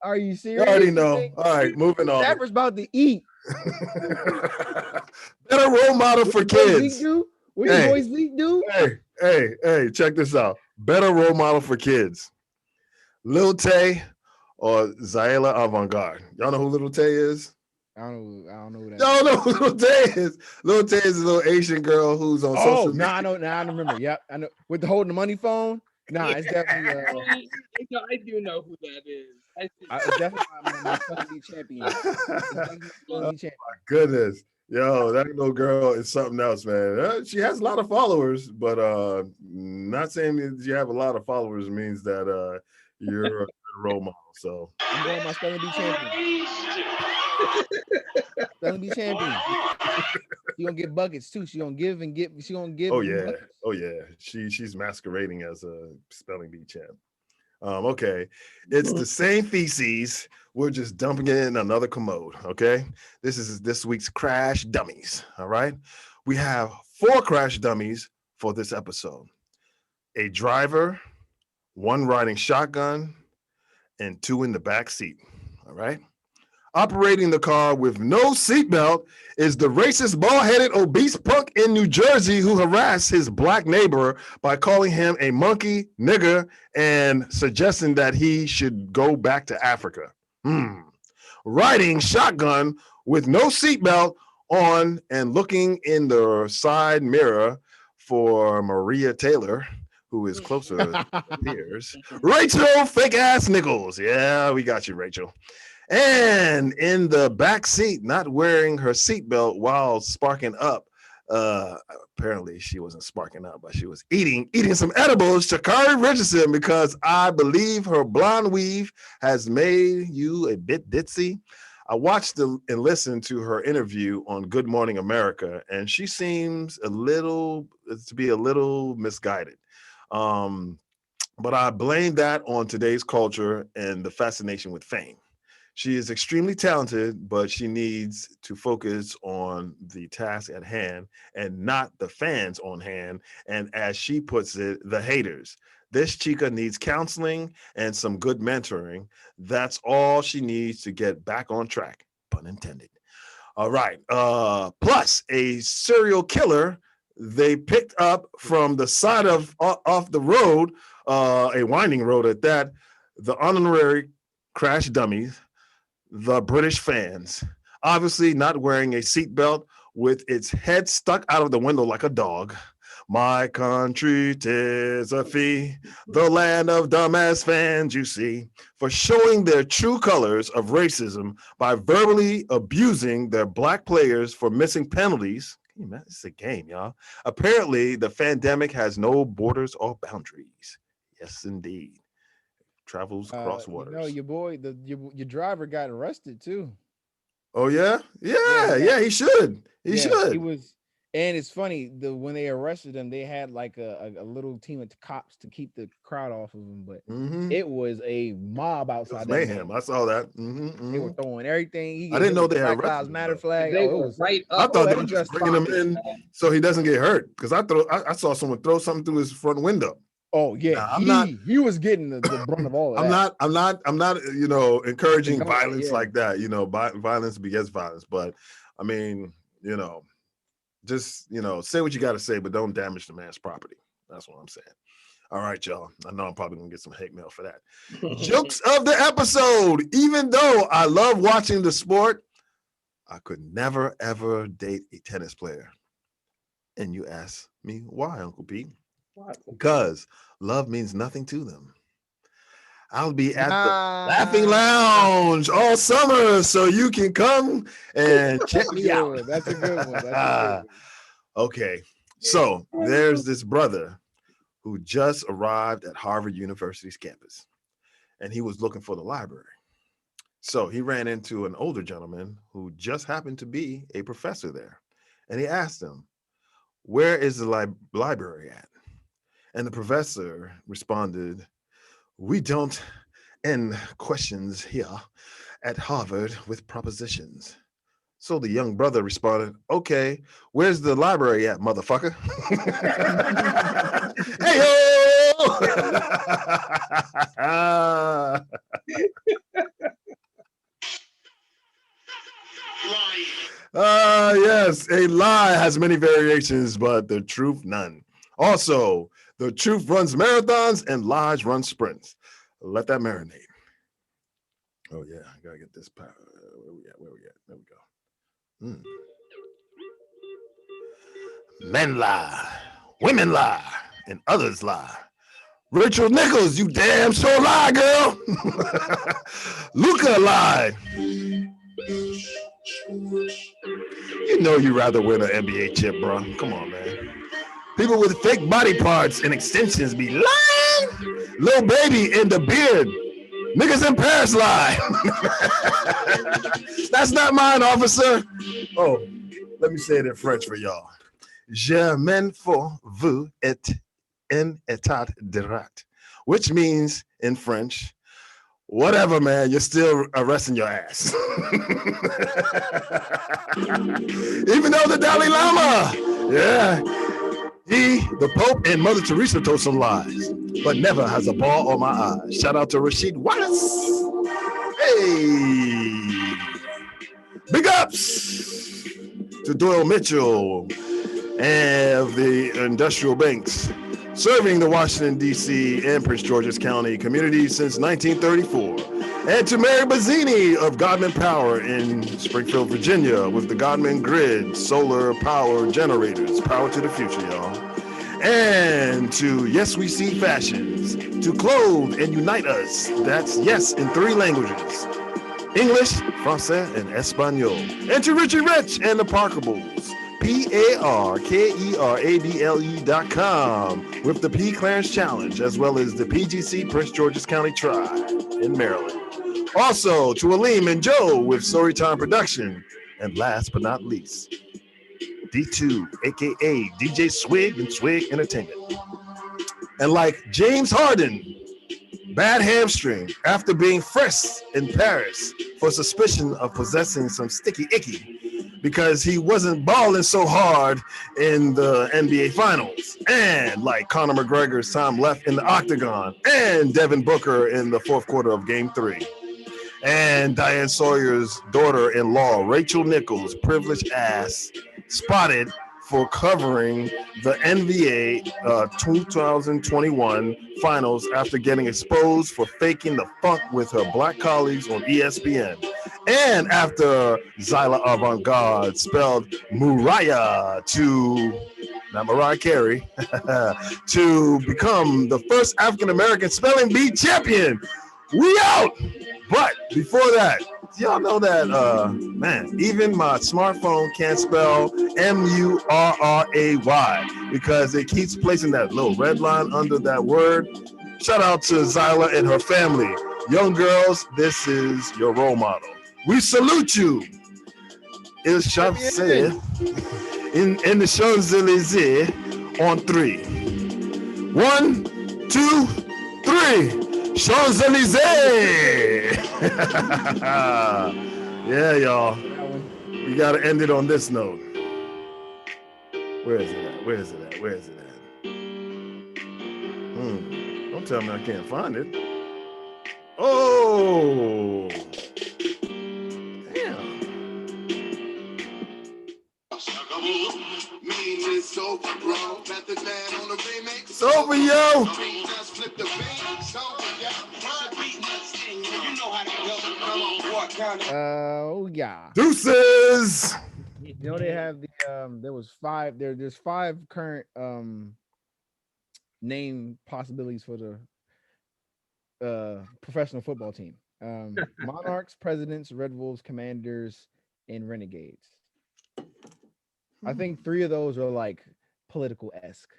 Are you serious? I already know. All right, moving on. Stafford's about to eat. Better role model for kids. What do boys Zeke do? Hey, check this out. Better role model for kids. Lil Tay or Zaela Avant-Garde. Y'all know who Lil Tay is? I don't know who that Y'all know who Lil Tay is. Lil Tay is a little Asian girl who's on social media. I know. Now I remember. Yep, I know. With the holding the money phone. Nah, it's definitely. I do know who that is. It's definitely my son be champion. Oh my goodness. Yo, that little girl is something else, man. She has a lot of followers, but not saying that you have a lot of followers means that you're a role model. So I'm going my spelling bee champion. Spelling bee champion. She gonna get buckets too. She gonna give and get. She gonna give. Oh yeah. Buckets. Oh yeah. She's masquerading as a spelling bee champ. Okay, it's the same feces. We're just dumping it in another commode. Okay, this is this week's crash dummies. All right, we have 4 crash dummies for this episode: a driver, 1 riding shotgun, and 2 in the back seat. All right. Operating the car with no seatbelt is the racist, bald-headed, obese punk in New Jersey who harassed his black neighbor by calling him a monkey, nigger, and suggesting that he should go back to Africa. Riding shotgun with no seatbelt on and looking in the side mirror for Maria Taylor, who is closer to peers. Rachel fake-ass Nichols. Yeah, we got you, Rachel. And in the back seat, not wearing her seatbelt while sparking up. Apparently she wasn't sparking up, but she was eating some edibles. Sha'Carri Richardson, because I believe her blonde weave has made you a bit ditzy. I watched and listened to her interview on Good Morning America, and she seems to be a little misguided. But I blame that on today's culture and the fascination with fame. She is extremely talented, but she needs to focus on the task at hand and not the fans on hand. And as she puts it, the haters. This chica needs counseling and some good mentoring. That's all she needs to get back on track, pun intended. All right. Plus a serial killer they picked up from the side of off the road, a winding road at that, the honorary crash dummies, the British fans, obviously not wearing a seatbelt with its head stuck out of the window like a dog. My country, 'tis a fee, the land of dumbass fans, you see, for showing their true colors of racism by verbally abusing their black players for missing penalties. It's a game, y'all. Apparently, the pandemic has no borders or boundaries. Yes, indeed. Travels across waters. No, your boy, your driver got arrested too. Oh yeah, he should. He should. He was, and it's funny. When they arrested him, they had like a little team of cops to keep the crowd off of him, but it was a mob outside. Mayhem. I saw that. They were throwing everything. I didn't know they had Black Lives Matter flag. They were right up. I thought they were just bringing him in so he doesn't get hurt, because I saw someone throw something through his front window. Oh yeah, he was getting the brunt of all of that. I'm not encouraging violence like that. Violence begets violence. But I mean, just say what you got to say, but don't damage the man's property. That's what I'm saying. All right, y'all. I know I'm probably gonna get some hate mail for that. Jokes of the episode. Even though I love watching the sport, I could never ever date a tennis player. And you ask me why, Uncle Pete? because love means nothing to them. I'll be at the Laughing Lounge all summer, so you can come and check me out. That's a good one. That's a good one. Okay, so there's this brother who just arrived at Harvard University's campus, and he was looking for the library. So he ran into an older gentleman who just happened to be a professor there, and he asked him, "Where is the library at?" And the professor responded, "We don't end questions here at Harvard with propositions." So the young brother responded, "Okay, where's the library at, motherfucker?" Yes, a lie has many variations, but the truth none. Also, the truth runs marathons and lies run sprints. Let that marinate. Oh yeah, I gotta get this power. Where we at? There we go. Men lie, women lie, and others lie. Rachel Nichols, you damn sure lie, girl. Luca lied. You know you'd rather win an NBA chip, bro. Come on, man. People with fake body parts and extensions be lying. Little baby in the beard. Niggas in Paris lie. That's not mine, officer. Oh, let me say it in French for y'all. Je mène pour vous et en état direct, which means in French, whatever, man, you're still arresting your ass. Even though the Dalai Lama, yeah, he, the Pope, and Mother Teresa told some lies, but never has a ball on my eyes. Shout out to Rasheed Wallace. Hey, big ups to Doyle Mitchell and the industrial banks, serving the Washington, D.C. and Prince George's County community since 1934. And to Mary Bazzini of Godman Power in Springfield, Virginia, with the Godman Grid solar power generators. Power to the future, y'all. And to Yes We See Fashions, to clothe and unite us. That's yes in 3 languages: English, Francais, and Espanol. And to Richie Rich and the Parkables. PARKERABLE.com with the P Clarence Challenge, as well as the PGC Prince George's County Tribe in Maryland. Also to Aleem and Joe with Storytime Production. And last but not least, D2, aka DJ Swig and Swig Entertainment. And like James Harden, bad hamstring after being frisked in Paris for suspicion of possessing some sticky icky, because he wasn't balling so hard in the NBA Finals. And like Conor McGregor's time left in the octagon, and Devin Booker in the 4th quarter of Game 3. And Diane Sawyer's daughter-in-law, Rachel Nichols, privileged ass, spotted for covering the NBA 2021 Finals after getting exposed for faking the funk with her black colleagues on ESPN. And after Zyla Avant-Garde spelled Mariah to, not Mariah Carey, to become the first African-American spelling bee champion. We out! But before that, y'all know that, man, even my smartphone can't spell Murray because it keeps placing that little red line under that word. Shout out to Zyla and her family. Young girls, this is your role model. We salute you. Il Champs-Élysées in the Champs-Élysées on 3. 1, 2, 3. Champs-Élysées. Yeah, y'all. We got to end it on this note. Where is it at? Where is it at? Where is it at? Don't tell me I can't find it. Oh. Damn. It's over, yo. Yeah. Deuces. You know they have the there's 5 current name possibilities for the professional football team. Monarchs, Presidents, Red Wolves, Commanders, and Renegades. I think 3 of those are like political-esque.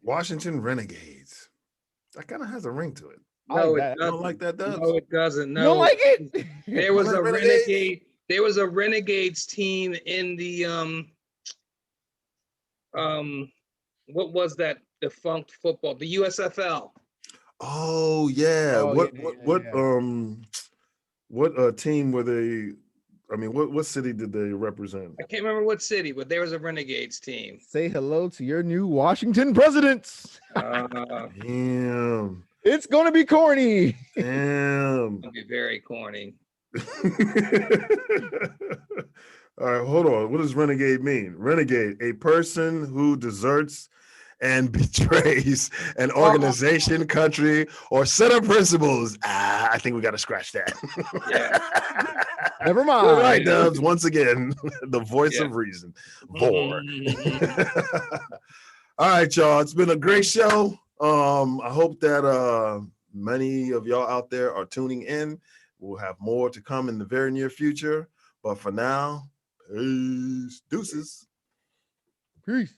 Washington Renegades. That kind of has a ring to it. No, it that. You don't doesn't. like that, Dubs? No, it doesn't. You No, don't like it? there was a Renegades? renegade. There was a Renegades team in the what was that defunct football? The USFL. Oh yeah. Oh, what yeah, what yeah, what what team were they? I mean, what city did they represent? I can't remember what city, but there was a Renegades team. Say hello to your new Washington Presidents. Damn. It's gonna be corny. Damn. It'll be very corny. All right, hold on. What does renegade mean? Renegade, a person who deserts and betrays an organization, country, or set of principles. I think we got to scratch that. Yeah. Never mind. All right, Dubs. Once again, the voice of reason. Vor. All right, y'all. It's been a great show. I hope that many of y'all out there are tuning in. We'll have more to come in the very near future. But for now, peace. Deuces. Peace.